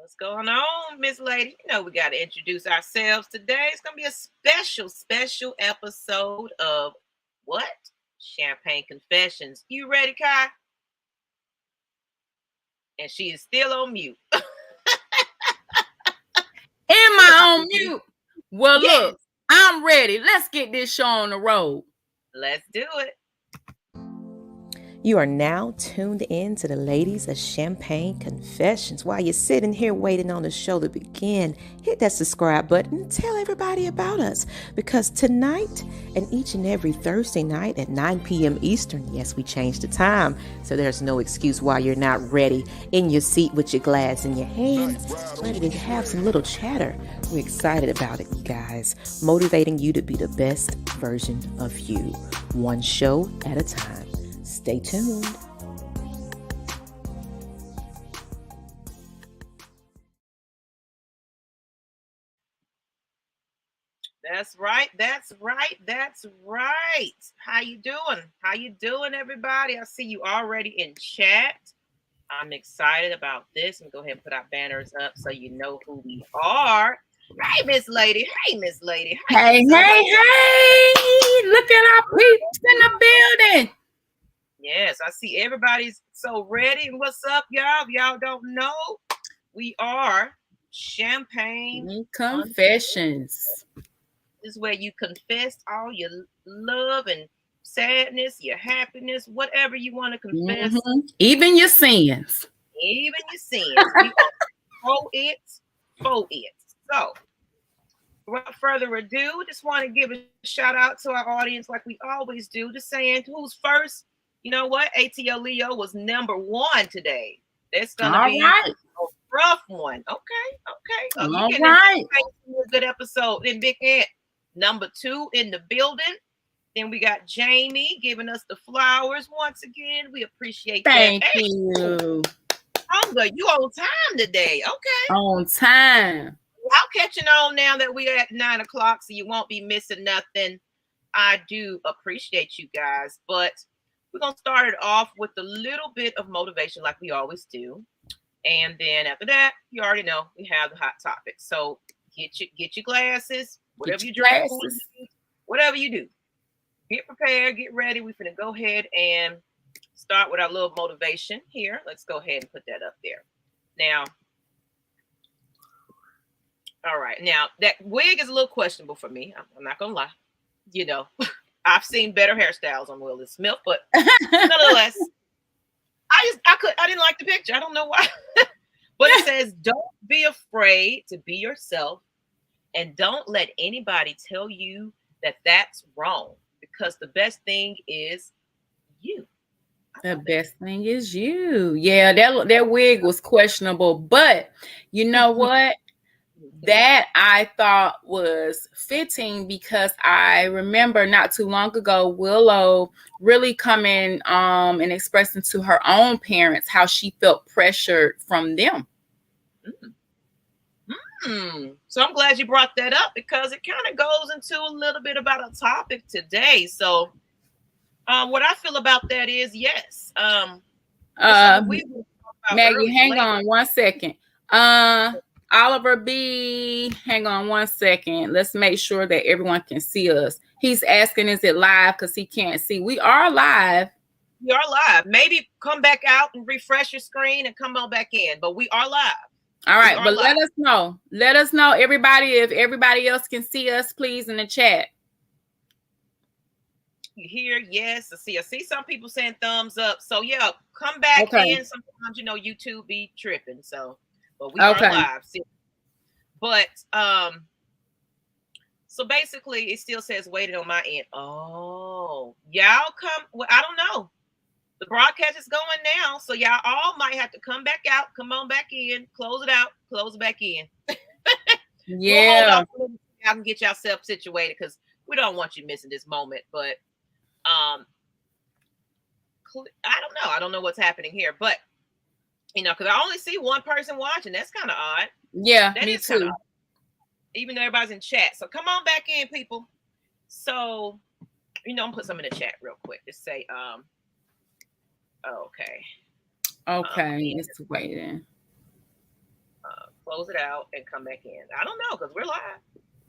What's going on, Miss Lady? You know we got to introduce ourselves today. It's going to be a special episode of what? Champagne Confessions. You ready, Kai? And she is still on mute. Am I on mute? Well, yes. Look, I'm ready. Let's get this show on the road. Let's do it. You are now tuned in to the Ladies of Champagne Confessions. While you're sitting here waiting on the show to begin, hit that subscribe button and tell everybody about us. Because tonight and each and every Thursday night at 9 p.m. Eastern, yes, we changed the time, so there's no excuse why you're not ready in your seat with your glass in your hand, ready to have some little chatter. We're excited about it, you guys, motivating you to be the best version of you, one show at a time. Stay tuned. That's right. How you doing, everybody? I see you already in chat. I'm excited about this. And go ahead and put our banners up so you know who we are. Hey, Miss Lady. Hey. Hey. Look at our peeps in the building. Yes, I see everybody's so ready. What's up, y'all? If y'all don't know, we are Champagne Confessions. This is where you confess all your love and sadness, your happiness, whatever you want to confess. Mm-hmm. Even your sins. We are for it. So, without further ado, just want to give a shout out to our audience like we always do. Just saying who's first. You know what? ATL Leo was number 1 today. That's going to be a rough one. Okay. All right. A good episode. Then Big Ant, number 2 in the building. Then we got Jamie giving us the flowers once again. We appreciate that. Thank you. Hunger, you on time today. Okay. On time. I'll catching on now that we're at 9 o'clock, so you won't be missing nothing. I do appreciate you guys, but we're going to start it off with a little bit of motivation like we always do. And then after that, you already know we have the hot topic. So get your glasses, whatever you drink, whatever you do. Get prepared, get ready. We're going to go ahead and start with our little motivation here. Let's go ahead and put that up there. Now, all right. Now, that wig is a little questionable for me. I'm not going to lie. You know, I've seen better hairstyles on Will Smith, but nonetheless, I didn't like the picture. I don't know why. But it says, don't be afraid to be yourself and don't let anybody tell you that that's wrong because the best thing is you. The best thing is you. Yeah, that wig was questionable, but you know what? That I thought was fitting because I remember not too long ago, Willow really coming and expressing to her own parents how she felt pressured from them. So I'm glad you brought that up because it kind of goes into a little bit about a topic today. So what I feel about that is, yes. Maggie, hang on 1 second. Oliver B, hang on 1 second. Let's make sure that everyone can see us. He's asking, is it live? Because he can't see. We are live. We are live. Maybe come back out and refresh your screen and come on back in. But we are live. All right, but live. Let us know. Let us know, everybody, if everybody else can see us, please, in the chat. You hear? Yes. I see some people saying thumbs up. So, yeah, come back in. Sometimes, YouTube be tripping. So. But we are live. But so basically it still says waiting on my end. Oh, y'all come. Well, I don't know. The broadcast is going now. So y'all all might have to come back out, come on back in, close it out, close it back in. Yeah. Y'all can get yourself situated because we don't want you missing this moment. But I don't know. I don't know what's happening here, but because I only see one person watching. That's kind of odd. Yeah, me too. Even though everybody's in chat. So come on back in, people. So, I'm going to put some in the chat real quick. Just say, okay. It's waiting. close it out, and come back in. I don't know, because we're live.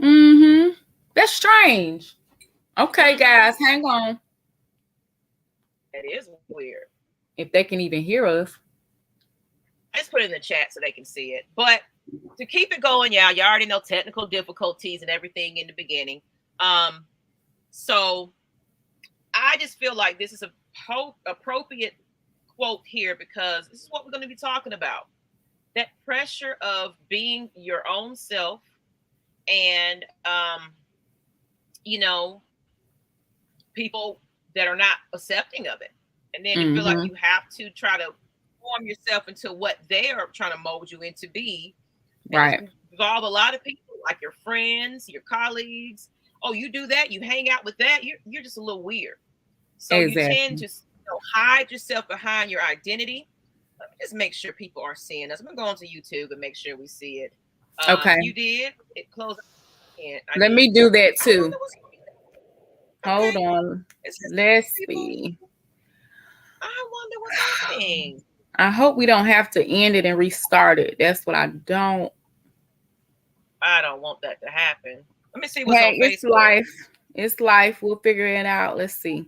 Mm-hmm. That's strange. Okay, guys, hang on. It is weird. If they can even hear us. I just put it in the chat so they can see it. But to keep it going, you already know technical difficulties and everything in the beginning. So I just feel like this is a appropriate quote here, because this is what we're going to be talking about. That pressure of being your own self, and people that are not accepting of it. And then you feel like you have to try to form yourself into what they are trying to mold you into be. And Right. involve a lot of people, like your friends, your colleagues. Oh, you do that, you hang out with that, you're just a little weird. So you tend to hide yourself behind your identity. Let me just make sure people are seeing us. I'm gonna go onto YouTube and make sure we see it. Okay. You did it close. Let me do that too. Okay. Hold on. Let's see. I wonder what's happening. I hope we don't have to end it and restart it. That's what I don't want that to happen. Let me see what's on Facebook. It's life. It's life. We'll figure it out. Let's see.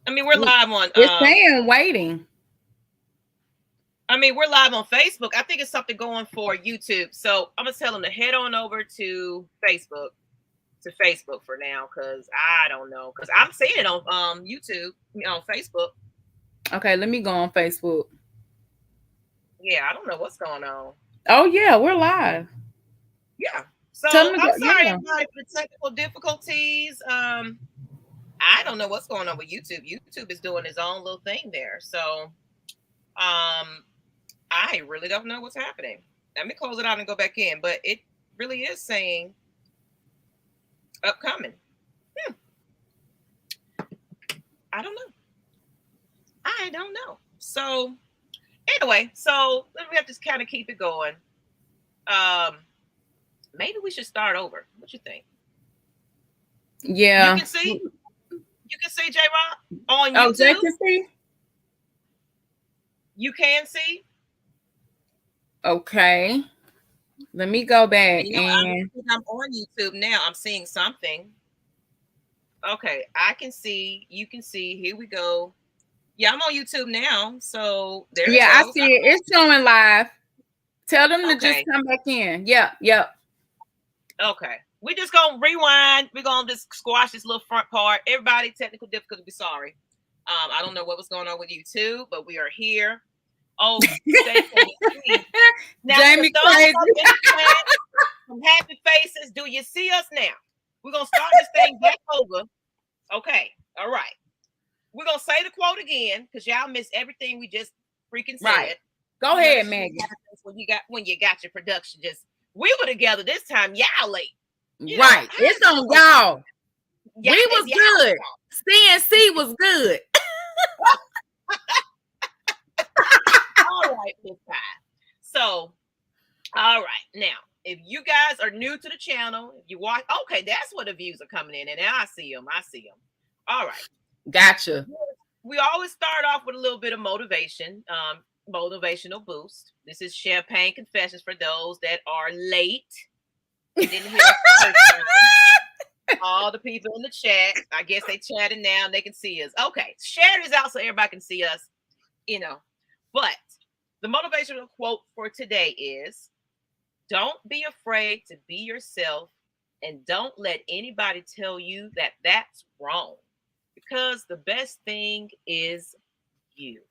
I mean, we're live on. It's saying waiting. I mean, we're live on Facebook. I think it's something going for YouTube. So I'm gonna tell them to head on over to Facebook for now, because I don't know, because I'm seeing it on YouTube, on Facebook. Okay, let me go on Facebook. Yeah, I don't know what's going on. Oh yeah, we're live. Yeah. So I'm sorry, everybody, for the technical difficulties. I don't know what's going on with YouTube. YouTube is doing its own little thing there. So I really don't know what's happening. Let me close it out and go back in. But it really is saying upcoming. I don't know. So anyway, so we have to kind of keep it going. Maybe we should start over. What you think? Yeah. You can see J-Rock on YouTube. Oh, Jay can see? You can see? Okay. Let me go back. I'm on YouTube now. I'm seeing something. Okay, I can see. You can see. Here we go. Yeah, I'm on YouTube now. So there it goes. I see it. It's showing live. Tell them to just come back in. Yep. Okay. We're just going to rewind. We're going to just squash this little front part. Everybody, technical difficulty, be sorry. I don't know what was going on with YouTube, but we are here. Oh, now, Jamie crazy. Some happy faces. Do you see us now? We're going to start this thing back over. Okay. All right. We're going to say the quote again, because y'all missed everything we just freaking said. Right. Go ahead, Maggie. When you got your production, we were together this time. Y'all late. Right. It's on y'all. We was good. CNC was good. All right, this time. So, all right. Now, if you guys are new to the channel, if you watch, okay, that's where the views are coming in. And now I see them. All right. Gotcha. We always start off with a little bit of motivation, motivational boost. This is Champagne Confessions for those that are late. Didn't hear all the people in the chat. I guess they chatting now and they can see us. Okay, share this out so everybody can see us, But the motivational quote for today is, don't be afraid to be yourself, and don't let anybody tell you that that's wrong, because the best thing is you.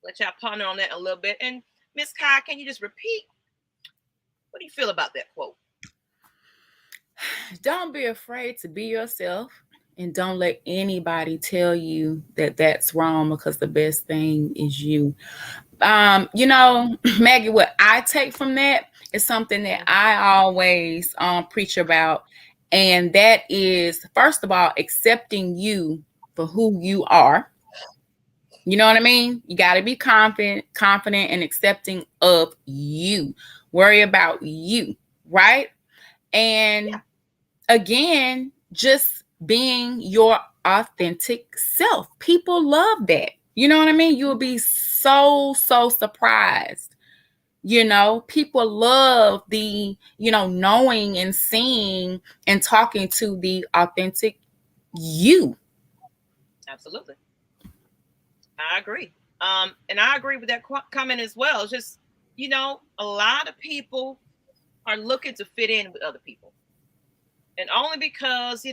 Let y'all ponder on that a little bit. And Miss Kai, can you just repeat? What do you feel about that quote? Don't be afraid to be yourself, and don't let anybody tell you that that's wrong, because the best thing is you. Maggie, what I take from that is something that I always preach about. And that is, first of all, accepting you for who you are. You know what I mean? You got to be confident and accepting of you. Worry about you, right? And again, just being your authentic self. People love that. You know what I mean? You will be so surprised. People love the, knowing and seeing and talking to the authentic you. Absolutely. I agree. And I agree with that comment as well. It's just, a lot of people are looking to fit in with other people. And only because,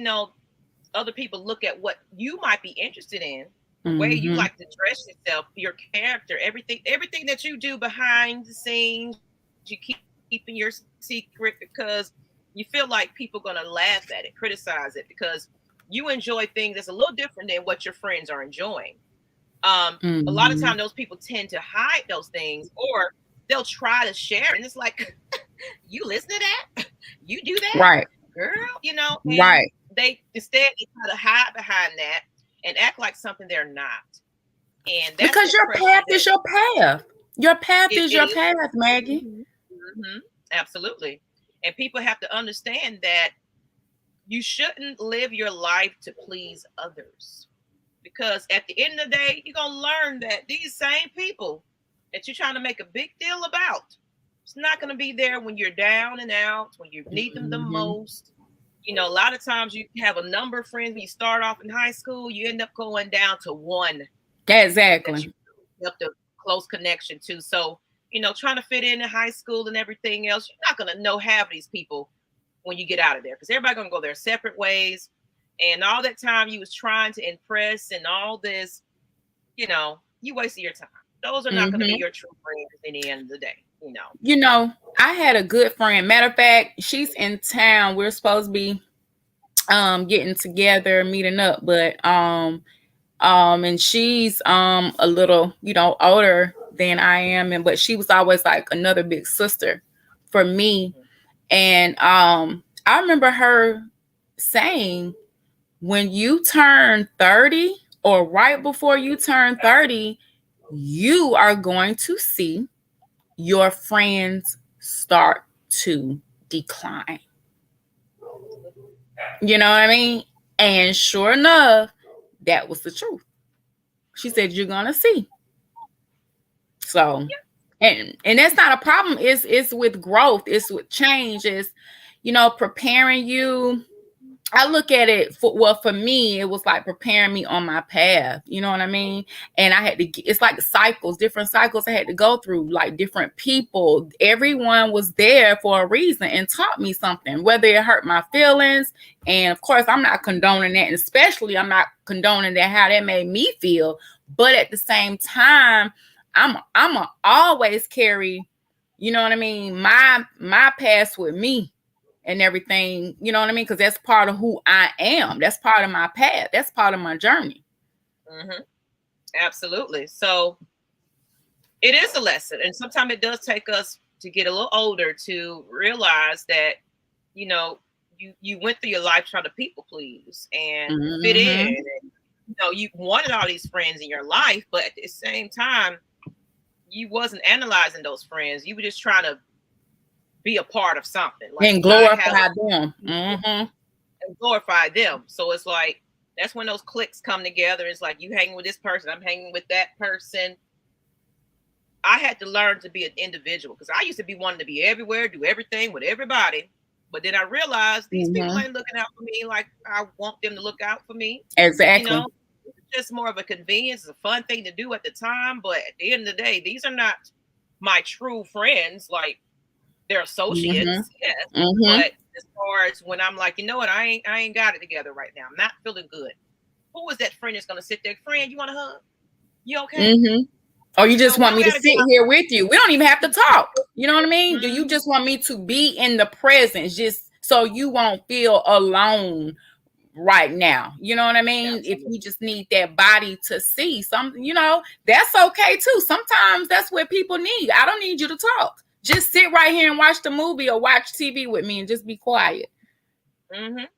other people look at what you might be interested in, the way you like to dress yourself, your character, everything that you do behind the scenes, you keeping your secret because you feel like people are going to laugh at it, criticize it, because you enjoy things that's a little different than what your friends are enjoying. A lot of times those people tend to hide those things, or they'll try to share, and it's like, you listen to that? You do that? Right. Girl, and Right. they instead try to hide behind that and act like something they're not. And that's because your path is your path. Your path is your path, Maggie. Mm-hmm. Absolutely. And people have to understand that you shouldn't live your life to please others. Because at the end of the day, you're going to learn that these same people that you're trying to make a big deal about, it's not going to be there when you're down and out, when you need them the most. A lot of times you have a number of friends when you start off in high school, you end up going down to one. Exactly. That you have the close connection to. So, trying to fit in high school and everything else, you're not going to know half of these people when you get out of there, because everybody's going to go their separate ways. And all that time you was trying to impress and all this, you wasted your time. Those are not going to be your true friends at the end of the day, I had a good friend. Matter of fact, she's in town. We're supposed to be getting together, meeting up, but and she's a little, older than I am, but she was always like another big sister for me. And I remember her saying, when you turn 30 or right before you turn 30, you are going to see your friends start to decline. You know what I mean? And sure enough, that was the truth. She said, you're going to see. So, and that's not a problem. It's with growth. It's with change. It's, preparing you. I look at it for me, it was like preparing me on my path. You know what I mean? And I had to, it's like cycles, different cycles I had to go through, like different people. Everyone was there for a reason and taught me something, whether it hurt my feelings. And of course, I'm not condoning that. And especially, I'm not condoning that, how that made me feel. But at the same time, I'm a always carry, you know what I mean, my past with me. And everything, you know what I mean? Because that's part of who I am. That's part of my path. That's part of my journey. Absolutely. So it is a lesson. And sometimes it does take us to get a little older to realize that, you went through your life trying to people please and fit in. And, you wanted all these friends in your life, but at the same time, you wasn't analyzing those friends. You were just trying to be a part of something, like, and glorify them. And glorify them. So it's like, that's when those cliques come together. It's like, you hanging with this person, I'm hanging with that person. I had to learn to be an individual, because I used to be wanting to be everywhere, do everything with everybody. But then I realized these people ain't looking out for me like I want them to look out for me. Exactly. It's just more of a convenience. It's a fun thing to do at the time. But at the end of the day, these are not my true friends. Like, they're associates, yes. But as far as when I'm like, you know what, I ain't got it together right now. I'm not feeling good. Who is that friend that's gonna sit there? Friend, you want a hug? You okay? Or you just want me to sit here with you? We don't even have to talk. You know what I mean? Do you just want me to be in the presence, just so you won't feel alone right now? You know what I mean? Absolutely. If you just need that body to see something, that's okay too. Sometimes that's what people need. I don't need you to talk. Just sit right here and watch the movie or watch TV with me and just be quiet. And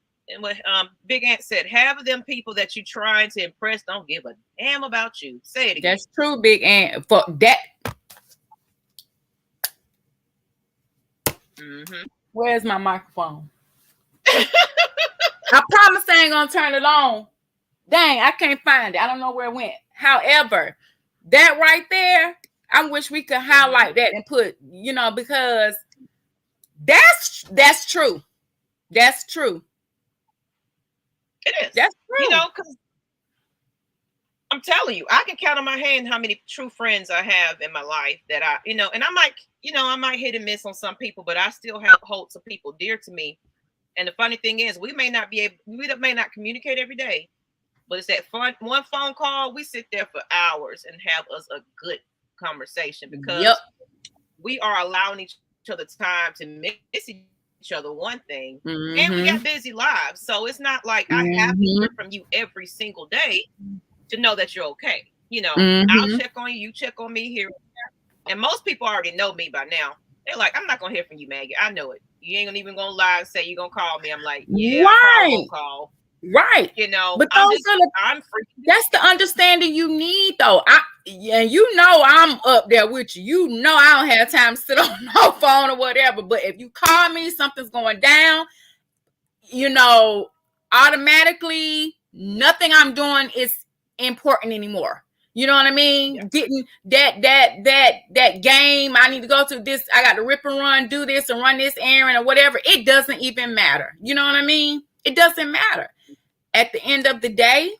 what Big Ant said, half of them people that you trying to impress don't give a damn about you. Say it again. That's true, Big Ant. For that. Where's my microphone? I promise I ain't gonna turn it on. Dang, I can't find it. I don't know where it went. However, that right there, I wish we could highlight that and put, because that's true. That's true. It is. That's true. Because I'm telling you, I can count on my hand how many true friends I have in my life that and I might hit and miss on some people, but I still hold some people dear to me. And the funny thing is, we may not communicate every day, but it's that one phone call. We sit there for hours and have us a good conversation because we are allowing each other time to miss each other, one thing, and we got busy lives. So it's not like I have to hear from you every single day to know that you're okay. I'll check on you, you check on me here. And most people already know me by now. They're like, I'm not going to hear from you, Maggie. I know it. You ain't even going to lie and say you're going to call me. I'm like, yeah, I won't call. Right. But I'm freaking. That's the understanding you need, though. I'm up there with you. I don't have time to sit on no phone or whatever. But if you call me, something's going down, automatically nothing I'm doing is important anymore. You know what I mean? Yeah. Getting that game, I need to go to this, I got to rip and run, do this and run this errand or whatever. It doesn't even matter. You know what I mean? It doesn't matter. At the end of the day,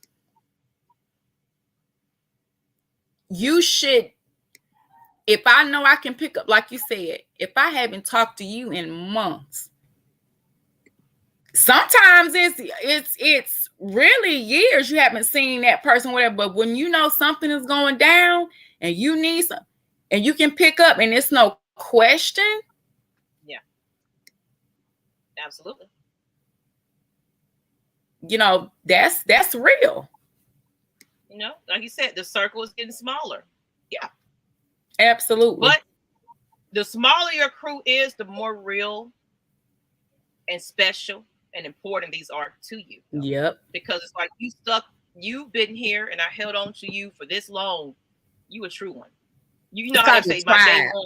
you should, if I know I can pick up, like you said, if I haven't talked to you in months, sometimes it's really years you haven't seen that person, whatever. But when you know something is going down and you need some, and you can pick up, and it's no question. Yeah, absolutely. That's real. Like you said, the circle is getting smaller. Yeah, absolutely. But the smaller your crew is, the more real and special and important these are to you. Yep. Because it's like you've been here and I held on to you for this long. You a true one. You know how to say my day one.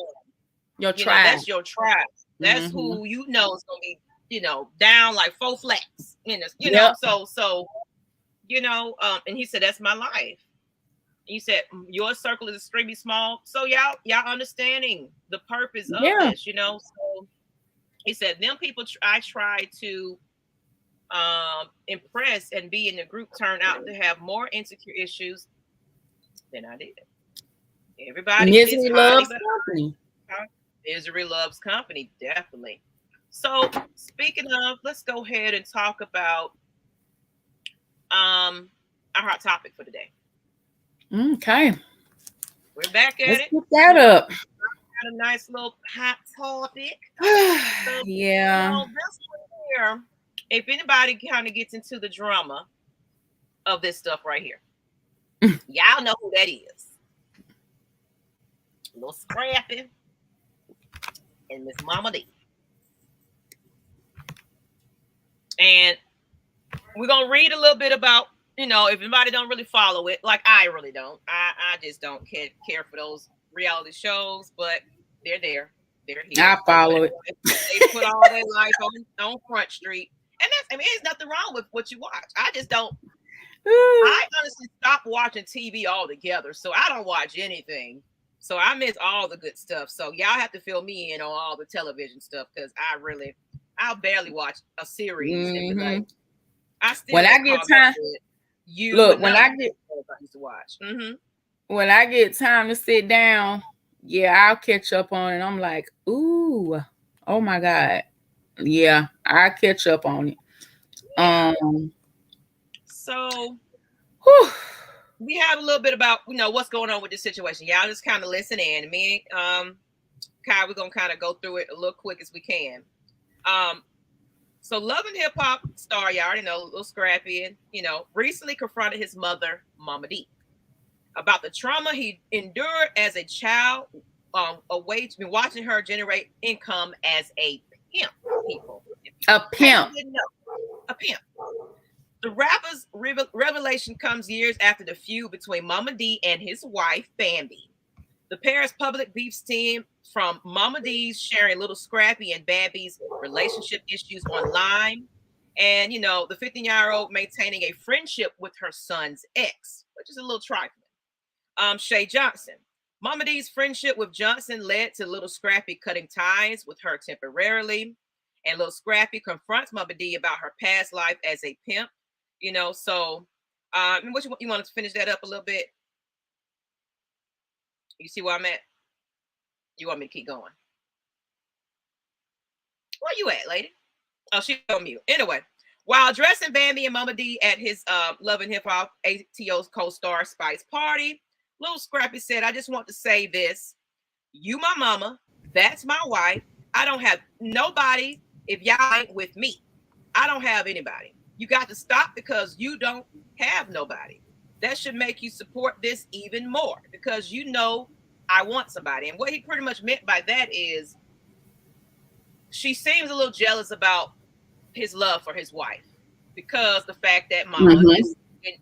Your tribe. That's your tribe. That's who is gonna be, down like 4 flats. So and he said, that's my life. And you said your circle is extremely small. So y'all understanding the purpose of this, So he said, them people I try to impress and be in the group turn out to have more insecure issues than I did. Everybody misery loves company. Misery loves company, definitely. So speaking of, let's go ahead and talk about our hot topic for today. Okay. We're back at it. Put that up. Got a nice little hot topic. So, yeah. This one here, if anybody kind of gets into the drama of this stuff right here, y'all know who that is. A little Scrappy and Miss Mama D. And we're going to read a little bit about, if anybody don't really follow it, like I really don't. I just don't care for those reality shows, but they're there. They're here. I follow it. They put all their life on Front Street. And there's nothing wrong with what you watch. I just don't. I honestly stopped watching TV altogether, so I don't watch anything. So I miss all the good stuff. So y'all have to fill me in on all the television stuff because I'll barely watch a series. I still when I get time, when I used to watch. When I get time to sit down, I'll catch up on it. I'm like, ooh, oh my God. Yeah, I catch up on it. Yeah. So we have a little bit about what's going on with this situation. Y'all just kind of listen in. Me and Kai, we're gonna kind of go through it a little quick as we can. So Love and Hip Hop star, you already know, Little Scrappy, and recently confronted his mother, Mama D, about the trauma he endured as a child. Watching her generate income as a pimp. A pimp. A pimp. The rapper's revelation comes years after the feud between Mama D and his wife, Bambi. The pair's public beef stemmed from Mama D's sharing Little Scrappy and Bambi's relationship issues online. And, the 15-year-old maintaining a friendship with her son's ex, which is a little trifling. Shay Johnson. Mama D's friendship with Johnson led to Little Scrappy cutting ties with her temporarily. And Little Scrappy confronts Mama D about her past life as a pimp. So what you want to finish that up a little bit? You see where I'm at? You want me to keep going? Where you at, lady? Oh, she's on mute. Anyway, while dressing Bambi and Mama D at his Love and Hip Hop ATO's co-star Spice party, Little Scrappy said, I just want to say this. You my mama. That's my wife. I don't have nobody if y'all ain't with me. I don't have anybody. You got to stop because you don't have nobody. That should make you support this even more because I want somebody. And what he pretty much meant by that is she seems a little jealous about his love for his wife because the fact that mama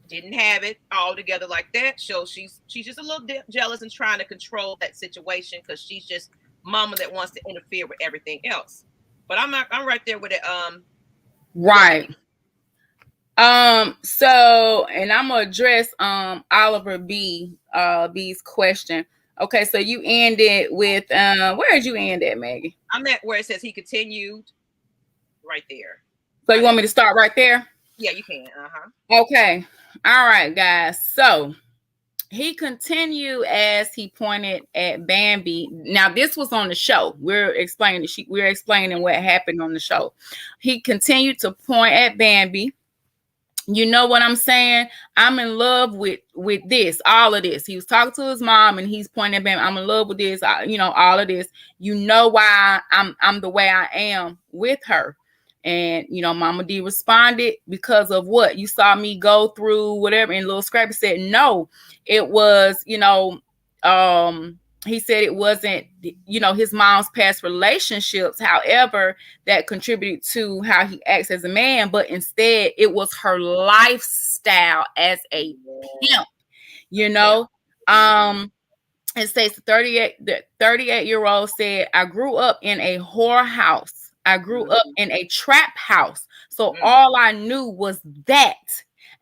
didn't have it all together like that. So she's just a little jealous and trying to control that situation because she's just mama that wants to interfere with everything else. But I'm right there with it. Right. So, and I'm gonna address Oliver B's question. Okay, so you ended with where did you end at, Maggie? I'm at where it says he continued right there. So you want me to start right there? Yeah, you can. Okay. All right, guys. So he continued as he pointed at Bambi. Now, this was on the show. We're explaining what happened on the show. He continued to point at Bambi. You know what I'm saying? I'm in love with this, all of this. He was talking to his mom and he's pointing at Bambi. I'm in love with this, all of this. You know why I'm the way I am with her. And, Mama D responded because of what you saw me go through, whatever. And Little Scrappy said, no, it was, he said it wasn't, his mom's past relationships, however, that contributed to how he acts as a man, but instead it was her lifestyle as a pimp, It states the 38-year-old said, I grew up in a whorehouse. I grew up in a trap house. So all I knew was that.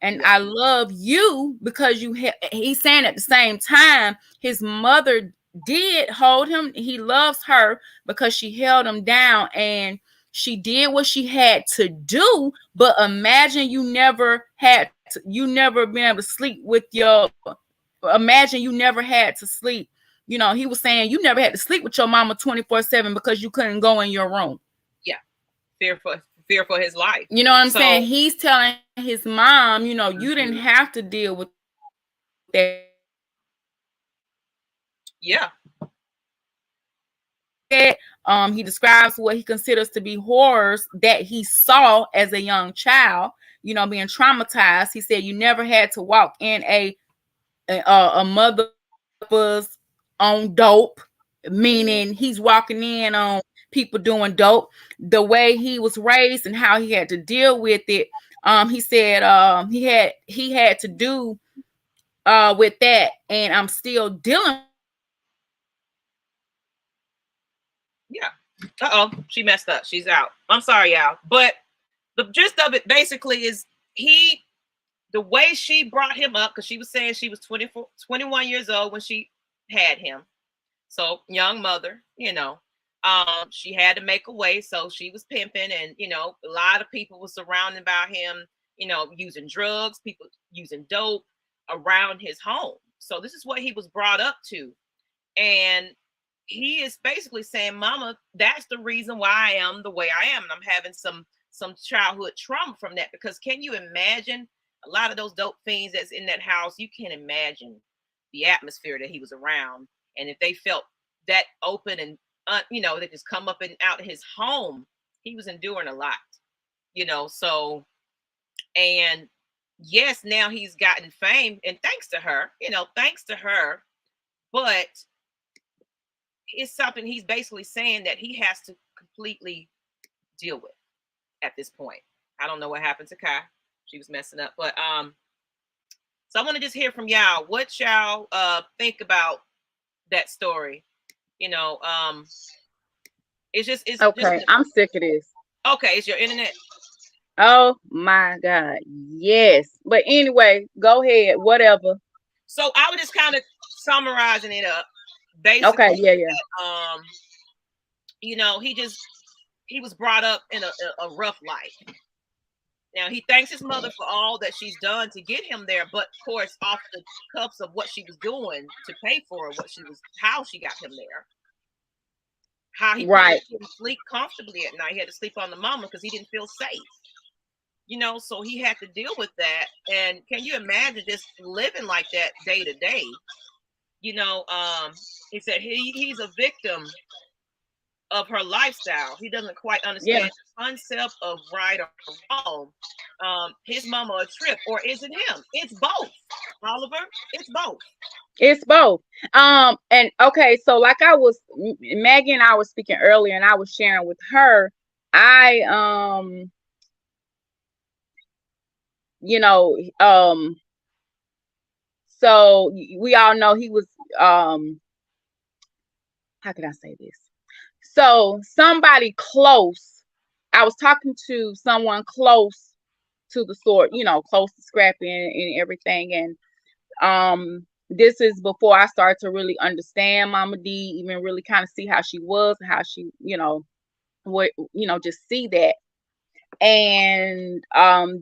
And I love you because he's saying at the same time, his mother did hold him. He loves her because she held him down and she did what she had to do. But imagine you never been able to sleep with imagine you never had to sleep. He was saying you never had to sleep with your mama 24/7 because you couldn't go in your room. Yeah. Fear for his life. You know what I'm saying? He's telling his mom, you didn't have to deal with that. Yeah. He describes what he considers to be horrors that he saw as a young child, being traumatized. He said you never had to walk in a mother's on dope, meaning he's walking in on people doing dope. The way he was raised and how he had to deal with it. He said he had to do with that, and I'm still dealing. Yeah. She messed up. She's out. I'm sorry, y'all. But the gist of it basically is the way she brought him up, because she was saying she was 21 years old when she had him. So young mother, she had to make a way. So she was pimping and, a lot of people were surrounded by him, using drugs, people using dope around his home. So this is what he was brought up to. And he is basically saying, mama, that's the reason why I am the way I am. And I'm having some childhood trauma from that, because can you imagine a lot of those dope fiends that's in that house? You can't imagine the atmosphere that he was around. And if they felt that open and, they just come up and out of his home, he was enduring a lot, so, and yes, now he's gotten fame and thanks to her, but it's something he's basically saying that he has to completely deal with at this point. I don't know what happened to Kai. She was messing up, but so I want to just hear from y'all. What y'all think about that story? It's okay. I'm sick of this. Okay, it's your internet. Oh my God, yes. But anyway, go ahead. Whatever. So I would just kind of summarizing it up, basically, Okay, yeah. you know, he was brought up in a rough life. Now he thanks his mother for all that she's done to get him there, but of course, off the cuffs of what she was doing to pay for how she got him there, how he Right. couldn't sleep comfortably at night. He had to sleep on the mama because he didn't feel safe. You know, so he had to deal with that. And can you imagine just living like that day to day? You know, he said he's a victim of her lifestyle. He doesn't quite understand the concept of right or wrong. His mama a trip, or is it him? It's both, Oliver. It's both. It's both. And okay, so like Maggie and I was speaking earlier, and I was sharing with her, you know, so we all know he was, how can I say this? So somebody close, I was talking to someone close to the sort, you know, close to Scrappy and everything. And this is before I started to really understand Mama D, even really kind of see how she was, how she, you know, what, you know, just see that. And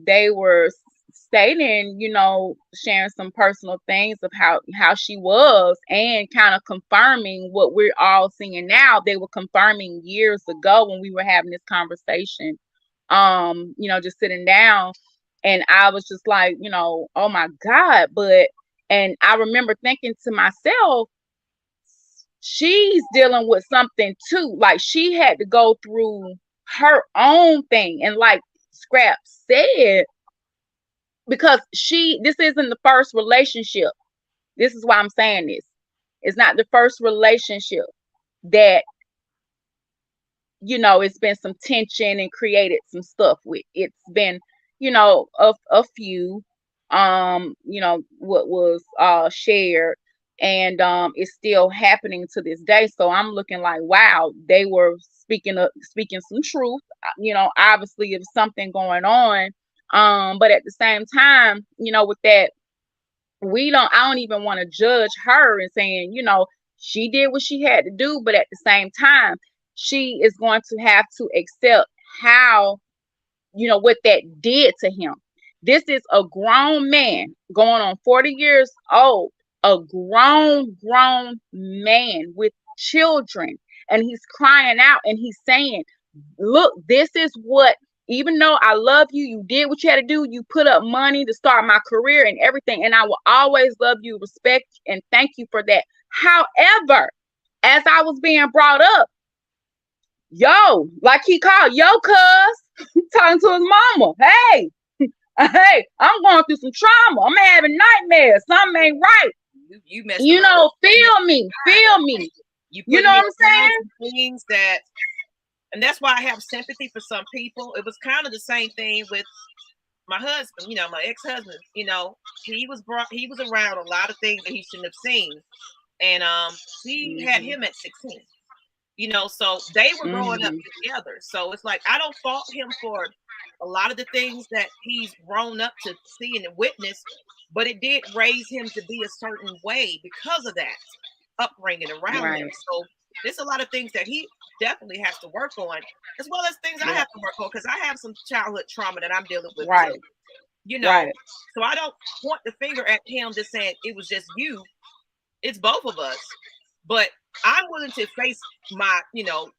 they were stating, you know, sharing some personal things of how she was, and kind of confirming what we're all seeing now. They were confirming years ago when we were having this conversation, you know, just sitting down. And I was just like, you know, oh my God. And I remember thinking to myself, she's dealing with something too. Like, she had to go through her own thing. And like Scrap said, because this isn't the first relationship. This is why I'm saying this. It's not the first relationship that, you know, it's been some tension and created some stuff with. It's been, you know, a few, you know, what was shared, and it's still happening to this day. So I'm looking like, wow, they were speaking some truth. You know, obviously there's something going on. But at the same time, you know, with that, I don't even want to judge her and saying, you know, she did what she had to do, but at the same time, she is going to have to accept how, you know, what that did to him. This is a grown man going on 40 years old, a grown man with children, and he's crying out and he's saying, look, this is what, even though I love you, you did what you had to do. You put up money to start my career and everything, and I will always love you, respect, and thank you for that. However, as I was being brought up, yo, like he called, yo, cuz, talking to his mama, hey, hey, I'm going through some trauma. I'm having nightmares. Something ain't right. You know, feel me. You know what I'm saying? Things that, and that's why I have sympathy for some people. It was kind of the same thing with my husband, you know, my ex-husband. You know, he was around a lot of things that he shouldn't have seen, and she had him at 16. You know, so they were growing up together. So it's like, I don't fault him for a lot of the things that he's grown up to see and witness, but it did raise him to be a certain way because of that upbringing around him. So there's a lot of things that he definitely has to work on, as well as things I have to work on, because I have some childhood trauma that I'm dealing with too. You know, so I don't point the finger at him just saying it was just you. It's both of us. But I'm willing to face my, you know,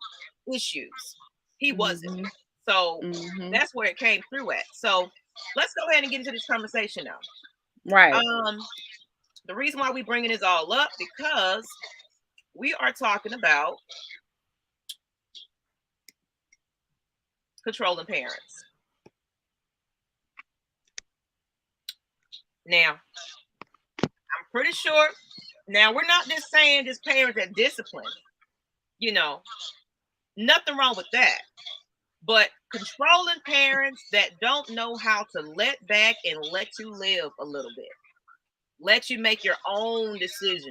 issues. He wasn't. So that's where it came through at. So let's go ahead and get into this conversation now. Right. The reason why we bringing this all up, because we are talking about controlling parents. Now, I'm pretty sure. Now, we're not just saying this parents are disciplined. You know, nothing wrong with that. But controlling parents that don't know how to let back and let you live a little bit, let you make your own decisions.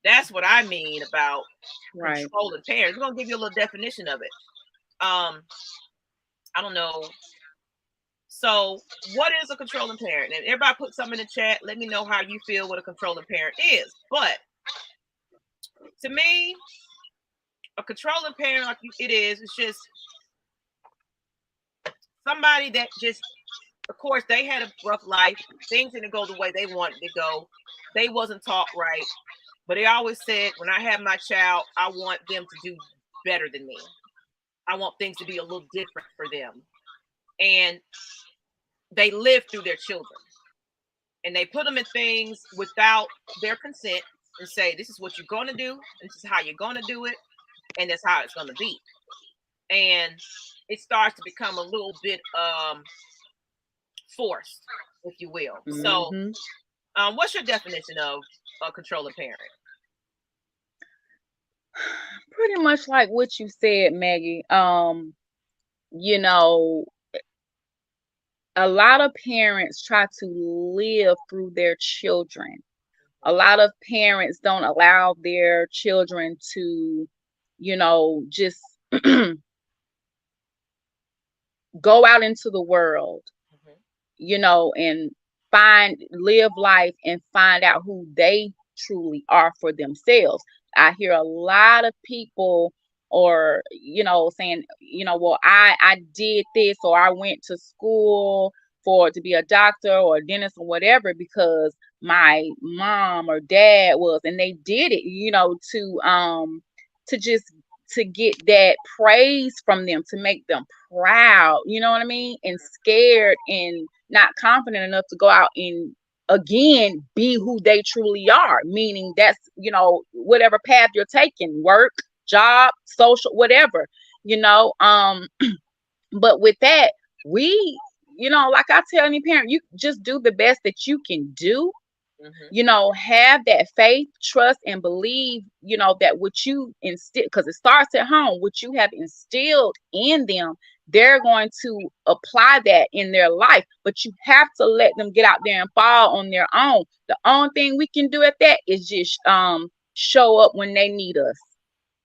That's what I mean about controlling parents. We're gonna give you a little definition of it. I don't know. So, what is a controlling parent? And everybody put something in the chat. Let me know how you feel what a controlling parent is. But to me, a controlling parent, like it is, it's just somebody that just, of course, they had a rough life. Things didn't go the way they wanted to go. They wasn't taught right. But they always said, when I have my child, I want them to do better than me. I want things to be a little different for them. And they live through their children. And they put them in things without their consent and say, this is what you're going to do. This is how you're going to do it. And that's how it's going to be. And it starts to become a little bit forced, if you will. Mm-hmm. So, what's your definition of a controlling parent? Pretty much like what you said, Maggie. You know, a lot of parents try to live through their children. A lot of parents don't allow their children to, just go out into the world, and live life and find out who they truly are for themselves. I hear a lot of people or saying, well, I did this, or I went to school for to be a doctor or a dentist or whatever because my mom or dad was, and they did it, to just to get that praise from them, to make them proud, you know what I mean? And scared and not confident enough to go out and again be who they truly are, meaning that's whatever path you're taking, work, job, social, whatever, but with that, we like I tell any parent, you just do the best that you can do. Have that faith, trust, and believe, that what you instill, because it starts at home, what you have instilled in them, they're going to apply that in their life. But you have to let them get out there and fall on their own. The only thing we can do at that is just show up when they need us,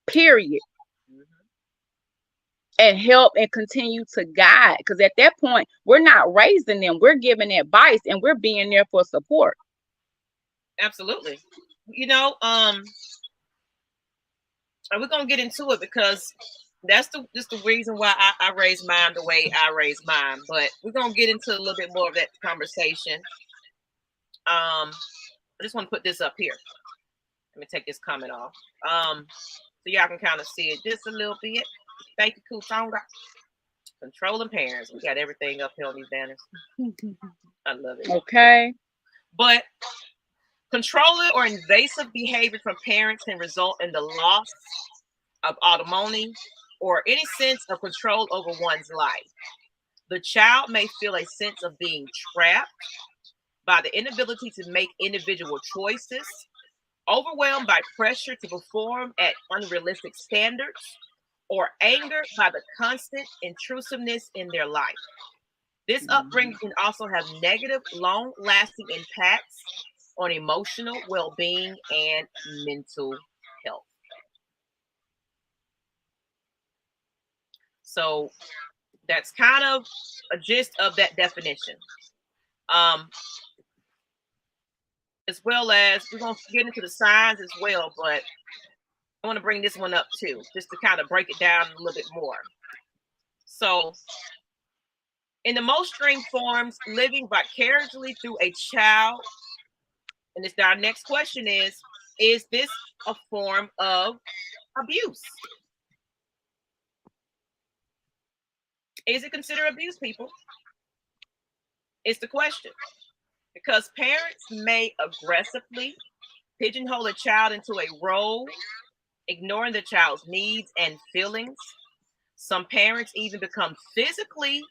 period. And help and continue to guide, because at that point, we're not raising them, we're giving advice and we're being there for support. Absolutely. And we're gonna get into it because that's just the reason why I raised mine the way I raised mine. But we're gonna get into a little bit more of that conversation. I just want to put this up here. Let me take this comment off. So y'all can kind of see it just a little bit. Thank you, Kutonga. Controlling parents. We got everything up here on these banners. I love it. Okay. But controlling or invasive behavior from parents can result in the loss of autonomy or any sense of control over one's life. The child may feel a sense of being trapped by the inability to make individual choices, overwhelmed by pressure to perform at unrealistic standards, or angered by the constant intrusiveness in their life. This upbringing can also have negative, long-lasting impacts on emotional well-being and mental health. So that's kind of a gist of that definition. As well as we're going to get into the signs as well, but I want to bring this one up too, just to kind of break it down a little bit more. So in the most extreme forms, living vicariously through a child, and this our next question is this a form of abuse? Is it considered abuse, people? It's the question. Because parents may aggressively pigeonhole a child into a role, ignoring the child's needs and feelings. Some parents even become physically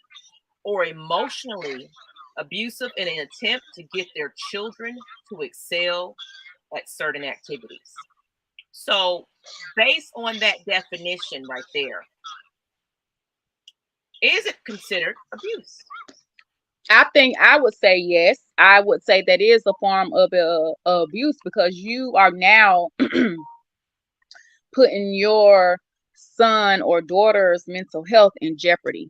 or emotionally abusive in an attempt to get their children to excel at certain activities. So, based on that definition right there, is it considered abuse? I think I would say yes. I would say that is a form of abuse, because you are now putting your son or daughter's mental health in jeopardy.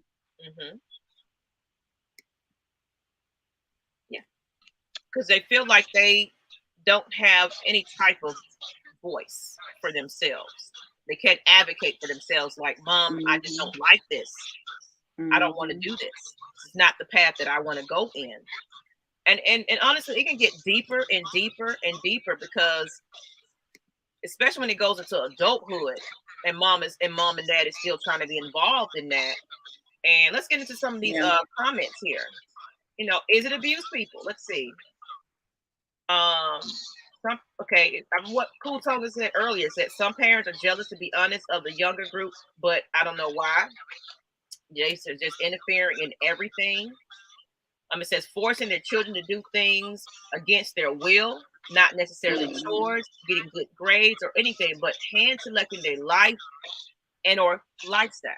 because they feel like they don't have any type of voice for themselves. They can't advocate for themselves. Like, Mom, I just don't like this. I don't want to do this. It's not the path that I want to go in. And honestly, it can get deeper and deeper and deeper, because especially when it goes into adulthood, and mom and dad is still trying to be involved in that. And let's get into some of these comments here. Is it abuse, people? Let's see. Okay, what Cool Tonga said earlier said some parents are jealous, to be honest, of the younger group, but I don't know why. Jason just interfering in everything. It says forcing their children to do things against their will, not necessarily chores, getting good grades or anything, but hand selecting their life and or lifestyle.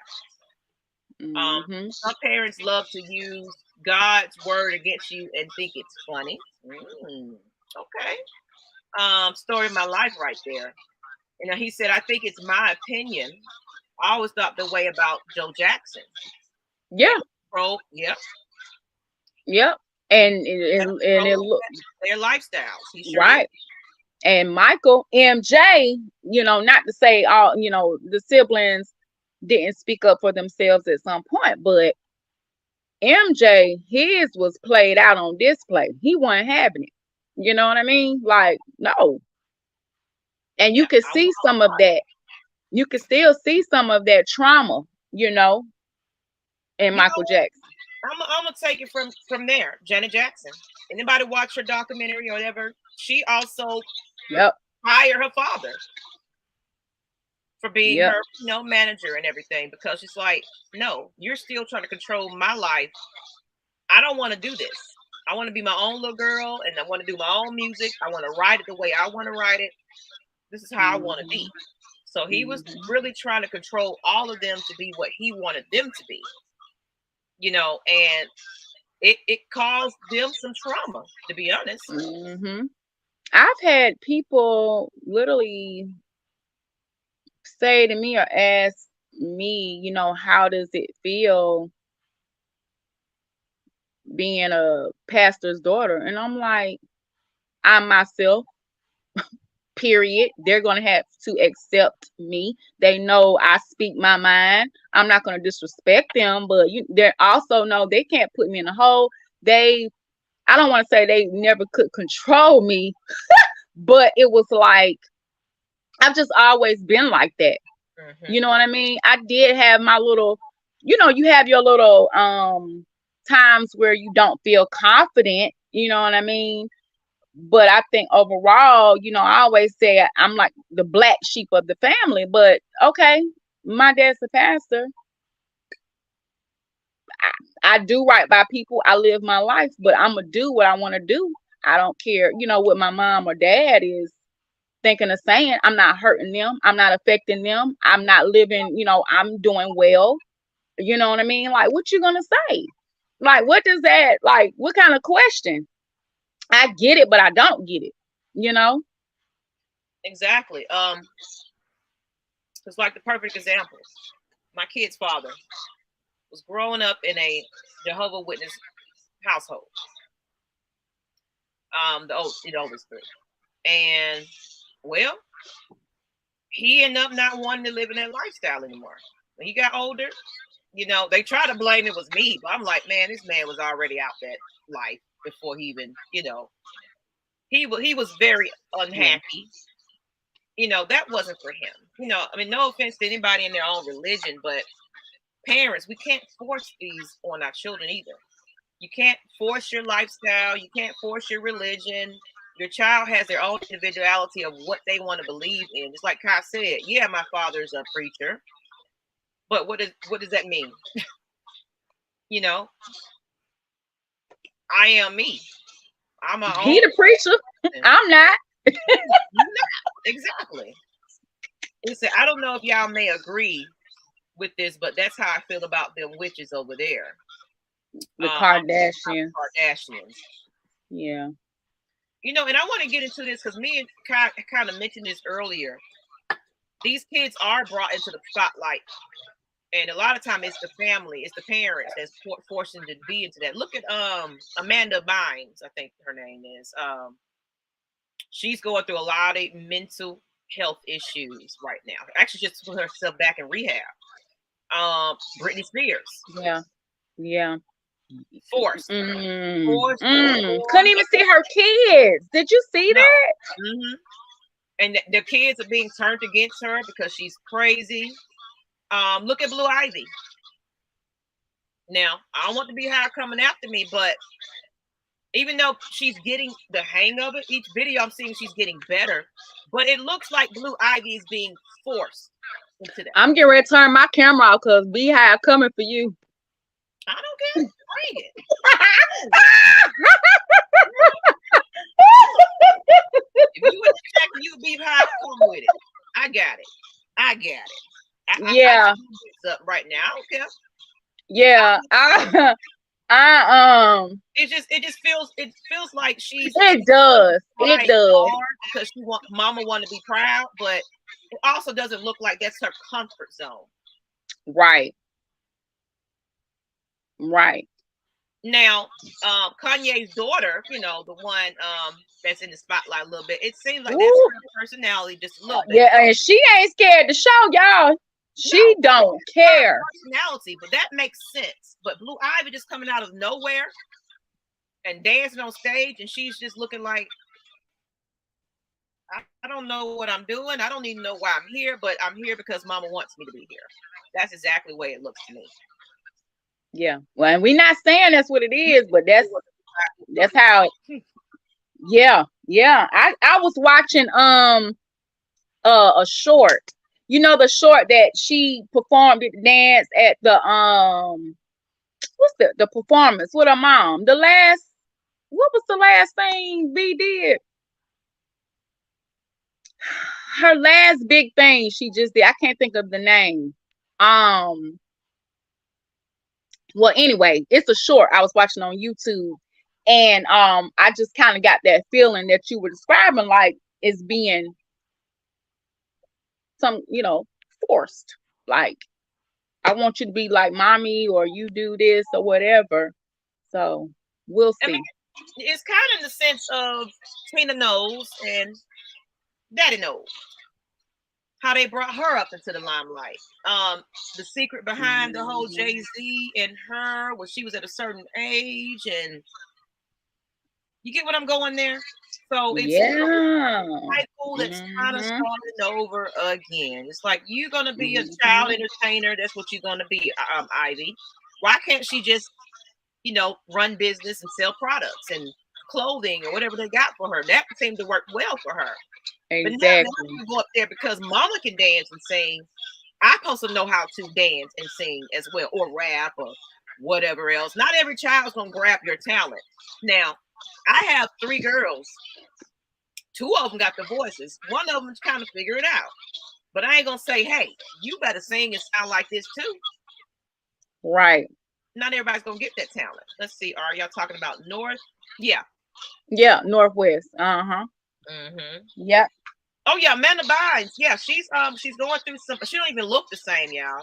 Some parents love to use God's word against you and think it's funny. Okay. Story of my life right there. He said, I think it's my opinion. I always thought the way about Joe Jackson. Yeah. Yep. Yep. And it look their lifestyles. Sure right. Did. And Michael MJ, not to say all, the siblings didn't speak up for themselves at some point, but MJ, his was played out on display. He wasn't having it. You know what I mean? Like, no. And you could see some of that. You could still see some of that trauma, in Michael Jackson. I'm gonna take it from there. Janet Jackson. Anybody watch her documentary or whatever? She also hired her father for being her, manager and everything, because she's like, no, you're still trying to control my life. I don't want to do this. I want to be my own little girl, and I want to do my own music. I want to write it the way I want to write it. This is how I want to be. So he was really trying to control all of them to be what he wanted them to be. And it caused them some trauma, to be honest. I've had people literally say to me or ask me, how does it feel being a pastor's daughter? And I'm like, I'm myself, period. They're going to have to accept me. They know I speak my mind. I'm not going to disrespect them, but they also know they can't put me in a hole. I don't want to say they never could control me, but it was like, I've just always been like that. You know what I mean? I did have my little, you have your little times where you don't feel confident, you know what I mean? But I think overall, I always say I'm like the black sheep of the family. But okay, my dad's a pastor. I do right by people. I live my life, but I'm going to do what I want to do. I don't care, what my mom or dad is thinking or saying. I'm not hurting them. I'm not affecting them. I'm not living, I'm doing well. You know what I mean? Like, what you going to say? Like, what does that, like, what kind of question? I get it, but I don't get it, Exactly. It's like the perfect example. My kid's father was growing up in a Jehovah's Witness household. The oldest group. And well, he ended up not wanting to live in that lifestyle anymore. When he got older, they try to blame it was me, but I'm like, man, this man was already out that life before he even, he was very unhappy. That wasn't for him. No offense to anybody in their own religion, but parents, we can't force these on our children either. You can't force your lifestyle. You can't force your religion. Your child has their own individuality of what they want to believe in. Just like Kai said, yeah, my father's a preacher, but what does that mean? I am me. I'm my own. He the preacher. I'm not. Exactly. I don't know if y'all may agree with this, but that's how I feel about them witches over there. The Kardashians. Yeah. And I want to get into this because me and Kai kind of mentioned this earlier. These kids are brought into the spotlight And a lot of time it's the family, it's the parents that's forcing to be into that. Look at Amanda Bynes, I think her name is. She's going through a lot of mental health issues right now. Actually, just put herself back in rehab. Britney Spears. Yeah. Forced. Couldn't even see her kids. Did you see that? Mm-hmm. And the kids are being turned against her because she's crazy. Look at Blue Ivy. Now, I don't want to be high coming after me, but even though she's getting the hang of it, each video I'm seeing she's getting better. But it looks like Blue Ivy is being forced into that. I'm getting ready to turn my camera off because Beehive coming for you. I don't care. Bring it. If you would check, you Beehive, come with it. I got it. I up right now. I don't care. Yeah. It feels like she's. It does. It does. Because Mama want to be proud, but it also doesn't look like that's her comfort zone. Right. Now, Kanye's daughter, the one that's in the spotlight a little bit. It seems like that's her personality just a little bit. Yeah, and she ain't scared to show y'all. She don't care. Personality, but that makes sense. But Blue Ivy just coming out of nowhere and dancing on stage, and she's just looking like, I don't know what I'm doing. I don't even know why I'm here, but I'm here because Mama wants me to be here. That's exactly the way it looks to me. Yeah. Well, and we're not saying that's what it is, but that's how it. Yeah. I was watching a short. You know, the short that she performed at the dance at the what's the performance with her mom? What was the last thing B did? Her last big thing she just did. I can't think of the name. Well, anyway, it's a short I was watching on YouTube, and I just kind of got that feeling that you were describing, like it's being some, forced. Like, I want you to be like mommy, or you do this or whatever. So we'll see. I mean, it's kind of in the sense of Tina knows and Daddy knows how they brought her up into the limelight. The secret behind the whole Jay-Z and her when she was at a certain age, and you get what I'm going there. So it's a cycle that's kind of starting over again. It's like you're gonna be a child entertainer. That's what you're gonna be, Ivy. Why can't she just, run business and sell products and clothing or whatever they got for her? That seemed to work well for her. Exactly. But now you go up there because Mama can dance and sing. I'm supposed to know how to dance and sing as well, or rap or whatever else. Not every child's gonna grab your talent. Now, I have 3 girls. 2 of them got the voices. One of them kind of figure it out. But I ain't gonna say, hey, you better sing and sound like this too. Right. Not everybody's gonna get that talent. Let's see. Are y'all talking about North? Yeah. Yeah, Northwest. Yep. Oh yeah, Amanda Bynes. Yeah, she's going through some. She don't even look the same, y'all.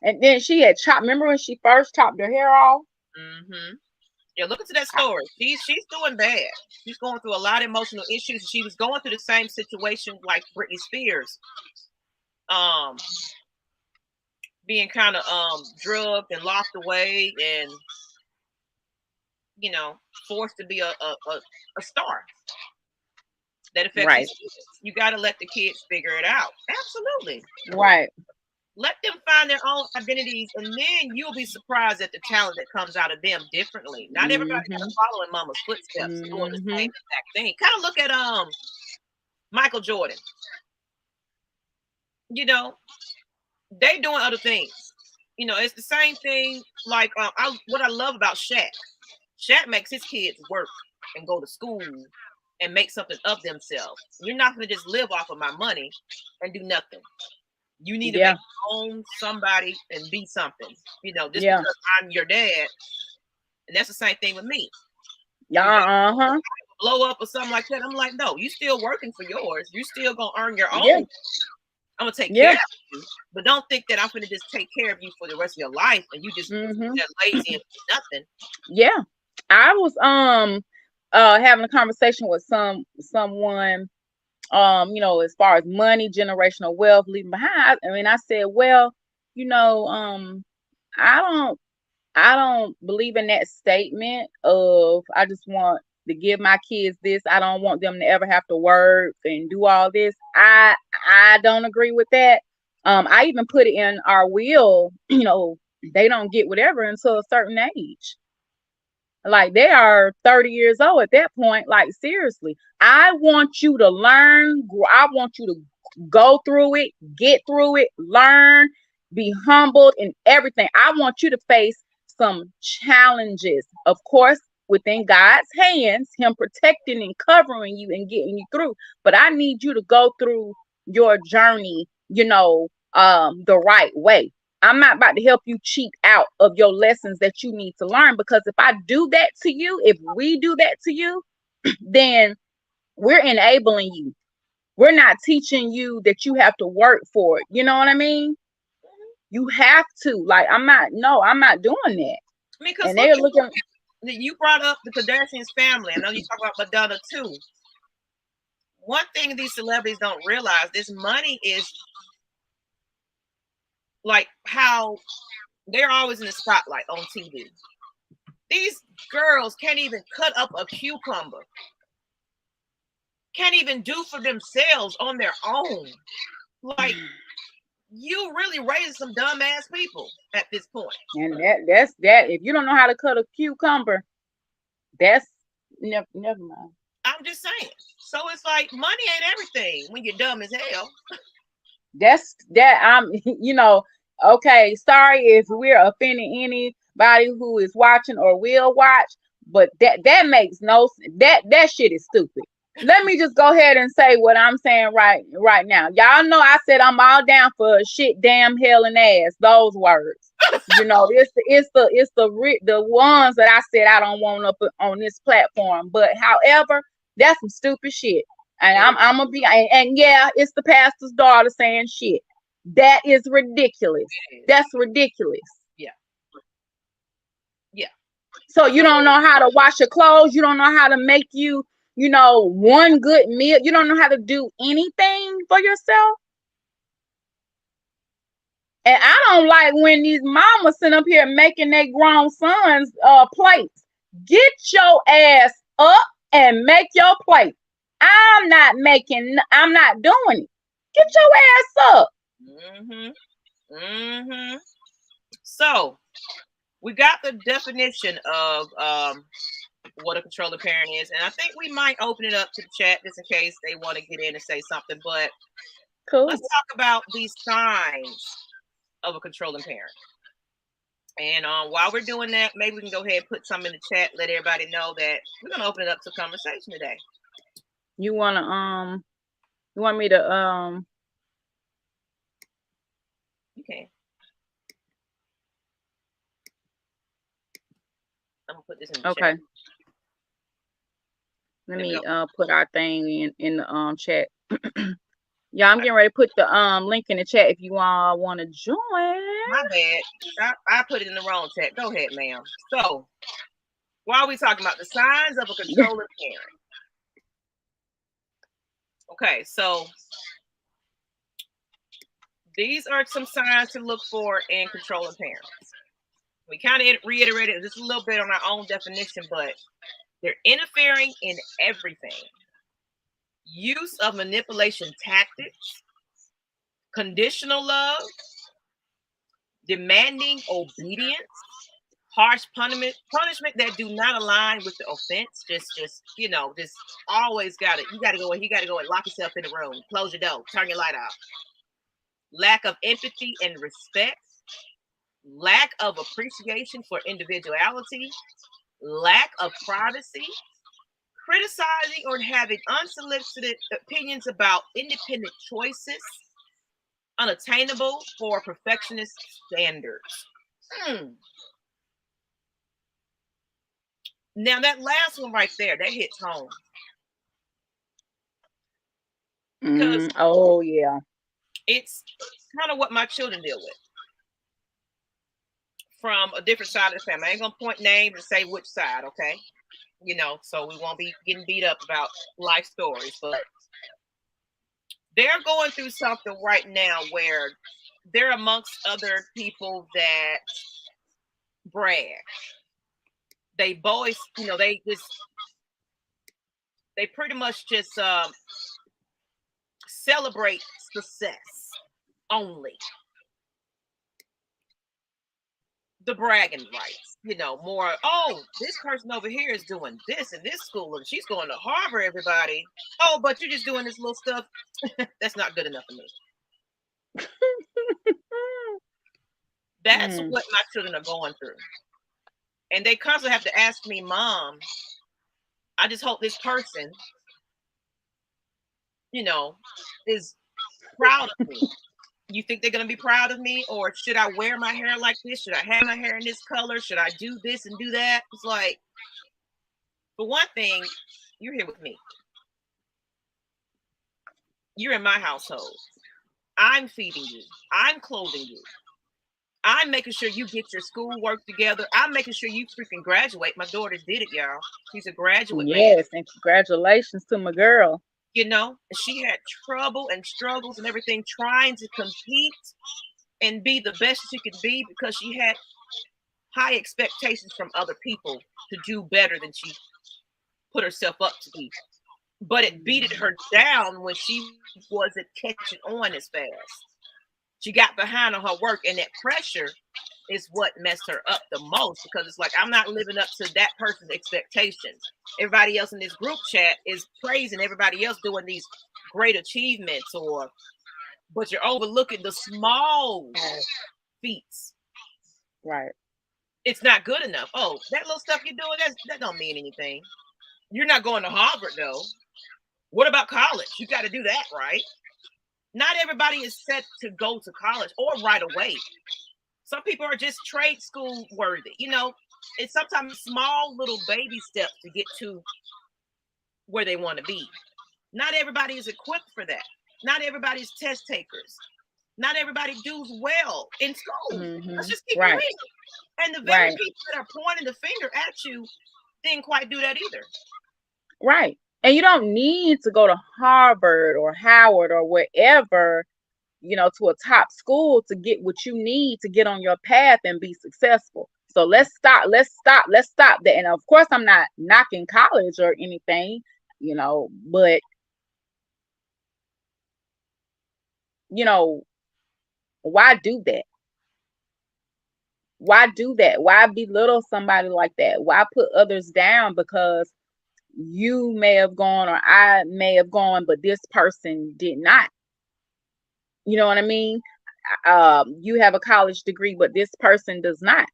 And then she had chopped. Remember when she first chopped her hair off? Yeah, look into that story. She's doing bad. She's going through a lot of emotional issues. She was going through the same situation like Britney Spears. Being kind of drugged and locked away and forced to be a star. That affects you got to let the kids figure it out. Absolutely. Right. Let them find their own identities, and then you'll be surprised at the talent that comes out of them differently. Not everybody's gonna follow in Mama's footsteps, doing the same exact thing. Kind of look at Michael Jordan. They doing other things. It's the same thing. Like what I love about Shaq. Shaq makes his kids work and go to school and make something of themselves. You're not going to just live off of my money and do nothing. You need to own somebody and be something. Just because I'm your dad. And that's the same thing with me. Blow up or something like that. I'm like, no, you still working for yours. You still going to earn your own. I'm gonna take care of you, but don't think that I'm gonna just take care of you for the rest of your life and you just that lazy and nothing. Yeah. I was having a conversation with someone you know, as far as money, generational wealth, leaving behind. I mean, I said, well, you know, I don't believe in that statement of I just want to give my kids this. I don't want them to ever have to work and do all this. I don't agree with that. I even put it in our will, you know, they don't get whatever until a certain age. Like they are 30 years old at that point. Like seriously, I want you to learn. I want you to go through it, get through it, learn, be humbled in everything. I want you to face some challenges, of course, within God's hands, Him protecting and covering you and getting you through. But I need you to go through your journey, you know, the right way. I'm not about to help you cheat out of your lessons that you need to learn, because if I do that to you, if we do that to you, then we're enabling you. We're not teaching you that you have to work for it. You know what I mean? You have to. Like, I'm not doing that. I mean, because And they're looking. You brought up the Kardashians family. I know you talk about Madonna too. One thing these celebrities don't realize, this money is like how they're always in the spotlight on TV. These girls can't even cut up a cucumber. Can't even do for themselves on their own. Like, you really raising some dumbass people at this point. And that's that. If you don't know how to cut a cucumber, that's never mind. I'm just saying. So it's like money ain't everything when you're dumb as hell. That's that. I'm you know, okay, sorry if we're offending anybody who is watching or will watch, but that makes no sense. That shit is stupid. Let me just go ahead and say what I'm saying right now. Y'all know I said I'm all down for shit, damn, hell, and ass. Those words. You know, it's the ones that I said I don't want up on this platform. But however, that's some stupid shit. And I'm gonna be and yeah, it's the pastor's daughter saying shit. That is ridiculous. That's ridiculous. Yeah. Yeah. So you don't know how to wash your clothes. You don't know how to make you know, one good meal. You don't know how to do anything for yourself. And I don't like when these mamas sit up here making their grown sons plates. Get your ass up and make your plate. I'm not doing it. Get your ass up. So we got the definition of what a controlling parent is, and I think we might open it up to the chat just in case they want to get in and say something. But cool. Let's talk about these signs of a controlling parent. And while we're doing that, maybe we can go ahead and put some in the chat, let everybody know that we're gonna open it up to conversation today. You want me to Okay. I'm gonna put this in the chat. Okay. Let me put our thing in the chat. Yeah, I'm getting ready to put the link in the chat if you all want to join. My bad. I put it in the wrong chat. Go ahead, ma'am. So while are we talking about the signs of a controlling parent? Okay, so these are some signs to look for in controlling parents. We kind of reiterated just a little bit on our own definition, but they're interfering in everything. Use of manipulation tactics, conditional love, demanding obedience, harsh punishment that do not align with the offense. Just always you gotta go and lock yourself in the room, close your door, turn your light off. Lack of empathy and respect, lack of appreciation for individuality, lack of privacy, criticizing or having unsolicited opinions about independent choices, unattainable for perfectionist standards. Now that last one right there, that hits home. Oh yeah. It's kind of what my children deal with from a different side of the family. I ain't gonna point names and say which side, okay? So we won't be getting beat up about life stories, but they're going through something right now where they're amongst other people that brag. They boys, they pretty much just celebrate success only. The bragging rights, more. Oh, this person over here is doing this in this school, and she's going to Harvard. Everybody, oh, but you're just doing this little stuff. That's not good enough for me. That's what my children are going through, and they constantly have to ask me, Mom, I just hope this person, is proud of me. You think they're going to be proud of me? Or should I wear my hair like this? Should I have my hair in this color? Should I do this and do that? It's like, for one thing, you're here with me. You're in my household. I'm feeding you. I'm clothing you. I'm making sure you get your schoolwork together. I'm making sure you freaking graduate. My daughter did it, y'all. She's a graduate. Yes, and congratulations to my girl. She had trouble and struggles and everything trying to compete and be the best she could be because she had high expectations from other people to do better than she put herself up to be. But it beat her down when she wasn't catching on as fast. She got behind on her work, and that pressure is what messed her up the most, because it's like, I'm not living up to that person's expectations. Everybody else in this group chat is praising everybody else doing these great achievements, but you're overlooking the small feats. Right. It's not good enough. Oh, that little stuff you're doing, that don't mean anything. You're not going to Harvard, though. What about college? You got to do that, right? Not everybody is set to go to college or right away. Some people are just trade school worthy. It's sometimes small little baby steps to get to where they want to be. Not everybody is equipped for that. Not everybody's test takers. Not everybody does well in school. Let's just keep it real. And the very people that are pointing the finger at you didn't quite do that either. Right. And you don't need to go to Harvard or Howard or wherever, to a top school to get what you need to get on your path and be successful. So let's stop that. And of course, I'm not knocking college or anything, but, why do that? Why do that? Why belittle somebody like that? Why put others down because you may have gone or I may have gone, but this person did not? You know what I mean? You have a college degree, but this person does not.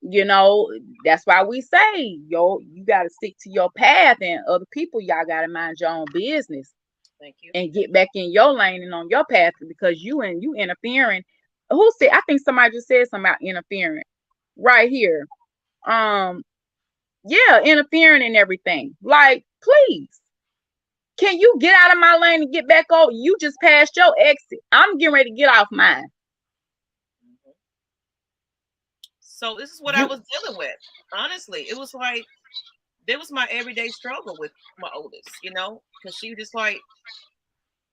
That's why we say, you got to stick to your path, and other people, y'all got to mind your own business. Thank you. And get back in your lane and on your path, because you interfering. Who said? I think somebody just said something about interfering right here. Yeah, interfering in everything. Like, please, can you get out of my lane and get back on? You just passed your exit. I'm getting ready to get off mine. So this is what I was dealing with. Honestly, it was like, there was my everyday struggle with my oldest, because she was just like,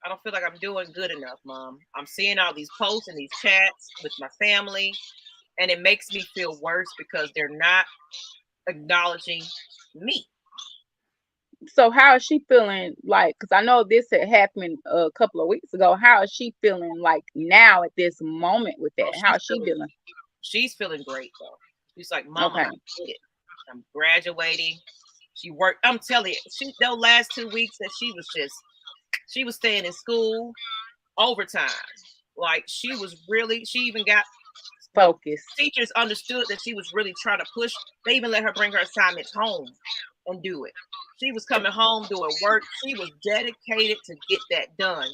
I don't feel like I'm doing good enough, Mom. I'm seeing all these posts and these chats with my family, and it makes me feel worse because they're not acknowledging me. So how is she feeling? Like, because I know this had happened a couple of weeks ago. How is she feeling like now at this moment with that? How is she feeling? She's feeling great though. She's like, Mama, I did it. I'm graduating. She worked. I'm telling you, those last 2 weeks that she was staying in school overtime. Like, she even got focused. Teachers understood that she was really trying to push. They even let her bring her assignments home and do it. She was coming home doing work. She was dedicated to get that done.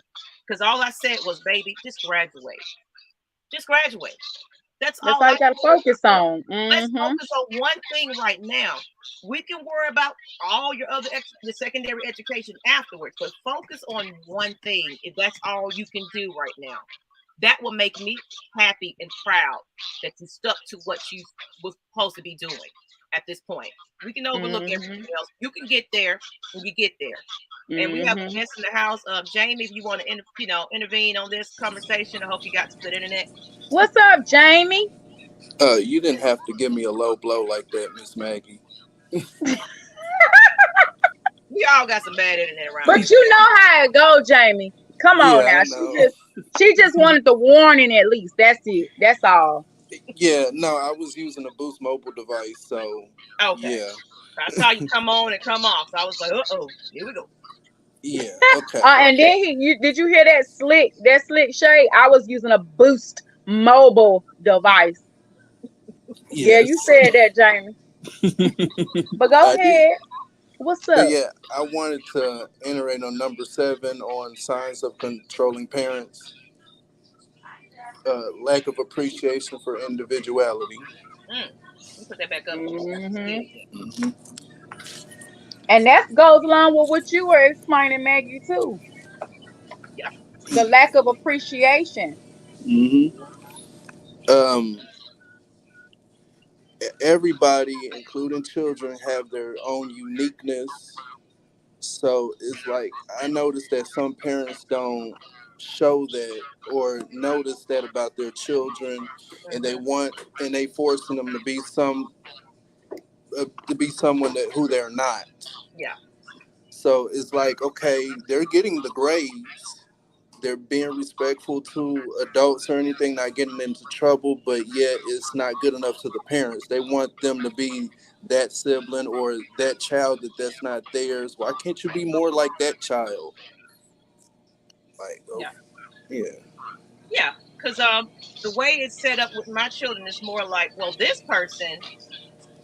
Because all I said was, baby, just graduate. Just graduate. That's That's all all I you gotta care focus about. on. Let's Mm-hmm. focus on one thing right now. We can worry about all your other the secondary education afterwards, but focus on one thing. If that's all you can do right now, that will make me happy and proud that you stuck to what you was supposed to be doing at this point. We can overlook Mm-hmm. everything else. You can get there when you get there. And we have a Mm-hmm. guest in the house. Jamie, if you want to, intervene on this conversation, I hope you got some good internet. What's up, Jamie? You didn't have to give me a low blow like that, Miss Maggie. We all got some bad internet around here. But you know how it go, Jamie. Come on Yeah, now. I She know. just she just wanted the warning at least. That's it. That's all. Yeah, no, I was using a Boost mobile device, so Okay. yeah, I saw you come on and come off. So I was like, here we go. yeah, okay. And then did you hear that slick shade? I was using a Boost mobile device. Yeah, you Yes, said that, Jamie. But go I did. ahead. What's But up? yeah, I wanted to iterate on number 7 on signs of controlling parents, lack of appreciation for individuality. Mm. Let me put that back up. See Hmm. it again. Hmm. And that goes along with what you were explaining, Maggie, too. Yeah. The lack of appreciation. Hmm. Um, Everybody, including children, have their own uniqueness. So it's like I noticed that some parents don't show that or notice that about their children, and they Mm-hmm. want and they forcing them to be someone that who they're not. Yeah. So it's like okay, they're getting the grades, they're being respectful to adults or anything, not getting into trouble, but yet it's not good enough to the parents. They want them to be that sibling or that child that's not theirs. Why can't you be more like that child? Like, oh, Yeah. yeah, Yeah. Because the way it's set up with my children is more like, well, this person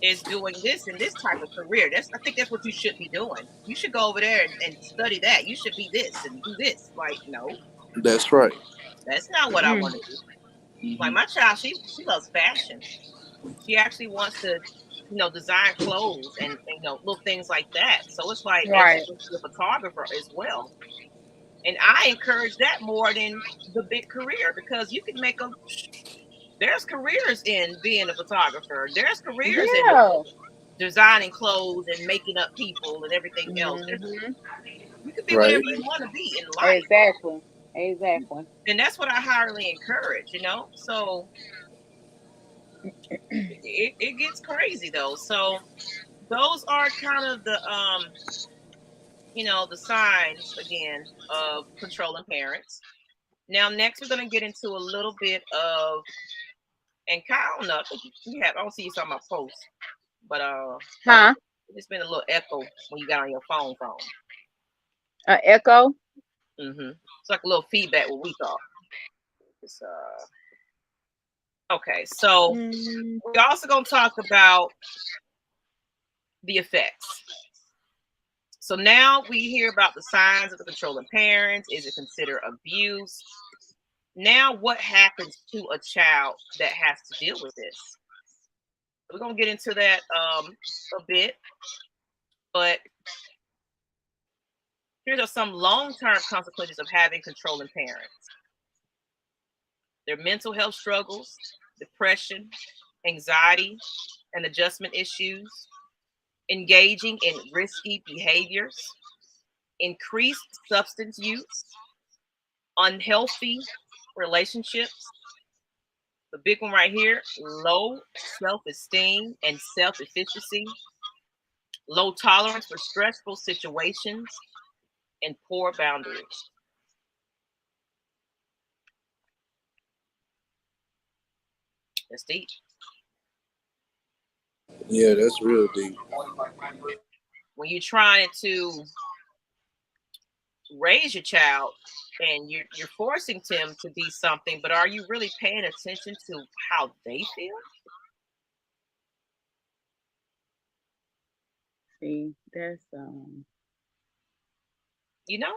is doing this in this type of career. I think that's what you should be doing. You should go over there and study that. You should be this and do this. Like, no, that's right. that's not what I Mm, want to do. Like Hmm. my child, she loves fashion. She actually wants to, design clothes and little things like that. So it's like, and she right. wants to be a photographer as well. And I encourage that more than the big career because you can make a. There's careers in being a photographer. There's careers in Yeah. designing clothes and making up people and everything else. Hmm. You can be whatever Right. you want to be in life, Exactly. Exactly. and that's what I highly encourage. So it gets crazy though. So those are kind of the signs again of controlling parents. Now next we're gonna get into a little bit of, and Kyle, I don't know, I think I don't see you saw my post, but Huh? it's been a little echo when you got on your phone. Echo. It's like a little feedback when we talk. It's okay. So Mm, we're also gonna talk about the effects. So now we hear about the signs of the controlling parents. Is it considered abuse? Now, what happens to a child that has to deal with this? We're gonna get into that a bit, but here are some long-term consequences of having controlling parents. Their mental health struggles, depression, anxiety, and adjustment issues, engaging in risky behaviors, increased substance use, unhealthy relationships. The big one right here: low self esteem and self efficacy, low tolerance for stressful situations, and poor boundaries. That's deep. Yeah, that's real deep. When you're trying to raise your child and you're forcing them to be something, but are you really paying attention to how they feel? see, that's You know,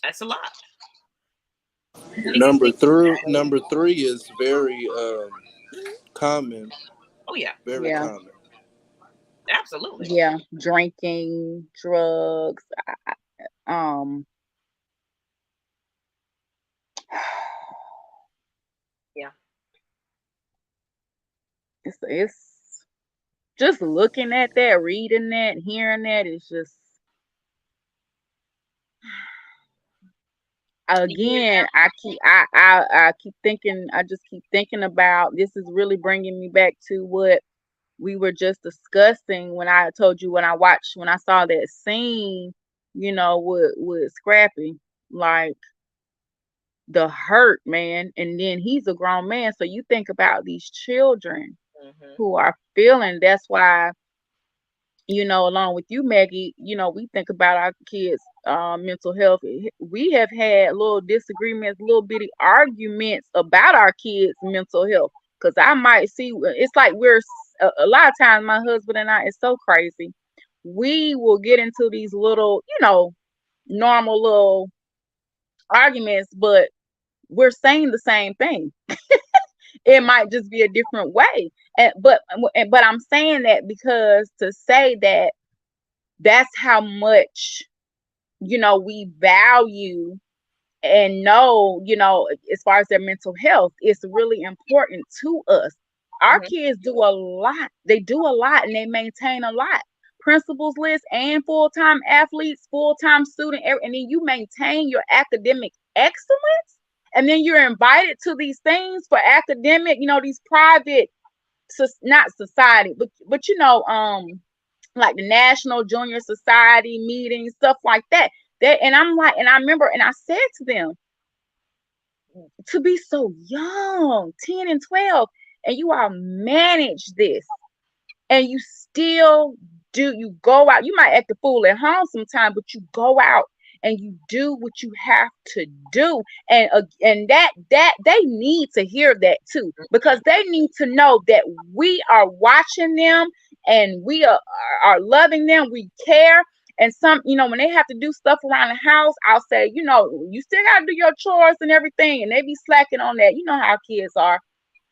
that's a lot. Number three is very common. Oh yeah, Very Yeah. common. absolutely. Yeah. Drinking, drugs. Um, Yeah. it's just looking at that, reading that, hearing that is just Yeah. again. I keep thinking. I just keep thinking about this is really bringing me back to what we were just discussing when I told you when I saw that scene, with Scrappy, like the hurt, man. And then he's a grown man, so you think about these children Hmm. who are feeling. That's why, along with you, Maggie, we think about our kids' mental health. We have had little disagreements, little bitty arguments about our kids' mental health. Because I might see, it's like a lot of times, my husband and I, it's so crazy. We will get into these little, normal little arguments, but we're saying the same thing. It might just be a different way. But I'm saying that because to say that that's how much we value and know, as far as their mental health, it's really important to us. Our Hmm. kids do a lot. They do a lot and they maintain a lot. Principals list and full-time athletes, full-time student, and then you maintain your academic excellence. And then you're invited to these things for academic, these private, not society, but like the National Junior Society meetings, stuff like that. And I'm like, and I remember, and I said to them, to be so young, 10 and 12, and you all manage this, and you still you go out. You might act a fool at home sometimes, but you go out and you do what you have to do. And that they need to hear that too, because they need to know that we are watching them and we are loving them. We care. And some, when they have to do stuff around the house, I'll say, you still got to do your chores and everything, and they be slacking on that. You know how kids are.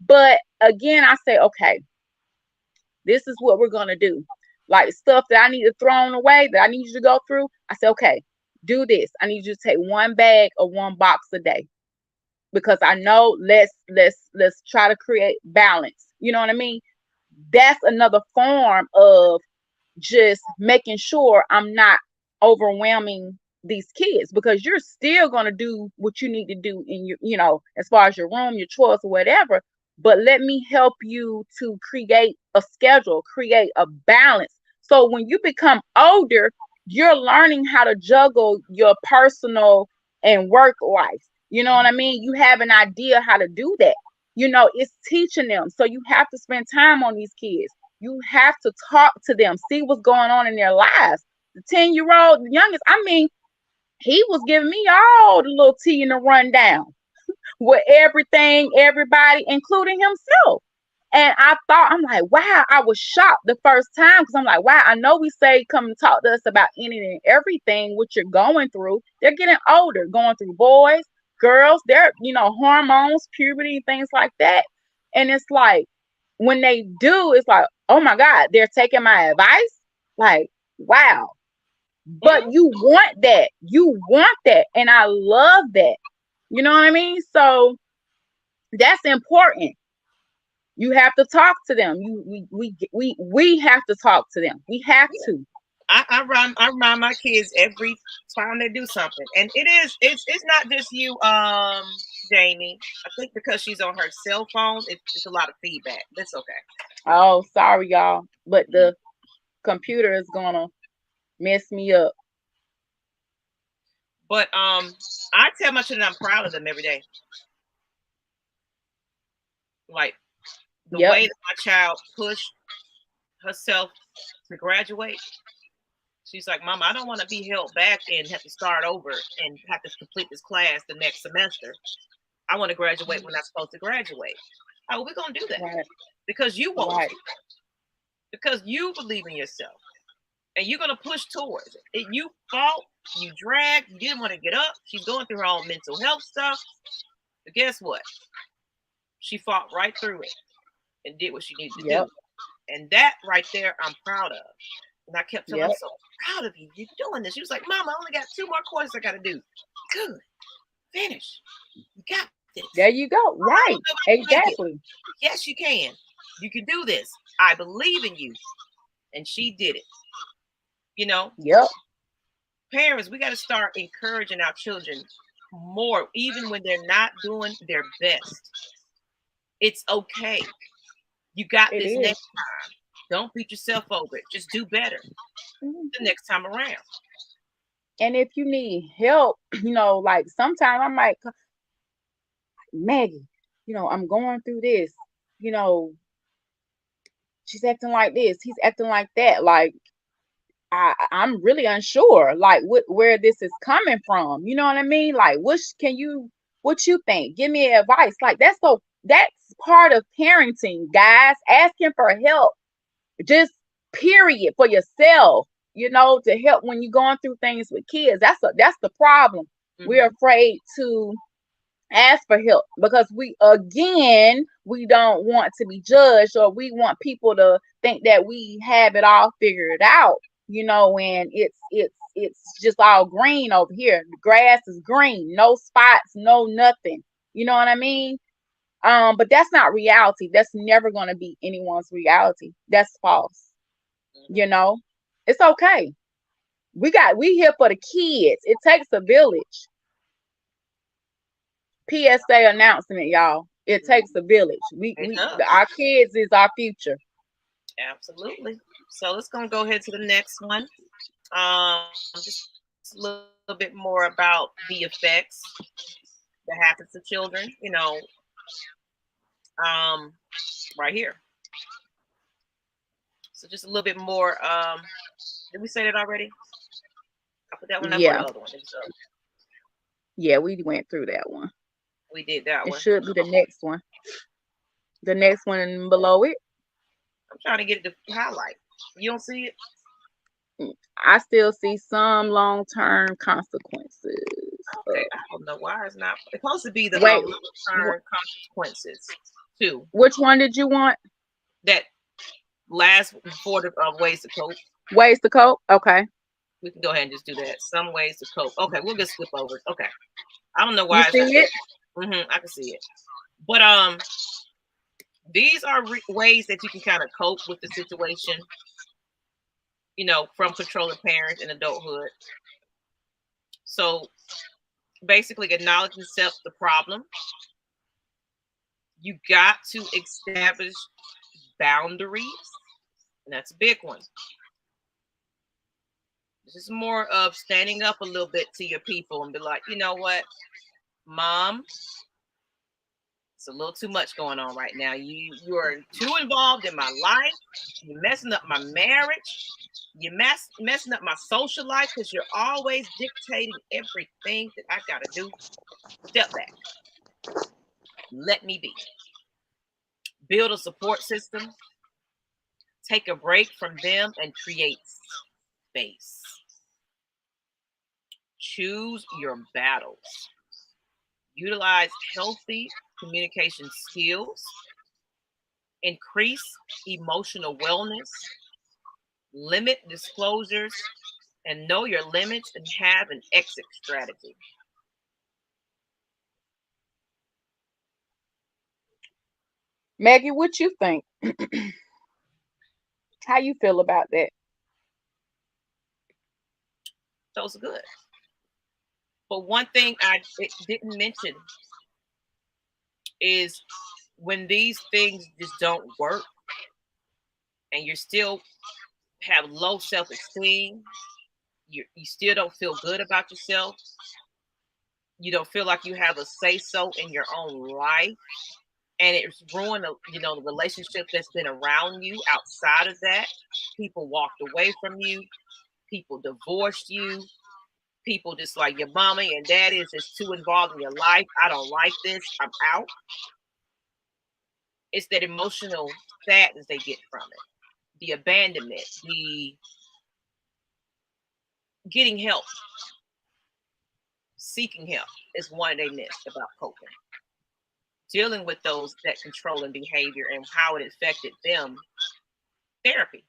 But again, I say, okay, this is what we're gonna do. Like stuff that I need to throw away, that I need you to go through. I say, okay, do this. I need you to take one bag or one box a day, because I know let's try to create balance. You know what I mean? That's another form of just making sure I'm not overwhelming these kids, because you're still going to do what you need to do in your, as far as your room, your chores, or whatever. But let me help you to create a schedule, create a balance. So when you become older, you're learning how to juggle your personal and work life. You know what I mean? You have an idea how to do that. It's teaching them. So you have to spend time on these kids. You have to talk to them, see what's going on in their lives. The 10-year-old, the youngest, I mean, he was giving me all the little tea in the rundown with everything, everybody, including himself. And I'm like, wow, I was shocked the first time, because I'm like, wow, I know we say come and talk to us about anything and everything, what you're going through. They're getting older, going through boys, girls, they're, hormones, puberty, things like that. And it's like, when they do, it's like, oh my God, they're taking my advice. Like, wow. But Hmm. you want that. You want that. And I love that. You know what I mean? So that's important. You have to talk to them. We have to talk to them. We have to. I remind my kids every time they do something, and it's not just you, Jamie. I think because she's on her cell phone, it's a lot of feedback. That's okay. Oh, sorry, y'all. But the computer is gonna mess me up. But I tell my children I'm proud of them every day. Like the Yep. way that my child pushed herself to graduate. She's like, Mama, I don't want to be held back and have to start over and have to complete this class the next semester. I want to graduate when I'm supposed to graduate. Oh, we're gonna do that Right. because you want Right. to, because you believe in yourself and you're gonna push towards it. You fought You dragged. You didn't want to get up. She's going through her own mental health stuff. But guess what? She fought right through it and did what she needed to Yep. do. And that right there, I'm proud of. And I kept telling her, Yep. I'm so proud of you. You're doing this. She was like, Mom, I only got 2 more courses I got to do. Good. Finish. You got this. There you go. Right. Exactly. Yes, you can. You can do this. I believe in you. And she did it. You know, Yep. parents, we got to start encouraging our children more, even when they're not doing their best. It's okay. You got It this is. next time. Don't beat yourself over it. Just do better the next time around. And if you need help, like sometimes I might, Maggie, I'm going through this, you know, she's acting like this, he's acting like that. Like, I'm really unsure, like where this is coming from. You know what I mean? Like, what you think? Give me advice. Like, that's part of parenting, guys. Asking for help, just period, for yourself. To help when you're going through things with kids. That's the problem. We're afraid to ask for help because we don't want to be judged, or we want people to think that we have it all figured out. And it's just all green over here. The grass is green, no spots, no nothing. You know what I mean? But that's not reality. That's never going to be anyone's reality. That's false. It's okay. We here for the kids. It takes a village. PSA announcement, y'all. It takes a village. Our kids is our future. Absolutely. So let's go ahead to the next one. Just a little bit more about the effects that happens to children. Right here. So just a little bit more. Did we say that already? I put that one up or the other one. Yeah, we went through that one. We did that one. It should be the next one. The next one below it. I'm trying to get it to highlight. You don't see it? I still see some long-term consequences. Okay, I don't know why it's not. It's supposed to be the long-term consequences too. Which one did you want? That last for the ways to cope. Ways to cope? Okay. We can go ahead and just do that. Some ways to cope. Okay, we'll just flip over it. Okay. I don't know why. You see it? I can see it. But these are ways that you can kind of cope with the situation, from controlling parents in adulthood. So basically, acknowledge and accept the problem. You got to establish boundaries, and that's a big one. This is more of standing up a little bit to your people and be like, you know what, Mom, it's a little too much going on right now. You are too involved in my life. You're messing up my marriage. You're messing up my social life because you're always dictating everything that I got to do. Step back. Let me be. Build a support system. Take a break from them and create space. Choose your battles. Utilize healthy communication skills. Increase emotional wellness. Limit disclosures. And know your limits and have an exit strategy. Maggie, what you think? How you feel about that? Those are good. But one thing I didn't mention is when these things just don't work and you still have low self-esteem, you still don't feel good about yourself, you don't feel like you have a say-so in your own life, and it's ruined the relationship that's been around you outside of that. People walked away from you, people divorced you, people just like your mommy and daddy is just too involved in your life. I don't like this, I'm out. It's that emotional sadness they get from it, the abandonment, the getting help, seeking help is one they missed about coping. Dealing with those that controlling behavior and how it affected them. Therapy.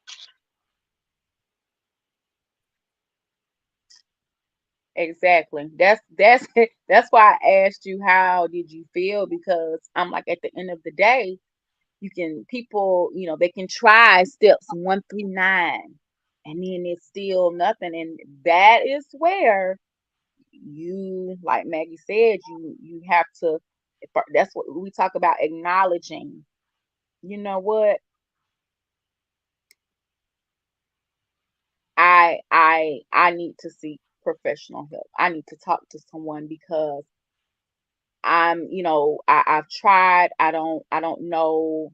Exactly. That's that's why I asked you how did you feel, because I'm like, at the end of the day, you can people, they can try steps 1 through 9, and then it's still nothing. And that is where you, like Maggie said, you have to, that's what we talk about, acknowledging, you know what, I need to seek professional help. I need to talk to someone because I've tried. I don't know.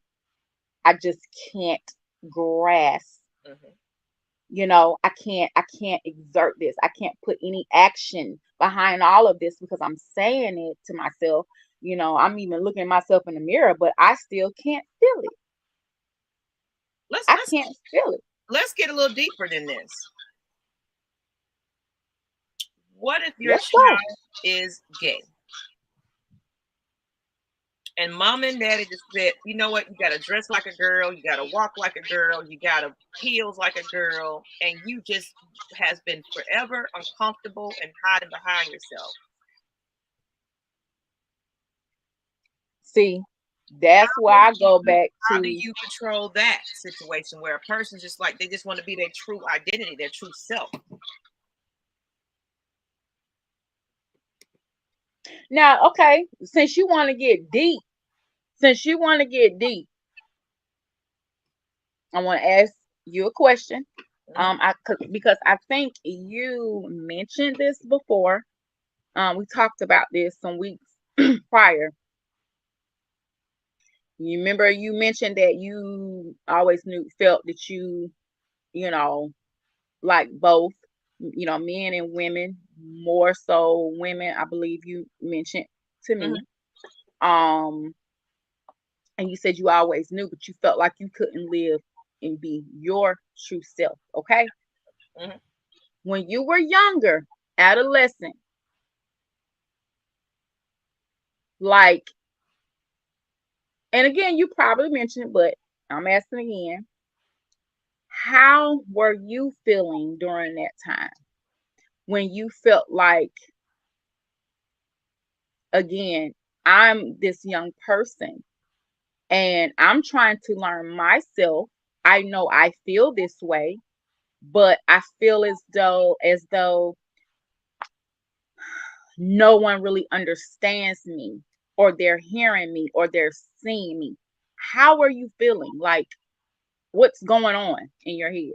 I just can't grasp. Mm-hmm. I can't exert this. I can't put any action behind all of this because I'm saying it to myself. I'm even looking at myself in the mirror, but I still can't feel it. Let's I let's can't feel it. let's get a little deeper than this. What if your Let's go. child is gay? And mom and daddy just said, you know what, you gotta dress like a girl, you gotta walk like a girl, you gotta heels like a girl, and you just has been forever uncomfortable and hiding behind yourself. See, that's why I go back How do to, you control that situation where a person's just like they just want to be their true identity, their true self? now, okay, since you want to get deep, I want to ask you a question. Mm-hmm. Because I think you mentioned this before. We talked about this some weeks prior. You remember you mentioned that you always felt that you know, like both, men and women, more so women, I believe you mentioned to Mm-hmm. me. Um, and you said you always knew, but you felt like you couldn't live and be your true self. Okay. Mm-hmm. When you were younger, adolescent, like, and again, you probably mentioned it, but I'm asking again, how were you feeling during that time when you felt like, again, I'm this young person and I'm trying to learn myself. I know I feel this way, but I feel as though no one really understands me, or they're hearing me, or they're seeing me. How are you feeling? Like, what's going on in your head?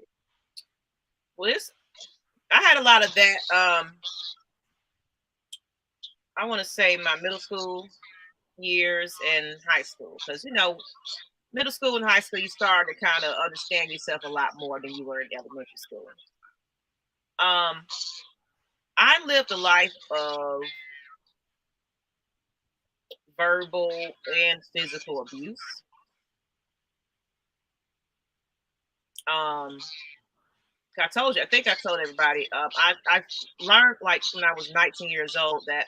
Well, I had a lot of that. I want to say my middle school years and high school, because middle school and high school you start to kind of understand yourself a lot more than you were in elementary school. Um, I lived a life of verbal and physical abuse. Um, I think I told everybody. I learned like when I was 19 years old that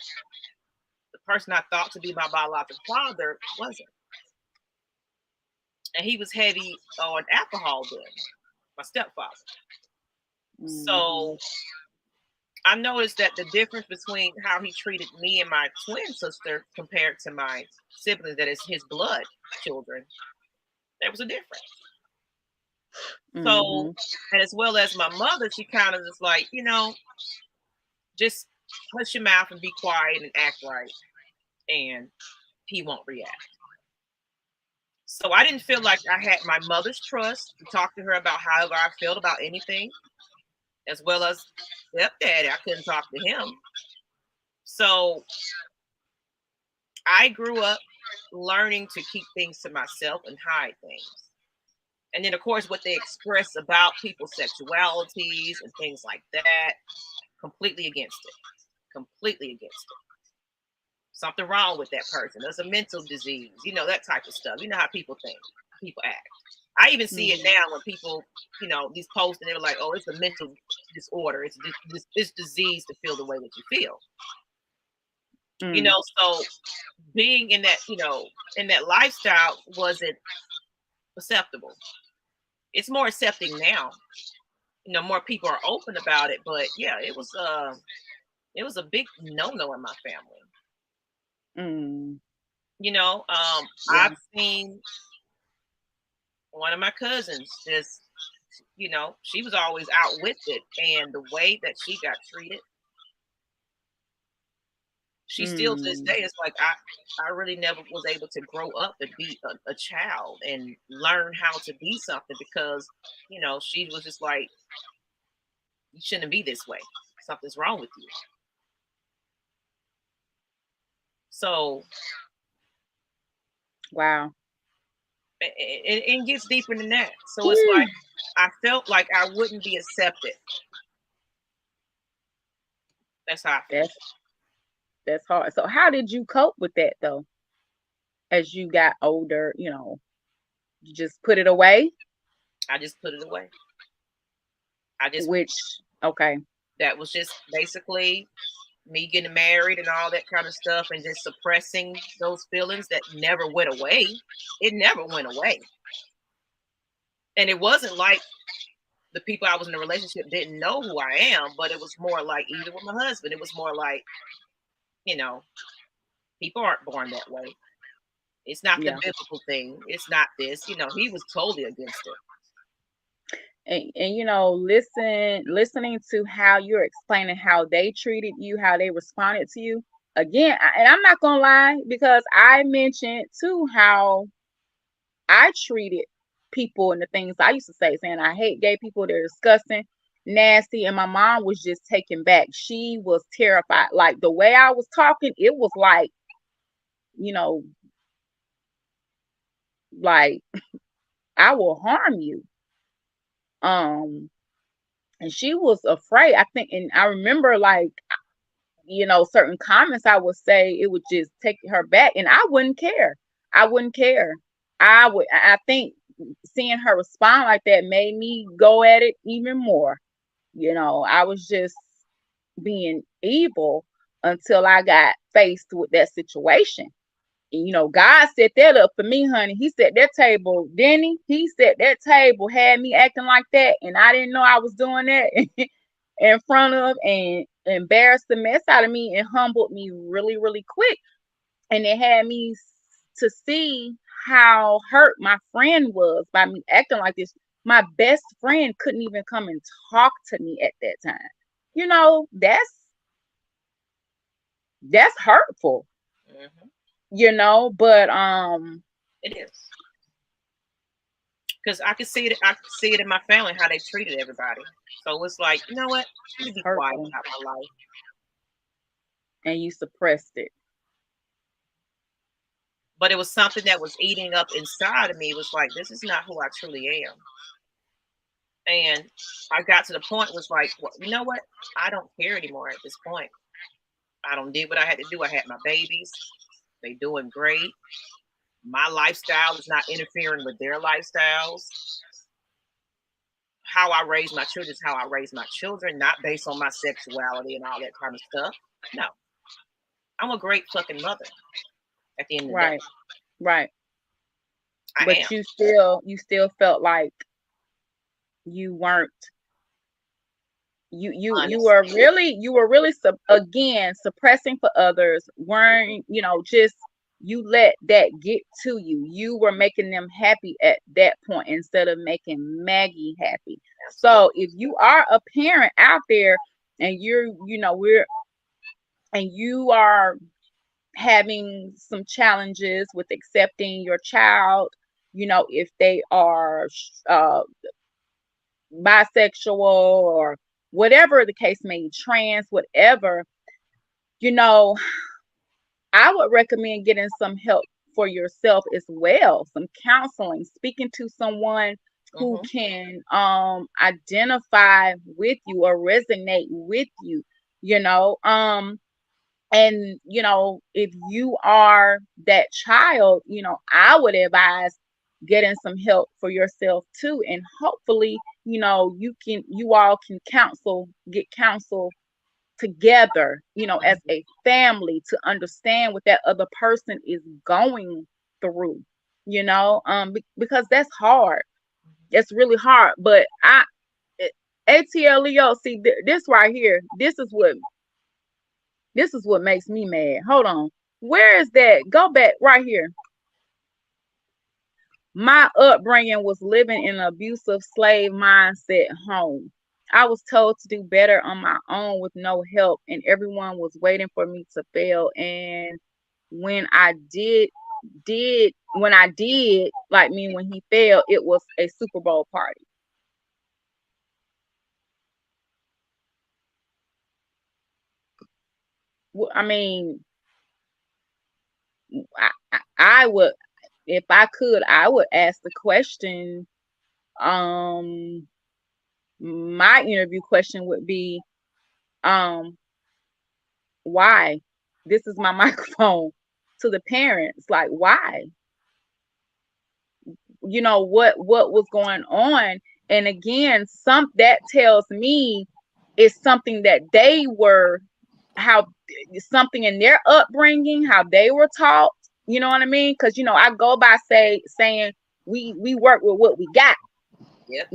the person I thought to be my biological father wasn't, and he was heavy on alcohol then, my stepfather. Hmm. So I noticed that the difference between how he treated me and my twin sister compared to my siblings, that is his blood children, there was a difference. So, Hmm. and as well as my mother, she kind of just like, just hush your mouth and be quiet and act right, and he won't react. So I didn't feel like I had my mother's trust to talk to her about however I felt about anything, as well as stepdaddy. I couldn't talk to him. So I grew up learning to keep things to myself and hide things. And then, of course, what they express about people's sexualities and things like that, completely against it. Completely against it. Something wrong with that person. There's a mental disease, that type of stuff. You know how people think, people act. I even see it now when people, these posts and they're like, "Oh, it's a mental disorder. It's disease to feel the way that you feel." Mm. So being in that lifestyle wasn't acceptable. It's more accepting now. More people are open about it, but yeah, it was a big no in my family. Mm. I've Yeah. seen one of my cousins just, she was always out with it, and the way that she got treated, she still to this Mm. day, it's like I really never was able to grow up and be a child and learn how to be something because, she was just like, you shouldn't be this way. Something's wrong with you. So Wow. it gets deeper than that. So it's like I felt like I wouldn't be accepted. That's how I feel. That's that's hard. So how did you cope with that though? As you got older, you just put it away, I just put it away. I just which okay. That was just basically me getting married and all that kind of stuff and just suppressing those feelings that never went away. It never went away. And it wasn't like the people I was in a relationship didn't know who I am, but it was more like even with my husband, it was more like, you know, people aren't born that way. It's not the Yeah. biblical thing. It's not this. He was totally against it. And listening to how you're explaining how they treated you, how they responded to you. Again, and I'm not gonna lie, because I mentioned too how I treated people and the things I used to say, saying I hate gay people, they're disgusting, nasty, and my mom was just taken back. She was terrified. Like the way I was talking, it was like, you know, like I will harm you. Um, and she was afraid. I think, and I remember like, certain comments I would say, it would just take her back, and I wouldn't care. I wouldn't care. I think seeing her respond like that made me go at it even more. I was just being evil until I got faced with that situation. And, God set that up for me, honey. He set that table, didn't he? He set that table, had me acting like that, and I didn't know I was doing that in front of, and embarrassed the mess out of me and humbled me really, really quick. And it had me to see how hurt my friend was by me acting like this. My best friend couldn't even come and talk to me at that time. That's hurtful, Hmm. but It is because I could see it. I could see it in my family how they treated everybody. So it's like, you know what? Let me it's be quiet hurtful, about my life. and you suppressed it. But it was something that was eating up inside of me. It was like, this is not who I truly am. And I got to the point was like, well, you know what? I don't care anymore at this point. I don't did what I had to do. I had my babies. They doing great. My lifestyle is not interfering with their lifestyles. How I raise my children is how I raise my children, not based on my sexuality and all that kind of stuff. No, I'm a great fucking mother at the end of the day. Right, right. I But am. you still felt like you weren't Honest. you were really again suppressing for others, weren't, just you let that get to you. You were making them happy at that point instead of making Maggie happy. Absolutely. So if you are a parent out there, and you are having some challenges with accepting your child, if they are uh bisexual or whatever the case may be, trans, whatever, you know, I would recommend getting some help for yourself as well, some counseling, speaking to someone who Hmm. can identify with you or resonate with you, you know. If you are that child, I would advise getting some help for yourself too. And hopefully, you all can get counsel together, as a family, to understand what that other person is going through, because that's hard. It's really hard. But ATLEO, see, this right here, this is what makes me mad. Hold on. Where is that? Go back right here. My upbringing was living in an abusive slave mindset home. I was told to do better on my own with no help, and everyone was waiting for me to fail. And when I did, like me, when he failed, it was a Super Bowl party. I mean, I would, if I could, I would ask the question. Um, my interview question would be, um, why? This is my microphone to the parents. Like, why? What was going on? And again, that tells me it's something that they were, how, something in their upbringing, how they were taught. You know what I mean? Because I go by saying we work with what we got. Yep.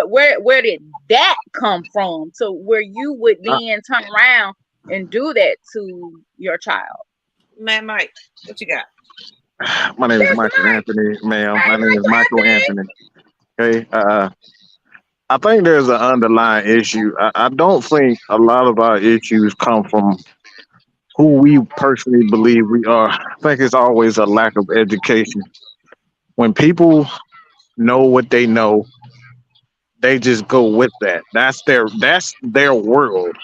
Where did that come from, to where you would then turn around and do that to your child? Man, Mike, what you got? My name is That's Michael right. Anthony, ma'am. Hey, My name is Michael Michael Anthony. Anthony. Okay. I think there's an underlying issue. I don't think a lot of our issues come from who we personally believe we are. I think it's always a lack of education. When people know what they know, they just go with that. That's their world.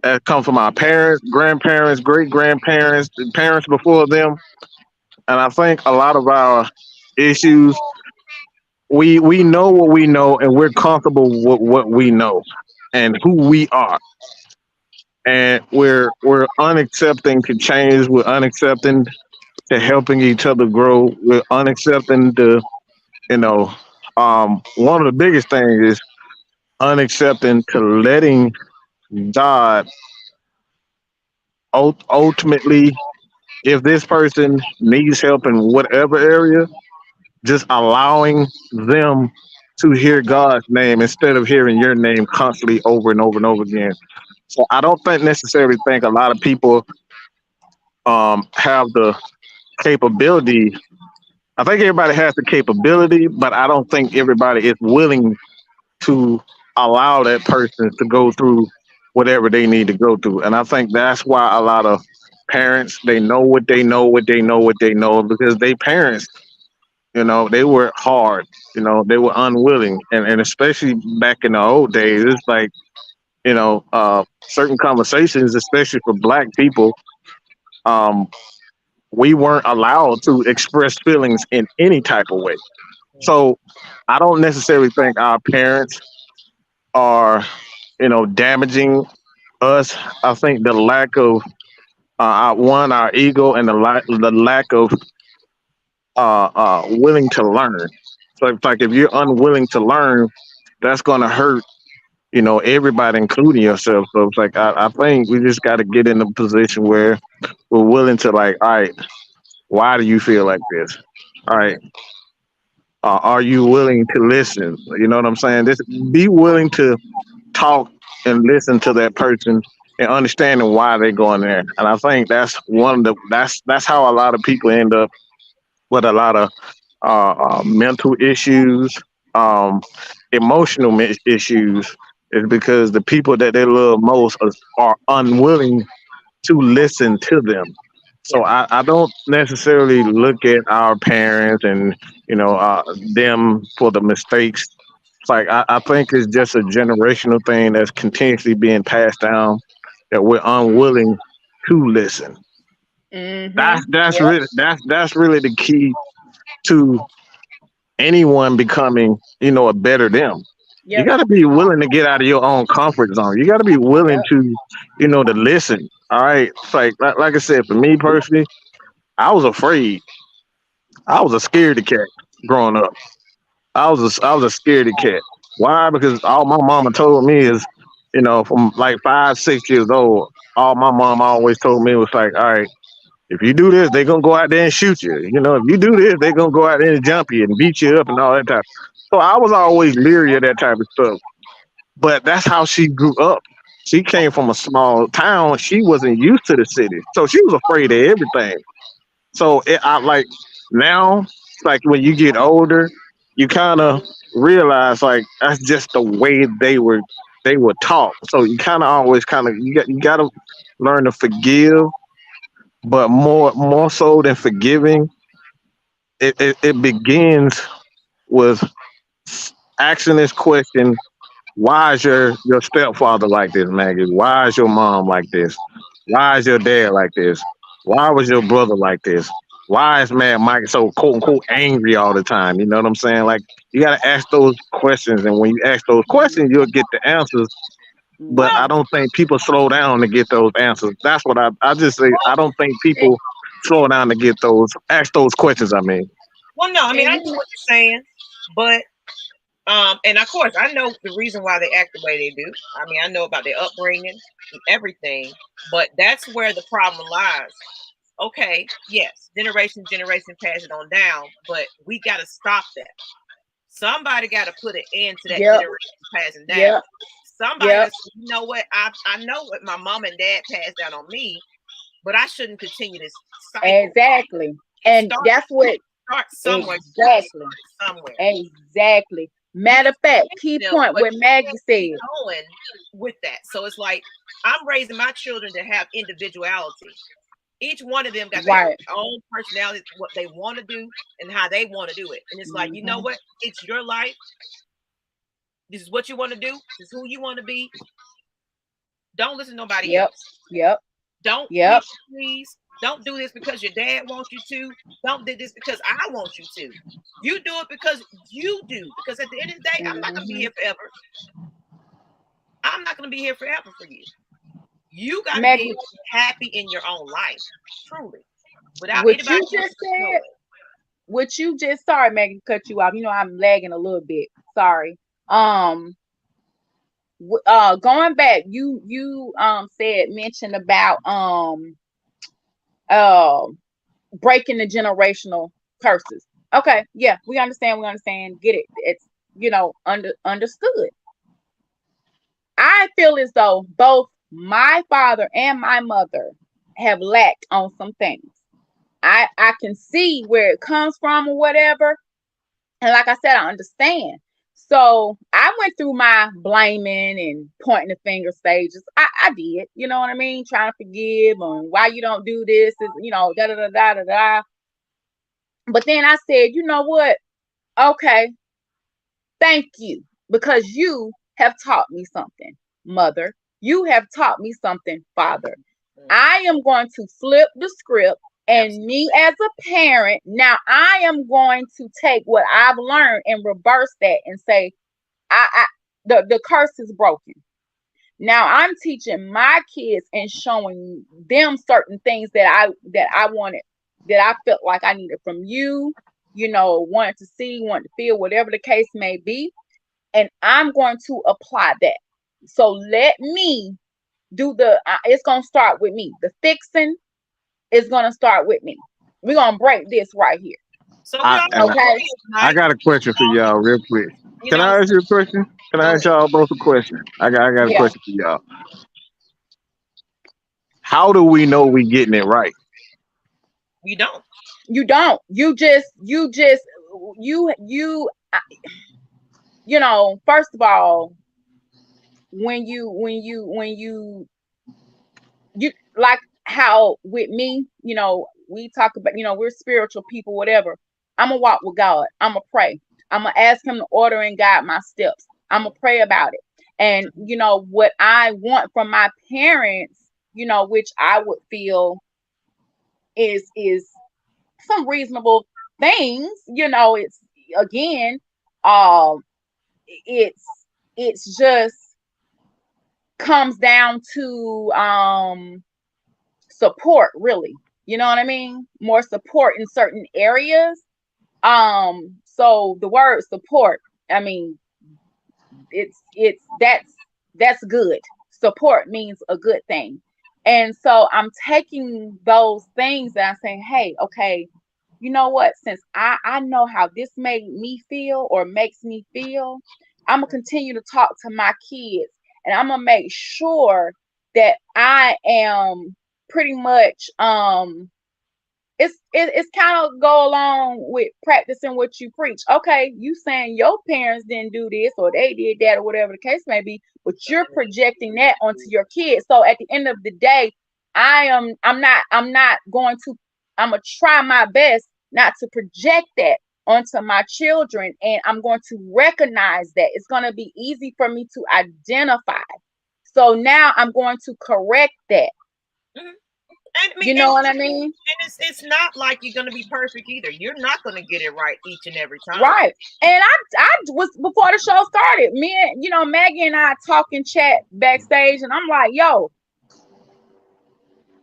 That come from our parents, grandparents, great grandparents, the parents before them. And I think a lot of our issues, we know what we know, and we're comfortable with what we know and who we are, and we're unaccepting to change. We're unaccepting to helping each other grow. We're unaccepting to, you know one of the biggest things is unaccepting to letting God ultimately, if this person needs help in whatever area, just allowing them to hear God's name instead of hearing your name constantly over and over and over again. So I don't necessarily think a lot of people have the capability. I think everybody has the capability, but I don't think everybody is willing to allow that person to go through whatever they need to go through. And I think that's why a lot of parents, they know what they know, what they know, because they parents, they were hard, they were unwilling. And especially back in the old days, it's like, certain conversations, especially for black people, um, we weren't allowed to express feelings in any type of way. So I don't necessarily think our parents are, damaging us. I think the lack of our ego, and the lack of willing to learn. So it's like if you're unwilling to learn, that's gonna hurt, everybody, including yourself. So it's like I think we just got to get in a position where we're willing to, like, all right, why do you feel like this? All right, are you willing to listen? You know what I'm saying? Just be willing to talk and listen to that person and understanding why they're going there. And I think that's that's how a lot of people end up with a lot of mental issues, um, emotional issues, is because the people that they love most are unwilling to listen to them. So Yep. I don't necessarily look at our parents and, them for the mistakes. It's like I think it's just a generational thing that's continuously being passed down, that we're unwilling to listen. Mm-hmm. Yep. That's really the key to anyone becoming, a better them. You Yep. got to be willing to get out of your own comfort zone. You got to be willing Yep. to, to listen. All right. It's like I said, for me personally, I was afraid. I was a scaredy cat. growing up. I was a scaredy cat. Why? Because all my mama told me is, from like 5, 6 years old, all my mom always told me was like, all right, if you do this, they're gonna go out there and shoot you. If you do this, they're gonna go out there and jump you and beat you up and all that type. So I was always leery of that type of stuff. But that's how she grew up. She came from a small town. She wasn't used to the city, so she was afraid of everything. So I like now, it's like when you get older, you kind of realize like that's just the way they were taught. So you kind of always you got to learn to forgive, but more so than forgiving, it begins with asking this question: why is your stepfather like this, Maggie? Why is your mom like this? Why is your dad like this? Why was your brother like this? Why is Mad Mike so quote unquote angry all the time? You know what I'm saying? Like you gotta ask those questions, and when you ask those questions, you'll get the answers. But Well, I don't think people slow down to get those answers. That's what I just say. I well, don't think people slow down to get those ask those questions. I mean, well, no, I mean, And I get what you're saying, but and of course, I know the reason why they act the way they do. I mean, I know about their upbringing and everything, but that's where the problem lies. Okay, yes, generation pass it on down, but we got to stop that. Somebody got to put an end to that yep, generation passing down. yep, Somebody yep, got to say, you know what? I know what my mom and dad passed down on me, but I shouldn't continue this cycle. exactly. It And starts that's what start somewhere. You got to exactly, start somewhere. exactly. You Matter just of fact, can't key them, point but what you Maggie can't keep said. going with that. So it's like I'm raising my children to have individuality. Each one of them got their Right. own personality, what they want to do and how they want to do it. And it's like, you know Hmm. what? It's your life. This is what you want to do. This is who you want to be. Don't listen to nobody Yep. else. Yep. Don't Yep. please. Don't do this because your dad wants you to. Don't do this because I want you to. You do it because you do. Because at the end of the day, I'm not going to be Hmm. here forever. I'm not going to be here forever for you. You got to be Maggie, able to be happy in your own life, truly, without what anybody you else just said, knowing. what you just sorry, Maggie, cut you off. I'm lagging a little bit. Sorry. Um, going back, you said mentioned about uh breaking the generational curses. Okay, yeah, we understand, get it. It's understood. I feel as though both my father and my mother have lacked on some things. I can see where it comes from or whatever. And like I said, I understand. So I went through my blaming and pointing the finger stages. I did, you know what I mean? Trying to forgive and why you don't do this is, da da da da da da. But then I said, you know what? Okay, thank you. Because you have taught me something, mother. You have taught me something, father. Mhm. I am going to flip the script, and Absolutely. me as a parent, now I am going to take what I've learned and reverse that and say, I the curse is broken. Now I'm teaching my kids and showing them certain things that I wanted, that I felt like I needed from you, wanted to see, wanted to feel, whatever the case may be. And I'm going to apply that. So let me do it's going to start with me. The fixing is going to start with me. We're going to break this right here. So we I all uh, Okay. agreeing I tonight. got a question for All y'all real quick. you Can know, I ask you a question? Can I go ask ahead. y'all both a question? I got a Yeah. question for y'all. How do we know we getting it right? We don't. You don't. First of all, when you like how with me, we talk about, we're spiritual people, whatever. I'm gonna walk with God. I'm gonna pray. I'm gonna ask him to order and guide my steps. I'm gonna pray about it. And what I want from my parents, which I would feel is some reasonable things, it's again, um it's just comes down to support, really. You know what I mean? More support in certain areas. So the word support, I mean, it's that's good. Support means a good thing. And so I'm taking those things and I'm saying, hey, okay, you know what? Since I know how this made me feel or makes me feel, I'm gonna continue to talk to my kids and I'm gonna make sure that I am pretty much it's kind of go along with practicing what you preach. Okay, you saying your parents didn't do this or they did that or whatever the case may be, but you're projecting that onto your kids. So at the end of the day, I'm not going to I'm gonna try my best not to project that onto my children, and I'm going to recognize that it's going to be easy for me to identify. So now I'm going to correct that. Mhm. And I mean, You know what I mean? and it's not like you're gonna be perfect either. You're not gonna get it right each and every time. Right. And I was before the show started, me and Maggie and I talking chat backstage, and I'm like, yo,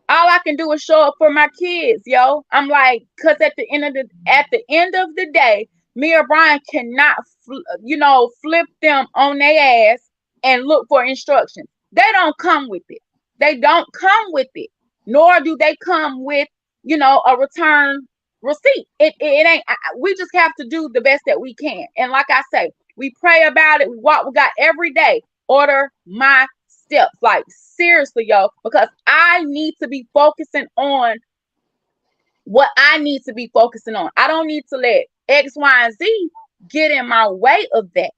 all I can do is show up for my kids, yo. I'm like, cause at the end of the day, me or Brian cannot, flip them on their ass and look for instructions. They don't come with it. They don't come with it. Nor do they come with, a return receipt. It ain't. We just have to do the best that we can. And like I say, we pray about it. We walk with God every day. Order my steps. Like seriously, yo, because I need to be focusing on what I need to be focusing on. I don't need to let X, Y, and Z get in my way of that.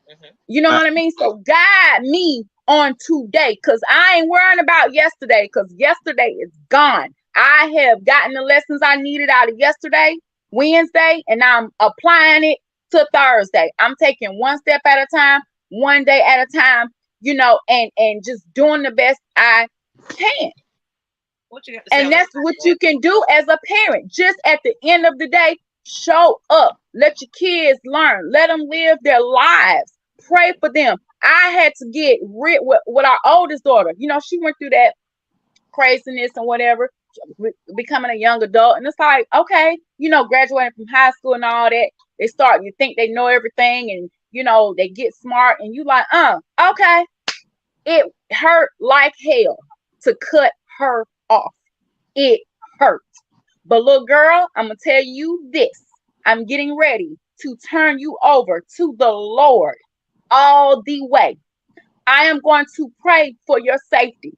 Mhm. You know what I mean? So guide me on today, because I ain't worrying about yesterday, because yesterday is gone. I have gotten the lessons I needed out of yesterday, Wednesday, and I'm applying it to Thursday. I'm taking one step at a time, one day at a time, and just doing the best I can. What you got to say And on that? that's what you can do as a parent. Just at the end of the day, show up. Let your kids learn. Let them live their lives. Pray for them. I had to get rid with our oldest daughter. She went through that craziness and whatever, becoming a young adult. And it's like, okay, graduating from high school and all that, you think they know everything, and they get smart, and you like, okay. It hurt like hell to cut her off. It hurt. But little girl, I'm going to tell you this. I'm getting ready to turn you over to the Lord all the way. I am going to pray for your safety.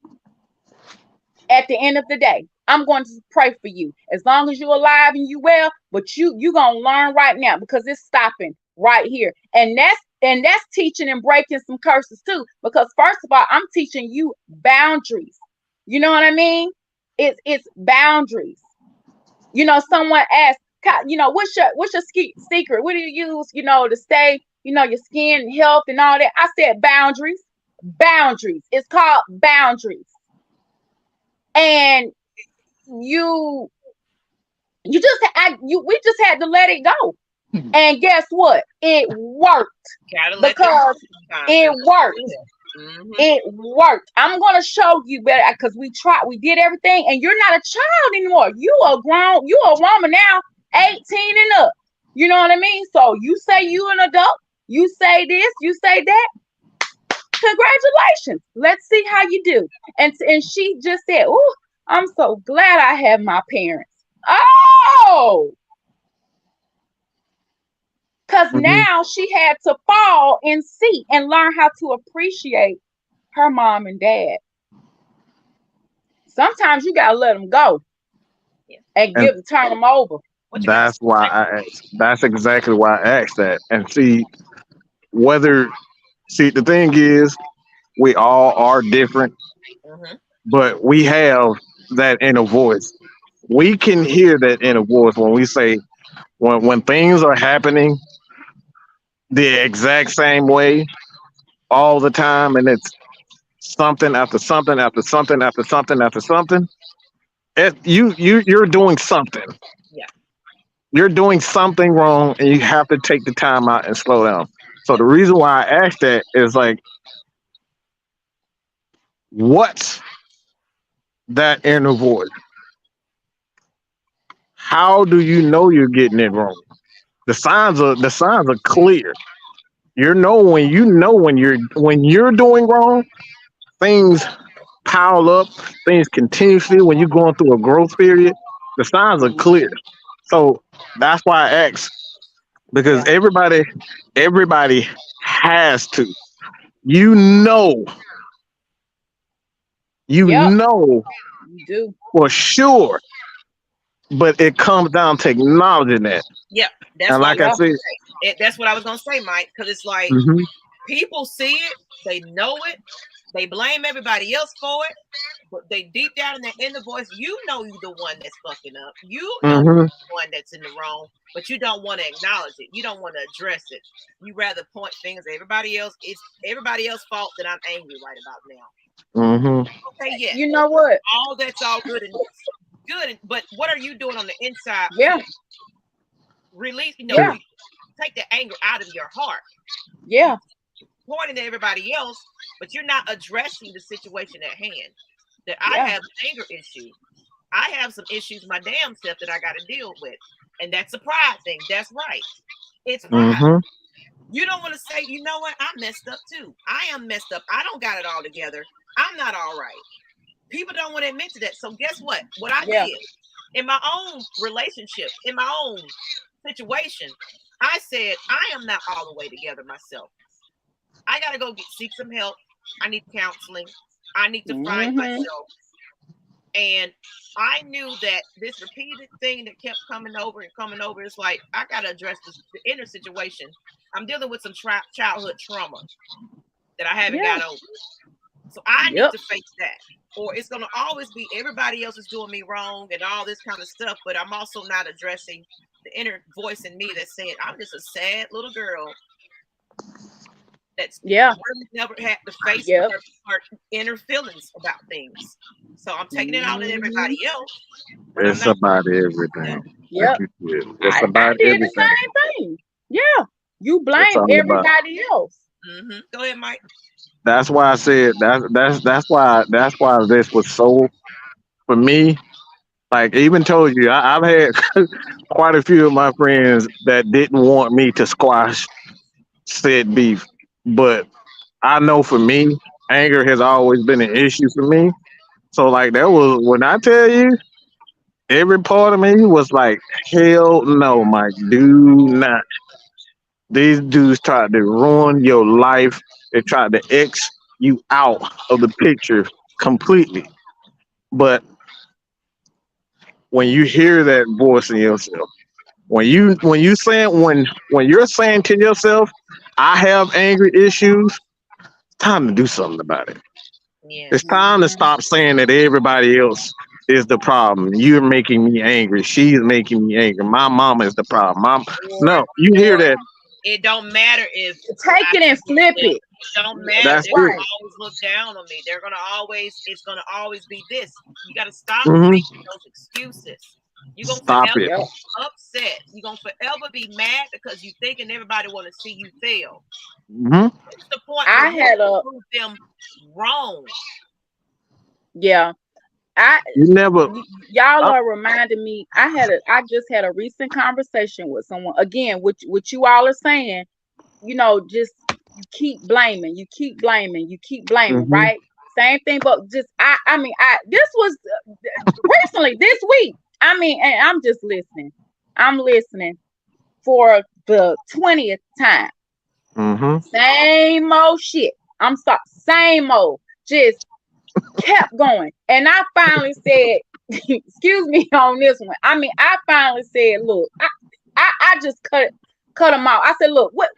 At the end of the day, I'm going to pray for you. As long as you're alive and you well, but you're going to learn right now, because it's stopping right here. And that's teaching and breaking some curses too. Because first of all, I'm teaching you boundaries. You know what I mean? It's boundaries. Someone asked, what's your secret? What do you use, to stay, your skin health and all that? I said boundaries. Boundaries. It's called boundaries. And we just had to let it go. And guess what? It worked. Because it worked. Mm-hmm. It worked. I'm gonna show you better, because we did everything, and you're not a child anymore. You a woman now, 18 and up. You know what I mean? So you say you an adult, you say this, you say that. Congratulations. Let's see how you do. And she just said, "Ooh, I'm so glad I have my parents." Oh, because now she had to fall and see and learn how to appreciate her mom and dad. Sometimes you gotta let them go and turn them over. That's why I asked. That's exactly why I asked that. And the thing is, we all are different, Mm-hmm. but we have that inner voice. We can hear that inner voice when we say, when things are happening the exact same way all the time, and it's something after something after something after something after something. You're doing something. Yeah. You're doing something wrong, and you have to take the time out and slow down. So the reason why I asked that is like, what's that inner voice? How do you know you're getting it wrong? the signs are clear. When you're doing wrong, things pile up, things continuously when you're going through a growth period. The signs are clear. Mhm. So that's why I ask, because Yeah. everybody has to. You know, you Yep. know You do. for sure, but it comes down to acknowledging that. Yeah, that's And what I like was I Yeah. said, gonna say. That's what I was gonna say, Mike, because it's like hmm people see it, they know it, they blame everybody else for it, but they deep down in their inner voice, you know you the one that's fucking up. You know you're hmm the one that's in the wrong, but you don't want to acknowledge it. You don't want to address it. You rather point fingers at everybody else. It's everybody else's fault that I'm angry right about now. hmm Okay, yeah, You know what? all that's all good, but what are you doing on the inside Yeah. to release? Yeah. Take the anger out of your heart. Yeah. Pointing at everybody else, but you're not addressing the situation at hand. That I Yeah. have an anger issue. I have some issues my damn self that I got to deal with. And that's a pride thing. That's right. It's pride. hmm You don't want to say, you know what? I messed up too. I am messed up. I don't got it all together. I'm not all right. People don't want to admit to that. So guess what? What I Yeah. did in my own relationship, in my own situation, I said, I am not all the way together myself. I gotta go seek some help. I need counseling. I need to find Mhm. myself. And I knew that this repeated thing that kept coming over and coming over is like I gotta address the inner situation. I'm dealing with some childhood trauma that I haven't Yeah. got over. So I need Yep. to face that. Or it's gonna always be everybody else is doing me wrong and all this kind of stuff, but I'm also not addressing the inner voice in me that's saying I'm just a sad little girl that's Yeah. really never had to face Yep. her inner feelings about things. So I'm taking it out on Mhm. everybody else, but I'm it's not. about Yeah. everything. Like Yep. you said, it's I about did the everything. same thing. Yeah. You It's blame all about. everybody else. Go ahead, Mike. That's why I said that's why this was so for me. Like even told you, I've had quite a few of my friends that didn't want me to squash said beef, but I know for me, anger has always been an issue for me. So like that was when I tell you, every part of me was like, hell no, Mike, do not. These dudes tried to ruin your life. They tried to X you out of the picture completely. But when you hear that voice in yourself, when you're saying to yourself, I have anger issues, it's time to do something about it. Yeah. It's time to Mhm. stop saying that everybody else is the problem. You're making me angry. She's making me angry. My mama is the problem. Mom, Or no, you hear or that? it don't matter if Take I it and flip yeah, it. it don't matter. That's They're gonna it. Right. always look down on me. It's gonna always be this. You gotta stop hmm making those excuses. You're gonna Stop forever it. Yep. be upset. You're gonna forever be mad because you thinking everybody wanna see you fail. hmm It's the point where I you had a prove them wrong. yeah. I You never. y'all I, are reminding me. I just had a recent conversation with someone again, which you all are saying, just you keep blaming, you keep blaming, you keep blaming, hmm right? Same thing, but just I mean, this was recently this week. I mean, and I'm just listening. I'm listening for the 20th time. hmm Same old shit. I'm sorry, same old. Just kept going. And I finally said, excuse me on this one. I mean, I finally said, look, I just cut them out. I said, look, when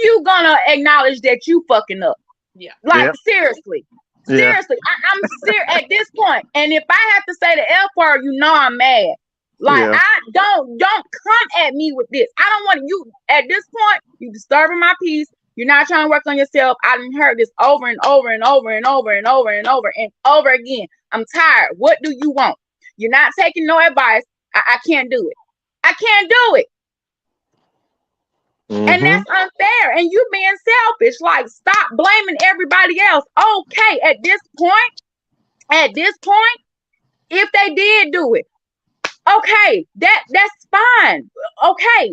you gonna acknowledge that you fucking up? Yeah. Like Yeah. seriously. Yeah. Seriously. I'm serious at this point. And if I have to say the F word, I'm mad. Like Yeah. I don't come at me with this. I don't want you at this point, you disturbing my peace. You're not trying to work on yourself. I done heard this over and over and over and over and over and over and over again. I'm tired. What do you want? You're not taking no advice. I can't do it. I can't do it. And hmm that's unfair. And you being selfish. Like, stop blaming everybody else. Okay, at this point, if they did do it, Okay, that's fine. Okay,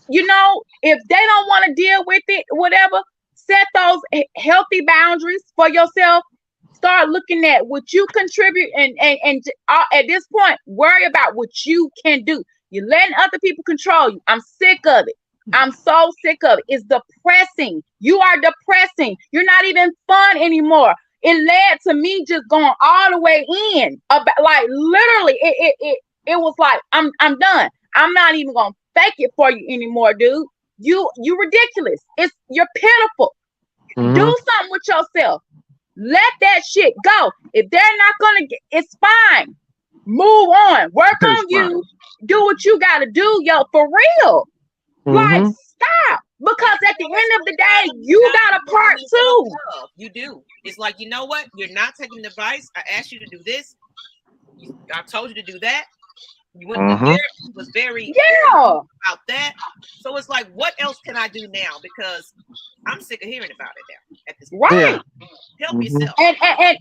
if they don't want to deal with it, whatever, set those healthy boundaries for yourself. Start looking at what you contribute, and at this point, worry about what you can do. You're letting other people control you. I'm sick of it. I'm so sick of it. It's depressing. You are depressing. You're not even fun anymore. It led to me just going all the way in about, like, literally it was like, I'm done. I'm not even gonna fake it for you anymore, dude. You ridiculous. You're pitiful. Mm-hmm. Do something with yourself. Let that shit go. If they're not gonna get, it's fine. Move on. Work It's on fine. you. Do what you gotta do, yo, for real. Like, Mm-hmm. stop. Because at the end of the day, you You got a part too. You do. It's like, you know what? You're not taking the advice. I asked you to do this. I told you to do that. You went to Mm-hmm. therapy. Was very Yeah. about that. So it's like, what else can I do now? Because I'm sick of hearing about it now. At this point, Right. Yeah. help Mm-hmm. yourself.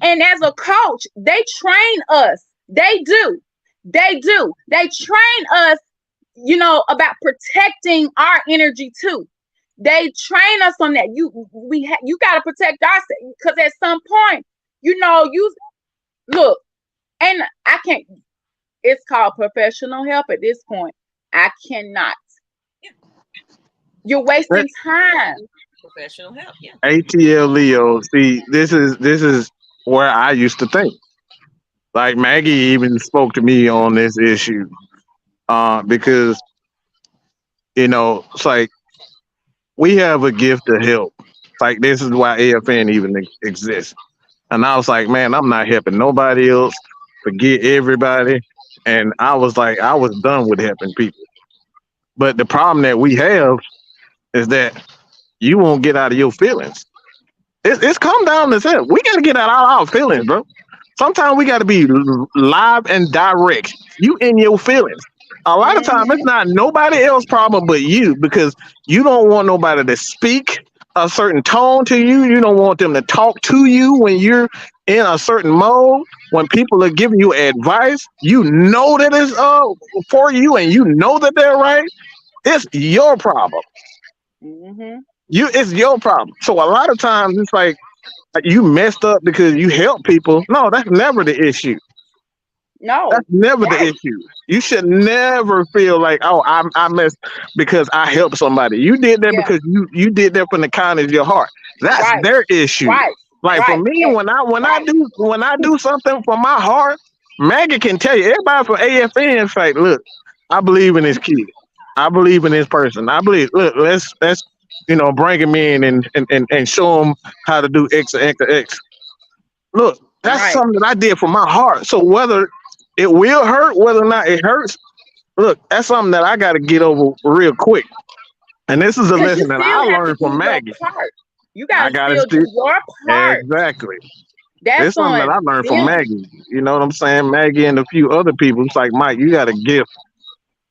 And as a coach, they train us. They do. They do. They train us, about protecting our energy too. They train us on that. You got to protect ourselves, because at some point, you look, and I can't. It's called professional help at this point. I cannot. Yeah. You're wasting time. Professional help. Yeah. ATL Leo. See, this is where I used to think. Like Maggie even spoke to me on this issue. Because it's like we have a gift to help. Like this is why AFN even exists. And I was like, man, I'm not helping nobody else. Forget everybody. And I was like, I was done with helping people. But the problem that we have is that you won't get out of your feelings. It's come down to this. We got to get out of our feelings, bro. Sometimes we got to be live and direct. You in your feelings. A lot of times it's Mhm. not nobody else's problem but you, because you don't want nobody to speak a certain tone to you. You don't want them to talk to you when you're in a certain mode. When people are giving you advice, you know that it's for you, and you know that they're right. It's your problem. Mhm. It's your problem. So a lot of times it's like you messed up because you help people. No, that's never the issue. That's No. never the Right. issue. You should never feel like, oh, I messed because I helped somebody. You did that Yeah. because you did that from the kindness of your heart. That's Right. their issue. Right. Like for Right. me, Right. when I do something from my heart, Maggie can tell you. Everybody from AFN is like, look, I believe in this kid. I believe in this person. I believe. Look, let's bring him in and show him how to do X or X or X. Look, that's Right. something that I did from my heart. So whether it will hurt, whether or not it hurts, look, that's something that I got to get over real quick. And this is a Because you lesson that I still have to learned from do your Maggie. part. You I gotta got to still do still your part. exactly. That's It's something that on I learned from them. Maggie. You know what I'm saying? Maggie and a few other people. It's like, Mike, you got a gift.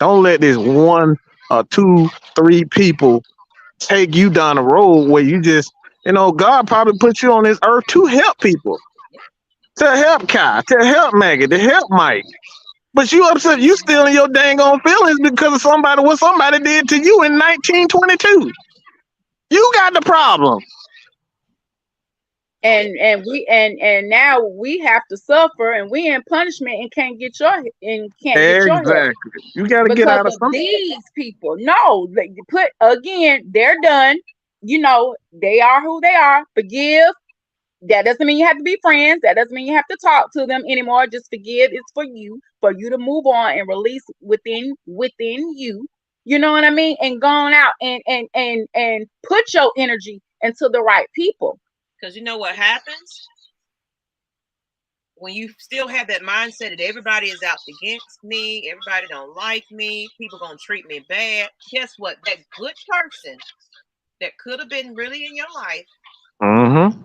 Don't let this one or two, three people take you down a road where you just, God probably put you on this earth to help people, to help Kai, to help Maggie, to help Mike. But you upset, you still in your dang on feelings because of what somebody did to you in 1922. You got the problem. And now we have to suffer, and we in punishment, and can't get your help Exactly. You got to get because out of of some. these people. No, they're done. They are who they are. Forgive. That doesn't mean you have to be friends. That doesn't mean you have to talk to them anymore. Just forgive. It's for you to move on and release within you. You know what I mean? And go on out and put your energy into the right people. Because you know what happens when you still have that mindset that everybody is out against me, everybody don't like me, people gonna treat me bad. Guess what? That good person that could have been really in your life, Mm-hmm.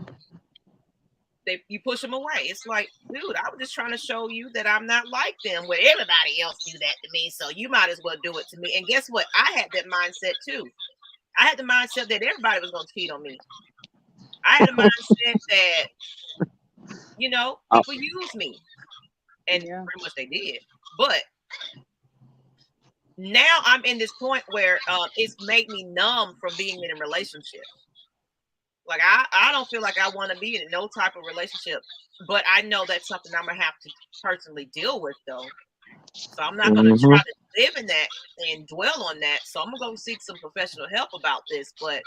you push them away. It's like, dude, I was just trying to show you that I'm not like them, where everybody else do that to me, so you might as well do it to me. And guess what? I had that mindset too. I had the mindset that everybody was gonna cheat on me. I had a mindset that people use me, and Yeah. pretty much they did. But Now I'm in this point where it's made me numb from being in a relationship. Like I don't feel like I want to be in no type of relationship, but I know that's something I'm gonna have to personally deal with though. So I'm not gonna Hmm. try to live in that and dwell on that. So I'm gonna go seek some professional help about this. But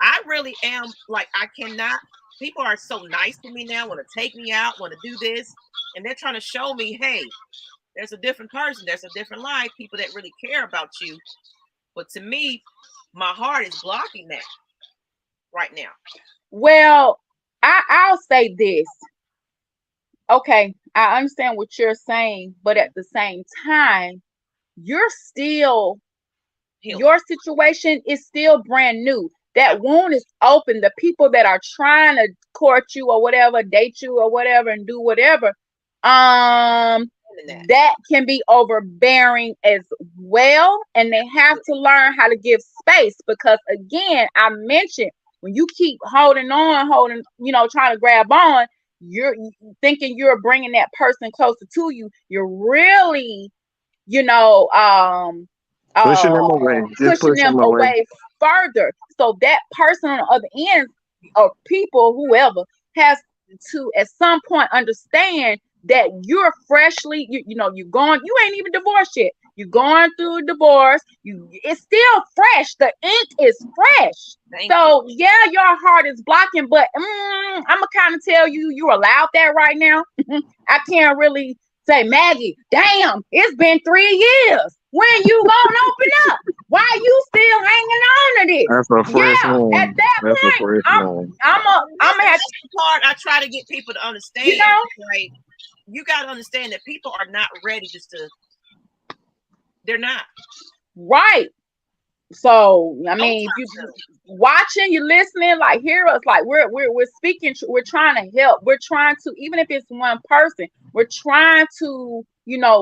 I really am like I cannot. People are so nice to me now, want to take me out, want to do this, and they're trying to show me, hey, there's a different person, there's a different life, people that really care about you. But to me, my heart is blocking that right now. Well, I'll say this. Okay, I understand what you're saying, but at the same time, you're still Healing. your situation is still brand new. That wound is open. The people that are trying to court you or whatever, date you or whatever, and do whatever, that can be overbearing as well. And they have to learn how to give space because, again, I mentioned when you keep holding on, trying to grab on, you're thinking you're bringing that person closer to you. You're really, you know, Pushing them away. Just pushing pushing them them away. away further. So that person on the other end, or people, whoever, has to at some point understand that you're freshly, you're going, you ain't even divorced yet. You're going through a divorce. It's still fresh. The ink is fresh. So yeah, your heart is blocking, but I'm gonna kind of tell you, you're allowed that right now. I can't really say, Maggie, damn, it's been 3 years. When you gonna open up? Why you still hanging on to this? That's a fresh Yeah, at one. that That's a point, fresh I'm one. gonna have That's the part I try to get people to understand. you know, Like you got to understand that people are not ready just to. They're not. right. So I Don't mean, if you talk to them. watching, you listening, like hear us, like we're speaking, we're trying to help. We're trying to, even if it's one person, we're trying to,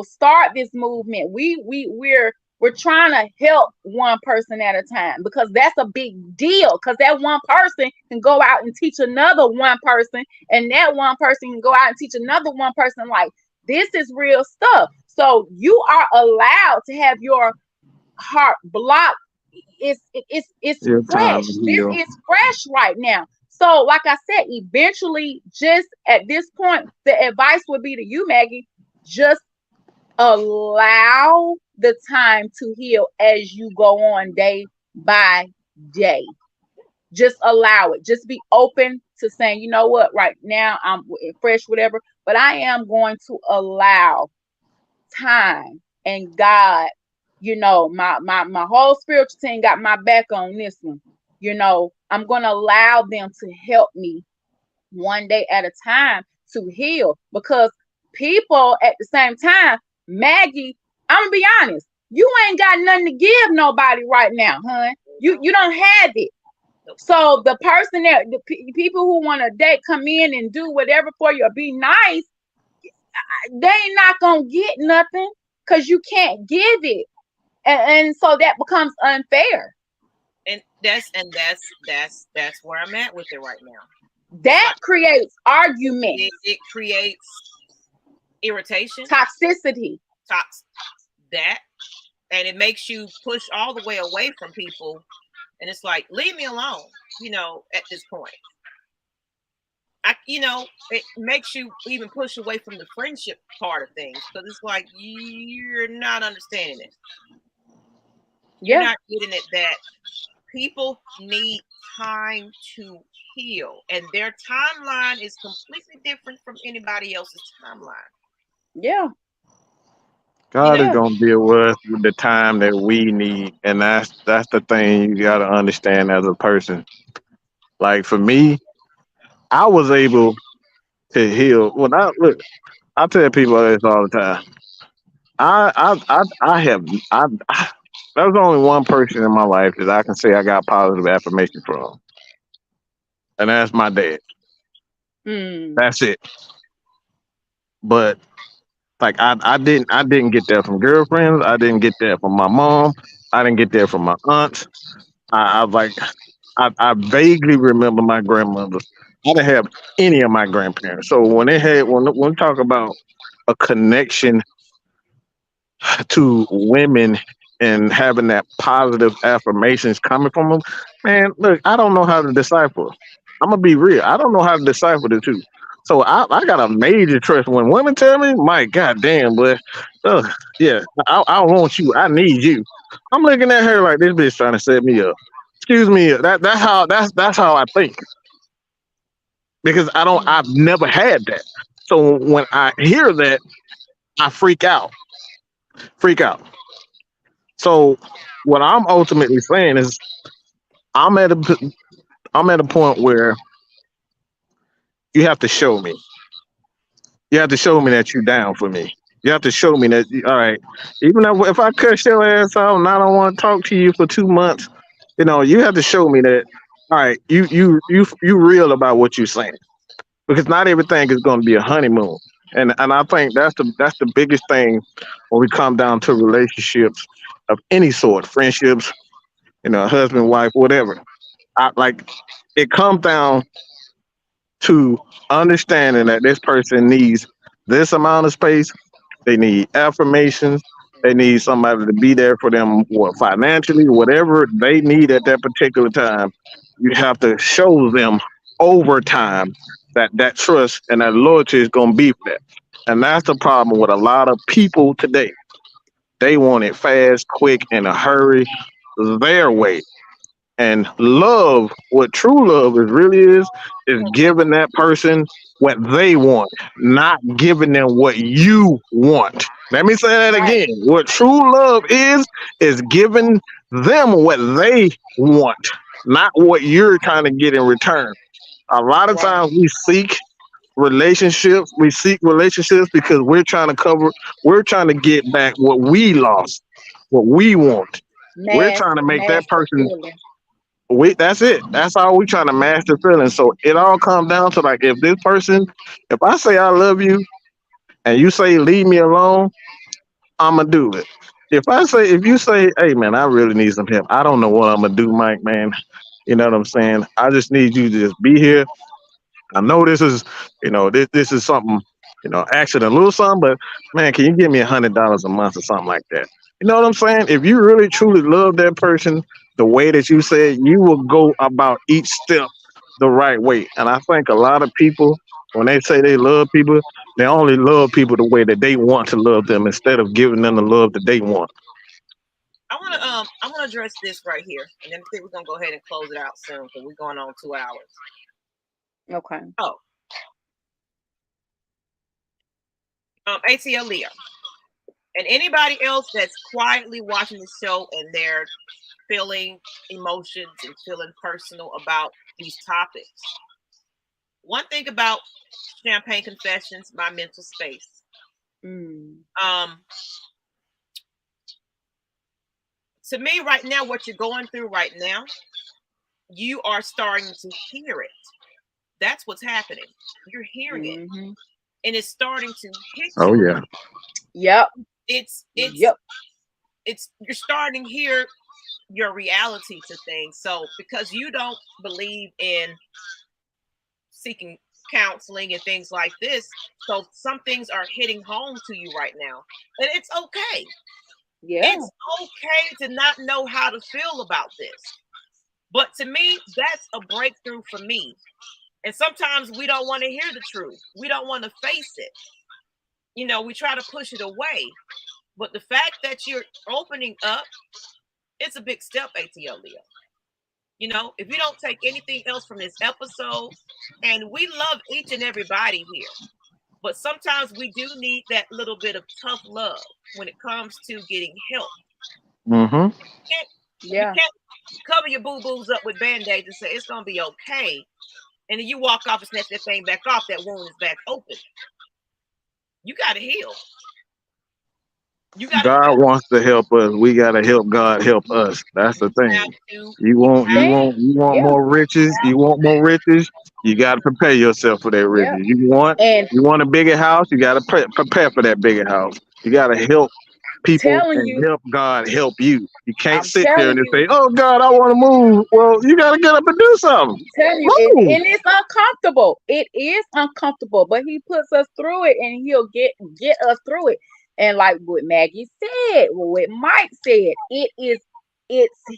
start this movement. We're trying to help one person at a time because that's a big deal. Because that one person can go out and teach another one person, and that one person can go out and teach another one person. Like this is real stuff. So you are allowed to have your heart blocked. It's Your time fresh. to This heal. is fresh right now. So, like I said, eventually, just at this point, the advice would be to you, Maggie, just allow the time to heal as you go on day by day. Just allow it. Just be open to saying, you know what, right now I'm fresh, whatever, but I am going to allow time and God, my whole spiritual team got my back on this one. I'm gonna allow them to help me one day at a time to heal because people at the same time, Maggie, I'm gonna be honest, you ain't got nothing to give nobody right now, hun. You don't have it. So the person that people who want to date come in and do whatever for you or be nice, they ain't not gonna get nothing because you can't give it, and so that becomes unfair. And that's where I'm at with it right now. That creates argument, it creates irritation, toxicity, that, and it makes you push all the way away from people. And it's like, leave me alone. At this point, it makes you even push away from the friendship part of things because it's like you're not understanding it. You're not getting it that people need time to heal, and their timeline is completely different from anybody else's timeline. Yeah. God is gonna deal with us with the time that we need, and that's the thing you gotta understand as a person. Like for me, I was able to heal. When I look, I tell people this all the time. I have I there's only one person in my life that I can say I got positive affirmation from, and that's my dad. That's it. But like I didn't get that from girlfriends. I didn't get that from my mom. I didn't get that from my aunts. I like I vaguely remember my grandmother. I didn't have any of my grandparents. So when we talk about a connection to women and having that positive affirmations coming from them, man, look, I don't know how to decipher. I'm gonna be real. I don't know how to decipher the two. So I got a major trust when women tell me, "My God damn, but yeah, I want you. I need you." I'm looking at her like this bitch trying to set me up. Excuse me. That's how I think because I've never had that. So when I hear that, I freak out. Freak out. So what I'm ultimately saying is I'm at I'm at a point where you have to show me. You have to show me that you're down for me. You have to show me that all right. Even if I cuss your ass out and I don't want to talk to you for 2 months, you have to show me that all right. You real about what you're saying because not everything is going to be a honeymoon. And I think that's the biggest thing when we come down to relationships of any sort, friendships, husband, wife, whatever. I like it comes down to understanding that this person needs this amount of space. They need affirmations. They need somebody to be there for them, financially, whatever they need at that particular time. You have to show them over time that that trust and that loyalty is going to be there. And that's the problem with a lot of people today. They want it fast, quick, in a hurry, their way. And love, what true love is giving that person what they want, not giving them what you want. Let me say that Right. again. What true love is giving them what they want, not what you're trying to get in return. A lot of Right. times we seek relationships because we're trying to get back what we lost, what we want. We're trying to make that Master person feeling. that's it. That's all we trying to master feelings. So it all comes down to like if I say I love you and you say leave me alone, I'ma do it. If you say, hey man, I really need some help, I don't know what I'm gonna do, Mike, man. You know what I'm saying? I just need you to just be here. I know this is something, actually a little something, but man, can you give me $100 a month or something like that? You know what I'm saying? If you really truly love that person the way that you said, you will go about each step the right way. And I think a lot of people, when they say they love people, they only love people the way that they want to love them instead of giving them the love that they want. I wanna address this right here, and then I think we're gonna go ahead and close it out soon because we're going on 2 hours. Okay. Oh, ATL Leah, and anybody else that's quietly watching the show and they're feeling emotions and feeling personal about these topics. One thing about Champagne Confessions, my mental space. Mm. Um, to me, right now, what you're going through right now, you are starting to hear it. That's what's happening. You're hearing it, Mm-hmm. and it's starting to hit Oh you. yeah. Yep. It's it's Yep. it's you're starting to hear your reality to things. So because you don't believe in seeking counseling and things like this, so some things are hitting home to you right now, and it's okay. Yeah. It's okay to not know how to feel about this. But to me, that's a breakthrough for me. And sometimes we don't want to hear the truth. We don't want to face it. We try to push it away. But the fact that you're opening up, it's a big step, ATL Leo. If you don't take anything else from this episode, and we love each and everybody here, but sometimes we do need that little bit of tough love when it comes to getting help. Mm-hmm. can't, you Yeah. can't cover your boo-boos up with band-aids and say it's gonna be okay. And then you walk off and snatch that thing back off, that wound is back open. You gotta heal. You gotta God heal. wants to help us. We gotta help God help us. That's the You have thing. to, You you want you have, want Same. you want Yeah. more riches. You want more riches. You gotta prepare yourself for that Yeah. riches. You want a bigger house. You gotta prepare for that bigger house. You gotta help people Telling and you, help God help you. You can't I'm sit there telling and just you, say, "Oh God, I want to move." Well, you gotta get up and do something. I'm telling you, Move. and it's uncomfortable. It is uncomfortable, but he puts us through it and he'll get us through it. And like what Maggie said, what Mike said, it's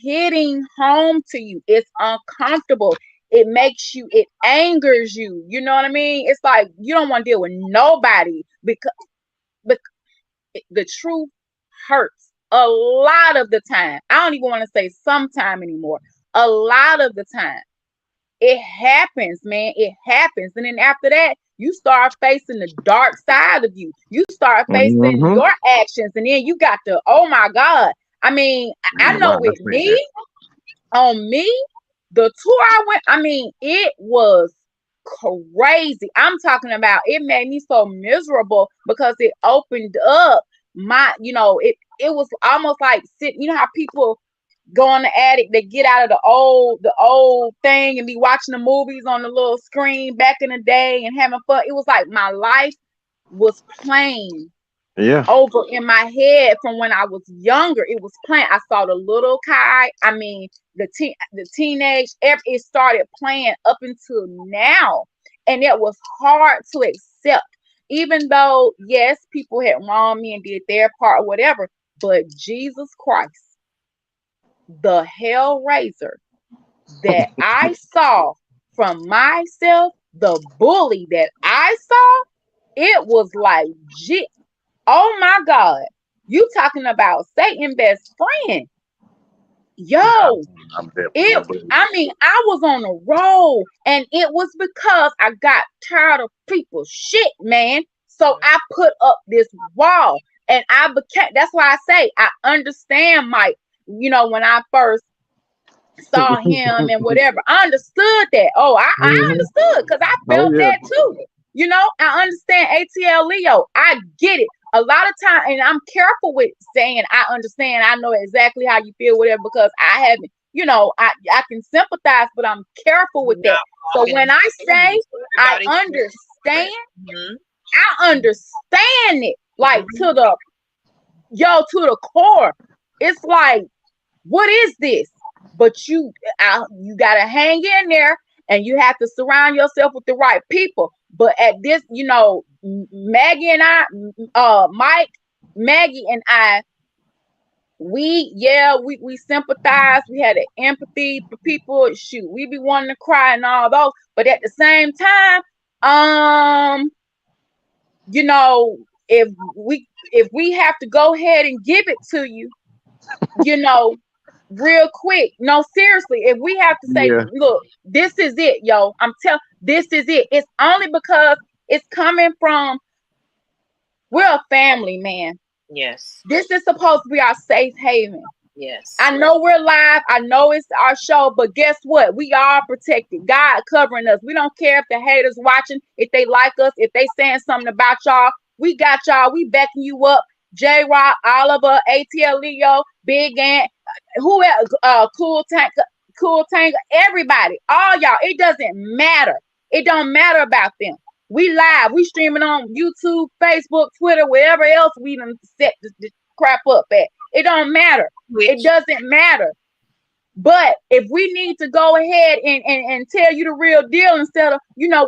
hitting home to you. It's uncomfortable. It makes you, it angers you. You know what I mean? It's like you don't want to deal with nobody because the truth hurts a lot of the time. I don't even want to say sometime anymore. A lot of the time. It happens, man. It happens. And then after that, you start facing the dark side of you. You start facing Mm-hmm. your actions. And then you got to, oh my God. I mean, I know Wow, I with say that. me, on me, the tour I went, I mean, it was crazy. I'm talking about it made me so miserable because it opened up my, it was almost like sitting, you know how people go in the attic, they get out of the old thing and be watching the movies on the little screen back in the day and having fun. It was like my life was playing Yeah. over in my head from when I was younger. It was playing. I saw the little Kai. I mean, the teenage. It started playing up until now, and it was hard to accept. Even though, yes, people had wronged me and did their part or whatever, but Jesus Christ, the hellraiser that I saw from myself, the bully that I saw, it was like, oh my God, you talking about Satan's best friend. Yeah, Yo, I'm definitely a bully. I mean, I was on a roll and it was because I got tired of people shit, man. So I put up this wall and that's why I say I understand Mike. When I first saw him and whatever. I understood that. Oh, I Hmm. understood because I Oh felt yeah. that too. I understand ATL Leo. I get it. A lot of time, and I'm careful with saying I understand. I know exactly how you feel, whatever, because I haven't, I can sympathize, but I'm careful with Not that. So walking when and I say I everybody. understand, Mhm, I understand it like mhm. to the core. It's like, what is this? But you gotta hang in there, and you have to surround yourself with the right people. But at this, Maggie and I, Mike, Maggie and I, we sympathize. We had an empathy for people. Shoot, we be wanting to cry and all those. But at the same time, um, you know, if we have to go ahead and give it to you, you know, real quick. No, seriously, if we have to say, Yeah. look, this is it, yo. This is it. It's only because it's coming from, we're a family, man. Yes, This is supposed to be our safe haven. yes. I know we're live. I know it's our show, but guess what? We are protected. God covering us. We don't care if the haters watching, if they like us, if they saying something about y'all. We got y'all. We backing you up. J Rock, Oliver, ATL Leo, Big Ant, who else? Cool Tank, everybody, all y'all. It doesn't matter. It don't matter about them. We live. We streaming on YouTube, Facebook, Twitter, wherever else we done set the crap up at. It don't matter. It Which doesn't matter. But if we need to go ahead and tell you the real deal instead of,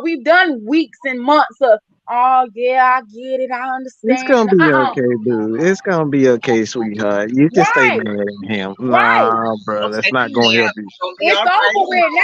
we've done weeks and months of, oh yeah, I get it, I It's gonna understand. be okay, dude. It's gonna be okay, sweetheart. You can stay Right, mad at him. right. Nah, bro, don't that's take not me gonna now. help you. It's gonna be It's all right. over with now.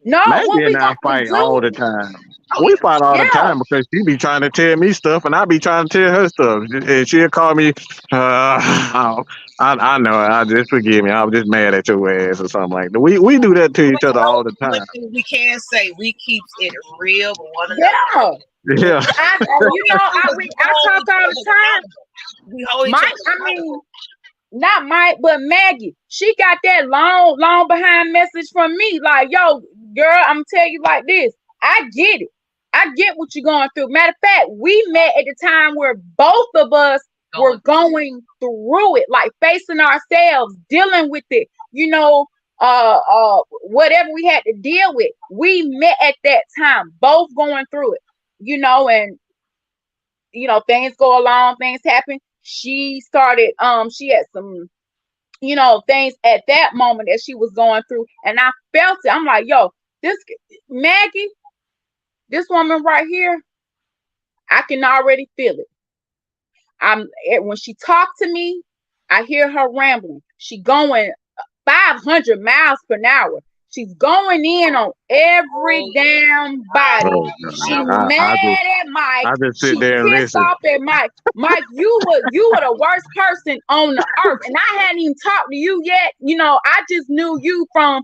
No, what Maggie we and I got to fight all do, the time. Oh We yeah. fight all the yeah. time because she be trying to tell me stuff and I be trying to tell her stuff. And she'll call me, I know, I just forgive me. I was just mad at your ass or something like that. We do that to But each other all the one time. thing we can say, we keeps it real with one another. Yeah. So Yeah. I hold talk each all other the time. accountable. We hold each Mike, other I accountable. mean, not Mike, but Maggie. She got that long behind message from me. Like, yo, girl, I'm tell you like this. I get it. I get what you're going through. Matter of fact, we met at the time where both of us were Going. going through it, like facing ourselves, dealing with it, whatever we had to deal with. We met at that time, both going through it, and things go along, things happen. She started, she had some, things at that moment that she was going through, and I felt it. I'm like, yo, this Maggie, this woman right here, I can already feel it. When she talked to me, I hear her rambling. She going 500 miles per hour. She's going in on every Oh, damn I body. Oh She God. remember. mad at Mike. I just sit She there and pissed listen. off at Mike. Mike, you were the worst person on the earth, and I hadn't even talked to you yet. I just knew you from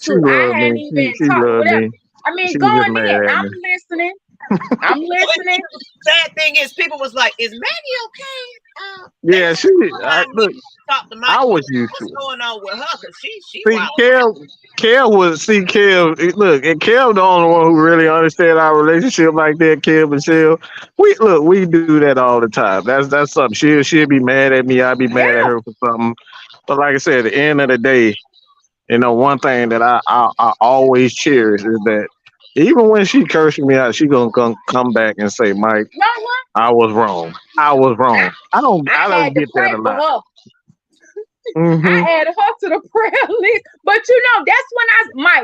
She YouTube. I loved me. hadn't even She talked. loved Whatever. me. I mean, She was just going in. mad at I'm me. listening. I'm listening. Sad thing is, people was like, "Is Maggie okay?" They Yeah, was she. behind me Look, to talk to Mike. I was used What's to it. going on with her? Cause she See, wild. Kev was see Kev. Look, and Kev the only one who really understand our relationship like that. Kev and Shell, we do that all the time. That's something. She'll be mad at me. I'll be mad at Yeah, her for something. But like I said, at the end of the day, one thing that I always cherish is that even when she cursing me out, she gonna come back and say, Mike, you know what? I was wrong. I was wrong. I I don't had to get that pray a for lot. her. Hmm. I added her to the prayer list. But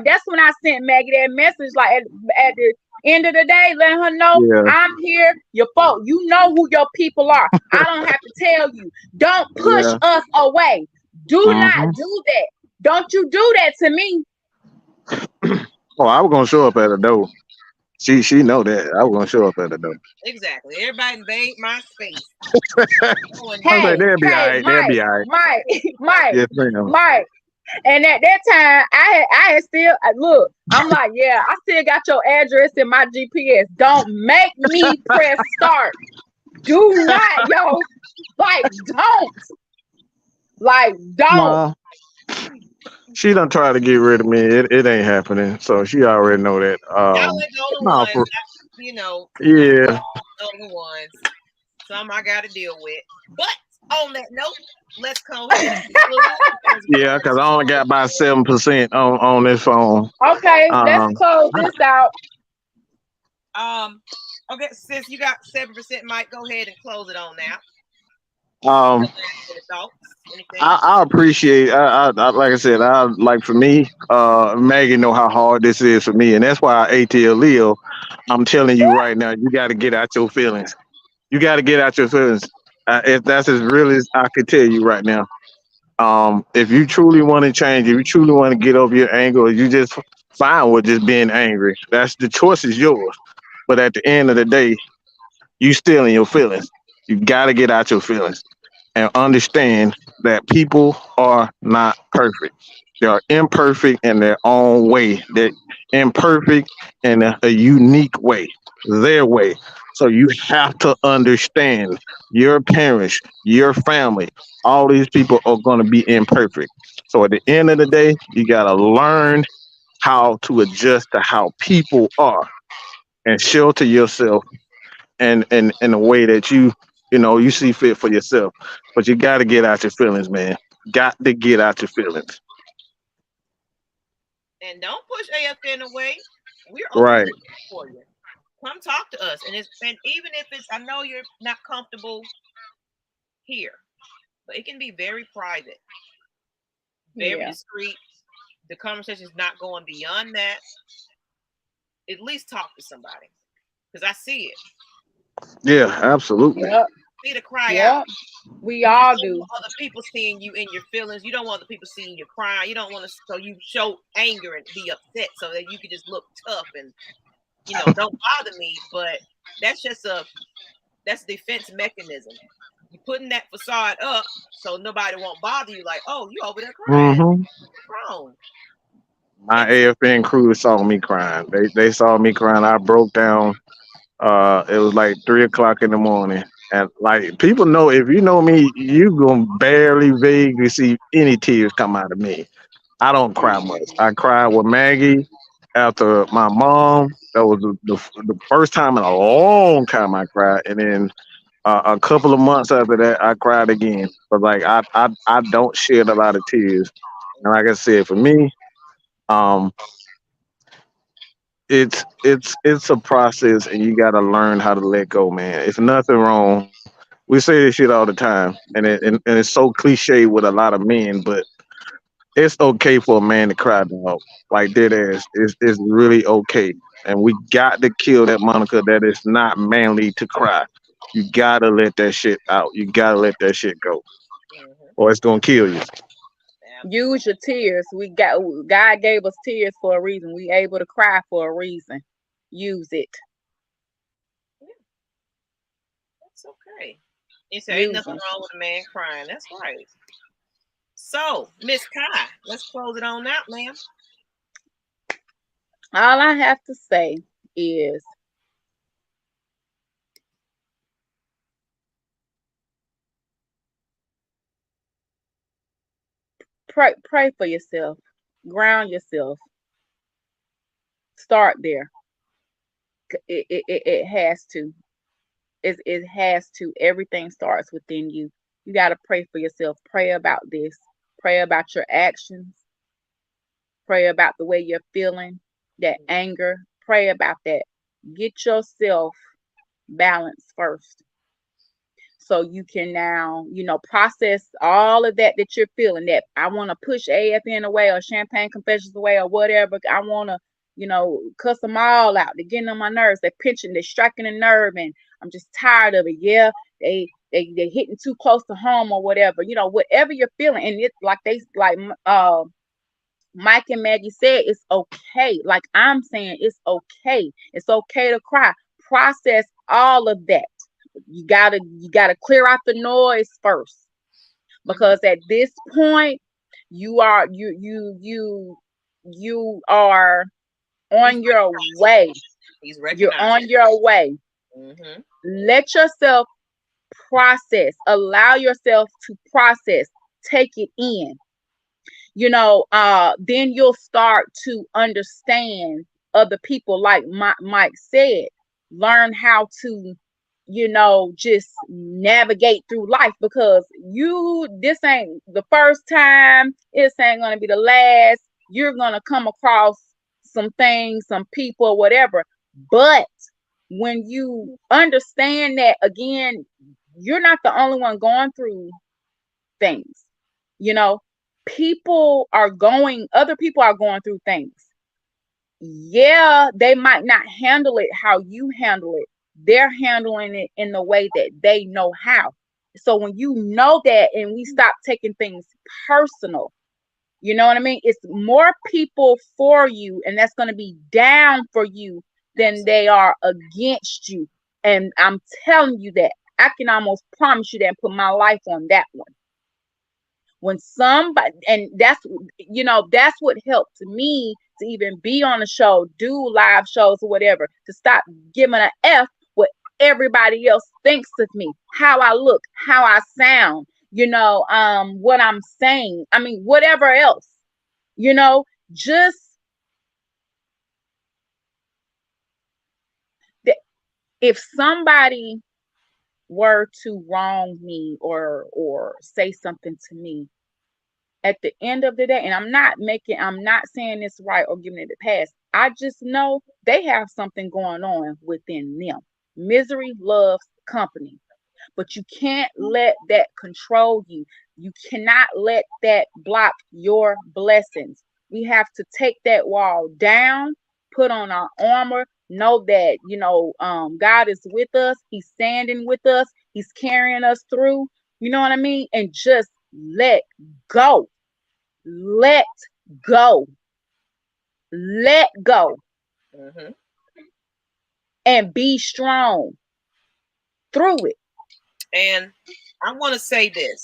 that's when I sent Maggie that message, like at the end of the day, letting her know Yeah, I'm here. Your fault. You know who your people are. I don't have to tell you. Don't push yeah. us away. Do Hmm. not do that. Don't you do that to me. Oh, I was gonna show up at the door. She know that I was gonna show up at the door. Exactly. Everybody invade my space. Oh, and I was like, Hey, they'll be all hey, right. They'll Mike, be all right. Mike, Mike, Yes, ma'am. Mike. And at that time, I had still look. I'm like, yeah, I still got your address in my GPS. Don't make me press start. Do not, yo. Like, don't. Ma, she done try to get rid of me. It ain't happening. So she already know that. y'all ain't the only No, ones. for Y'all yeah, the only ones. Some I got to deal with. But on that note, let's go ahead and conclude because we yeah, are because I only got about 7% on this phone. Okay, let's Um, close this out. okay, since you got 7%, Mike, go ahead and close it on now. um, Any thoughts? Anything? I appreciate. Like I said, I like for me. Maggie know how hard this is for me, and that's why ATL Leo. I'm telling you right now, you got to get out your feelings. You got to get out your feelings. If that's as real as I could tell you right now. If you truly want to change, if you truly want to get over your anger, or you just fine with just being angry. That's the choice is yours. But at the end of the day, you still in your feelings. You got to get out your feelings and understand that people are not perfect. They are imperfect in their own way. They're imperfect in a unique way, their way. So you have to understand your parents, your family, all these people are going to be imperfect. So at the end of the day, you got to learn how to adjust to how people are and shelter yourself and in a way that you see fit for yourself. But you got to get out your feelings, man. Got to get out your feelings. And don't push AFN away. We're open Right. for you. Come talk to us. And even if it's, I know you're not comfortable here, but it can be very private, very Yeah. discreet. The conversation is not going beyond that. At least talk to somebody because I see it. Yeah, absolutely. Yep. See to cry out. Yep. We You all don't do. want other people seeing you in your feelings. You don't want other people seeing you crying. You don't want to, so you show anger and be upset so that you can just look tough and don't bother me. But that's just that's defense mechanism. You putting that facade up so nobody won't bother you. Like, oh, you over there crying? Hmm. What's wrong? My And AFN crew saw me crying. They saw me crying. I broke down. It was like 3 o'clock in the morning. And like people know, if you know me, you gonna barely vaguely see any tears come out of me. I don't cry much. I cried with Maggie after my mom. That was the first time in a long time I cried, and then a couple of months after that, I cried again. But like I don't shed a lot of tears. And like I said, for me, um, it's a process, and you got to learn how to let go, man. It's nothing wrong. We say this shit all the time, and it's so cliche with a lot of men, but it's okay for a man to cry, dog. Like dead ass. It's really okay. And we got to kill that moniker that it's not manly to cry. You gotta let that shit out. You gotta let that shit go, Hmm. or it's gonna kill you. Use your Absolutely. tears. God gave us tears for a reason. We able to cry for a reason. Use it. Yeah, that's okay. You say ain't Use nothing them. wrong with a man crying. That's right. So, Miss Kai, let's close it on out, ma'am. All I have to say is pray for yourself. Ground yourself. Start there. It has to. It has to. Everything starts within you. You got to pray for yourself. Pray about this. Pray about your actions. Pray about the way you're feeling, that anger. Pray about that. Get yourself balanced first, so you can now, process all of that you're feeling. That I want to push AFN away or Champagne Confessions away or whatever. I want to, cuss them all out. They're getting on my nerves. They're pinching. They're striking a nerve, and I'm just tired of it. Yeah, they hitting too close to home or whatever. Whatever you're feeling, and it's like Mike and Maggie said, it's okay. Like I'm saying, it's okay. It's okay to cry. Process all of that. You gotta clear out the noise first, Hmm. because at this point you are He's on your recognizing way. it. He's You're recognizing on your way. it. Hmm. Let yourself process. Allow yourself to process. Take it in. Then you'll start to understand other people, like Mike said. Learn how to, just navigate through life, because this ain't the first time, this ain't going to be the last. You're going to come across some things, some people, whatever. But when you understand that, again, you're not the only one going through things. You know, other people are going through things. Yeah, they might not handle it how you handle it. They're handling it in the way that they know how. So when you know that, and we stop taking things personal, you know what I mean? It's more people for you, and that's going to be down for you than Absolutely. they are against you. And I'm telling you that. I can almost promise you that and put my life on that one. When somebody, and that's what helped me to even be on the show, do live shows or whatever, to stop giving a F what everybody else thinks of me, how I look, how I sound, what I'm saying, I mean, whatever else, you know just if somebody were to wrong me or say something to me, at the end of the day, and I'm not saying this right or giving it a pass. I just know they have something going on within them. Misery loves company, but you can't let that control you. You cannot let that block your blessings. We have to take that wall down, put on our armor, know that, God is with us. He's standing with us. He's carrying us through. You know what I mean? And just let go. Let go. Let go Hmm. and be strong through it. And I want to say this.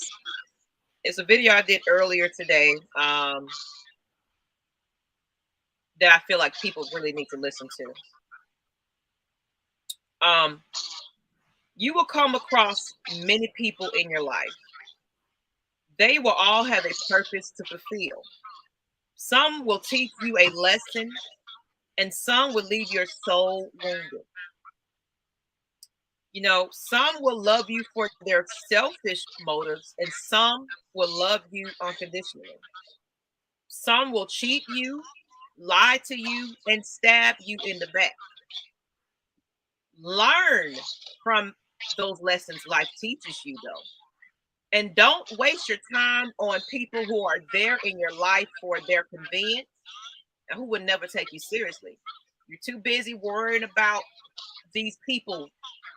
It's a video I did earlier today, that I feel like people really need to listen to. Um, you will come across many people in your life. They will all have a purpose to fulfill. Some will teach you a lesson, and some will leave your soul wounded. Some will love you for their selfish motives, and some will love you unconditionally. Some will cheat you, lie to you, and stab you in the back. Learn from those lessons life teaches you, though. And don't waste your time on people who are there in your life for their convenience and who would never take you seriously. You're too busy worrying about these people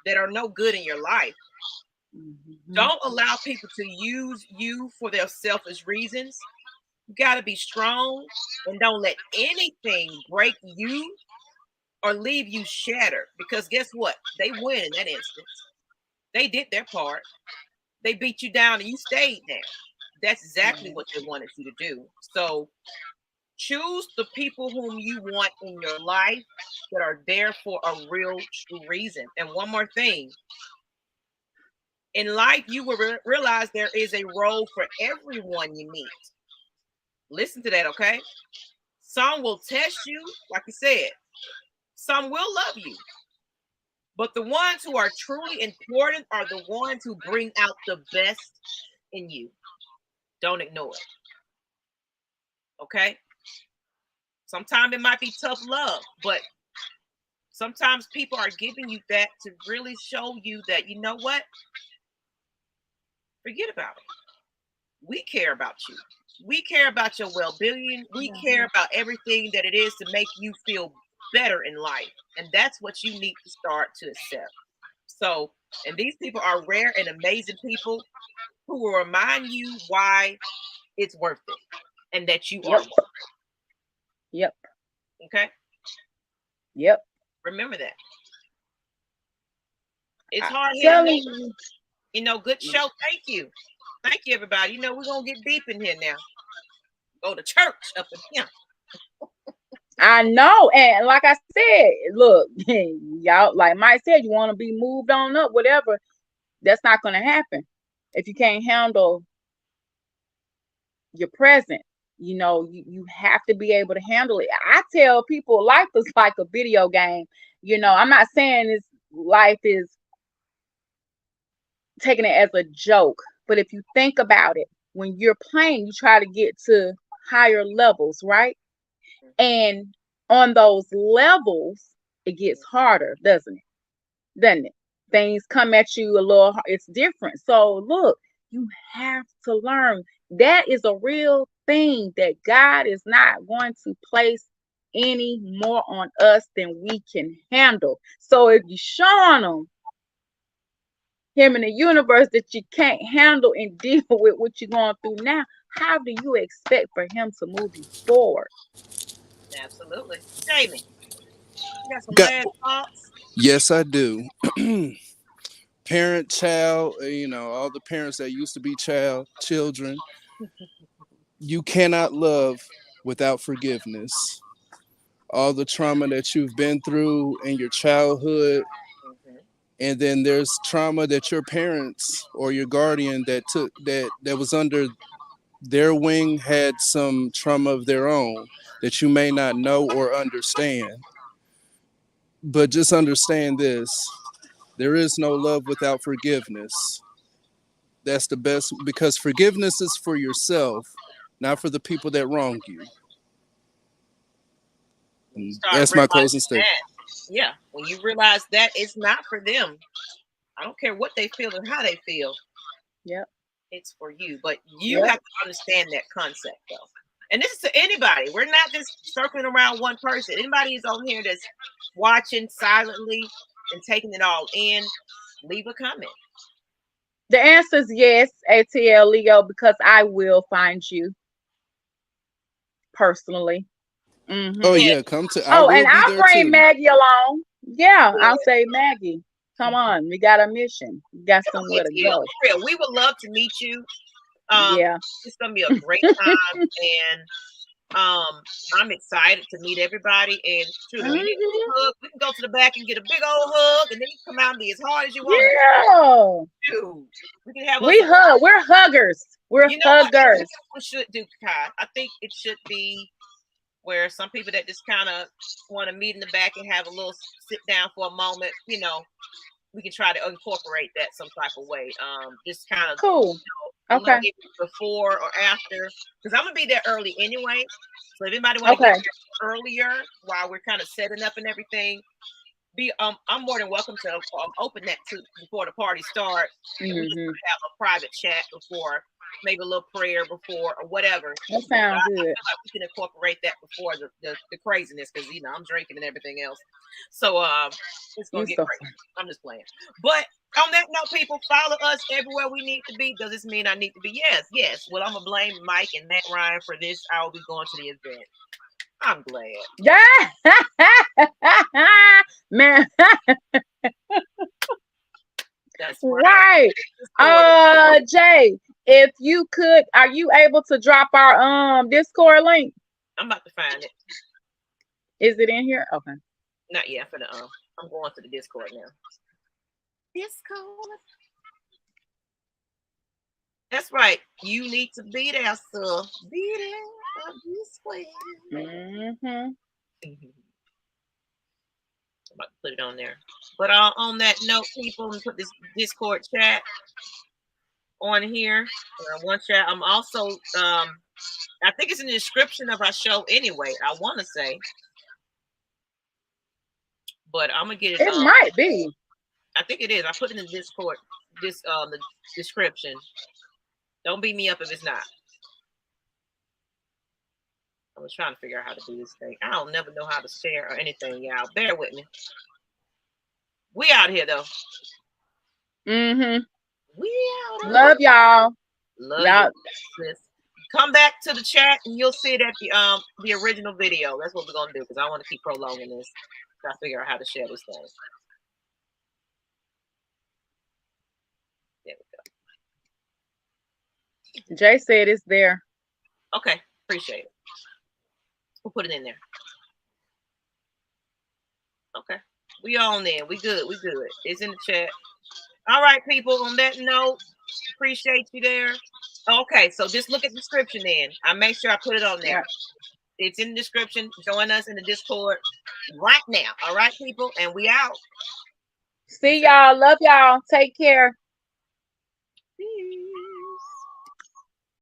that are no good in your life. Mhm. Don't allow people to use you for their selfish reasons. You got to be strong and don't let anything break you or leave you shattered. Because guess what? They win in that instance. They did their part. They beat you down and you stayed there. That's exactly what they wanted you to do. So choose the people whom you want in your life that are there for a real true reason. And one more thing, in life, you will realize there is a role for everyone you meet. Listen to that, okay? Some will test you, like you said. Some will love you. But the ones who are truly important are the ones who bring out the best in you. Don't ignore it. Okay? Sometimes it might be tough love, but sometimes people are giving you that to really show you that, you know what? Forget about it. We care about you. We care about your well-being. We care about everything that it is to make you feel better in life. And that's what you need to start to accept. So, and these people are rare and amazing people who will remind you why it's worth it and that you are Yep. worth Yep. it. Okay? Yep. Remember that. It's I hard hitting, telling you. good show. Thank you. Thank you, everybody. We're going to get deep in here now. Go to church up in here. I know, and like I said, look, y'all, like Mike said, you want to be moved on up, whatever. That's not going to happen if you can't handle your present. You have to be able to handle it. I tell people life is like a video game. I'm not saying this life is taking it as a joke, but if you think about it, when you're playing, you try to get to higher levels, right? And on those levels, it gets harder, doesn't it? Doesn't it? Things come at you a little, it's different. So look, you have to learn. That is a real thing that God is not going to place any more on us than we can handle. So if you're showing him in the universe that you can't handle and deal with what you're going through now, how do you expect for him to move you forward? Absolutely. Jamie, you got some Got, last thoughts? yes, I do. Parent, child, all the parents that used to be children. You cannot love without forgiveness. All the trauma that you've been through in your childhood, Mhm. and then there's trauma that your parents or your guardian that was under their wing had some trauma of their own that you may not know or understand. But just understand this: there is no love without forgiveness. That's the best, because forgiveness is for yourself, not for the people that wrong you. When you And start that's my closing realizing statement. that, yeah, when you realize that it's not for them, I don't care what they feel and how they feel, Yep. it's for you. But you Yep. have to understand that concept, though. And this is to anybody. We're not just circling around one person. Anybody is on here that's watching silently and taking it all in, leave a comment. The answer is yes, ATL Leo, because I will find you personally. Oh Hmm. Yeah, yeah, I Oh, and will be I'll there bring too. Maggie along. Yeah, yeah. I'll say, Maggie, come on. We got a mission. We got Come on, somewhere to ATL. go. For real, we would love to meet you. Um, Yeah. it's gonna be a great time, and I'm excited to meet everybody. And truly, when you need a Hmm. big hug, we can go to the back and get a big old hug, and then you come out and be as hard as you want to. Yeah. Dude, we can have us We a. hug. We're huggers. We're You know what? And huggers. that's what we should do, Kai. I think it should be where some people that just kind of want to meet in the back and have a little sit down for a moment. We can try to incorporate that some type of way. Just kind of Cool. a little Okay. bit before or after, because I'm gonna be there early anyway. So if anybody want to get Okay. there earlier while we're kind of setting up and everything, I'm more than welcome to open that to before the party starts, and we just Hmm. have a private chat before. maybe a little prayer before or whatever. That sounds I good. feel like we can incorporate that before the craziness, because I'm drinking and everything else. So it's gonna get crazy. I'm just playing. But on that note, people, follow us everywhere we need to be. Does this mean I need to be? Yes. Well, I'm gonna blame Mike and Matt Ryan for this. I will be going to the event. I'm glad. Man. That's right. Jay, if you could, are you able to drop our Discord link? I'm about to find it. Is it in here? Okay. Not yet. I'm going to the Discord now. Discord. That's right. You need to be there, sir. Be there. I'm about to put it on there. But on that note, people, we put this Discord chat on here. One chat. I'm also I think it's in the description of our show anyway. I want to say, but I'm gonna get it. It might be. I think it is. I put it in the Discord. The description. Don't beat me up if it's not. I was trying to figure out how to do this thing. I don't never know how to share or anything, y'all. Bear with me. We out here though. We out. Love y'all. Love you, sis. Come back to the chat and you'll see it at the original video. That's what we're gonna do, because I want to keep prolonging this. Try to figure out how to share this thing. There we go. Jay said it's there. Okay, appreciate it. We'll put it in there. Okay. We on there. We good. It's in the chat. All right, people. On that note, appreciate you there. Okay, so just look at the description then. I make sure I put it on there. Yeah. It's in the description. Join us in the Discord right now. All right, people. And we out. See y'all. Love y'all. Take care.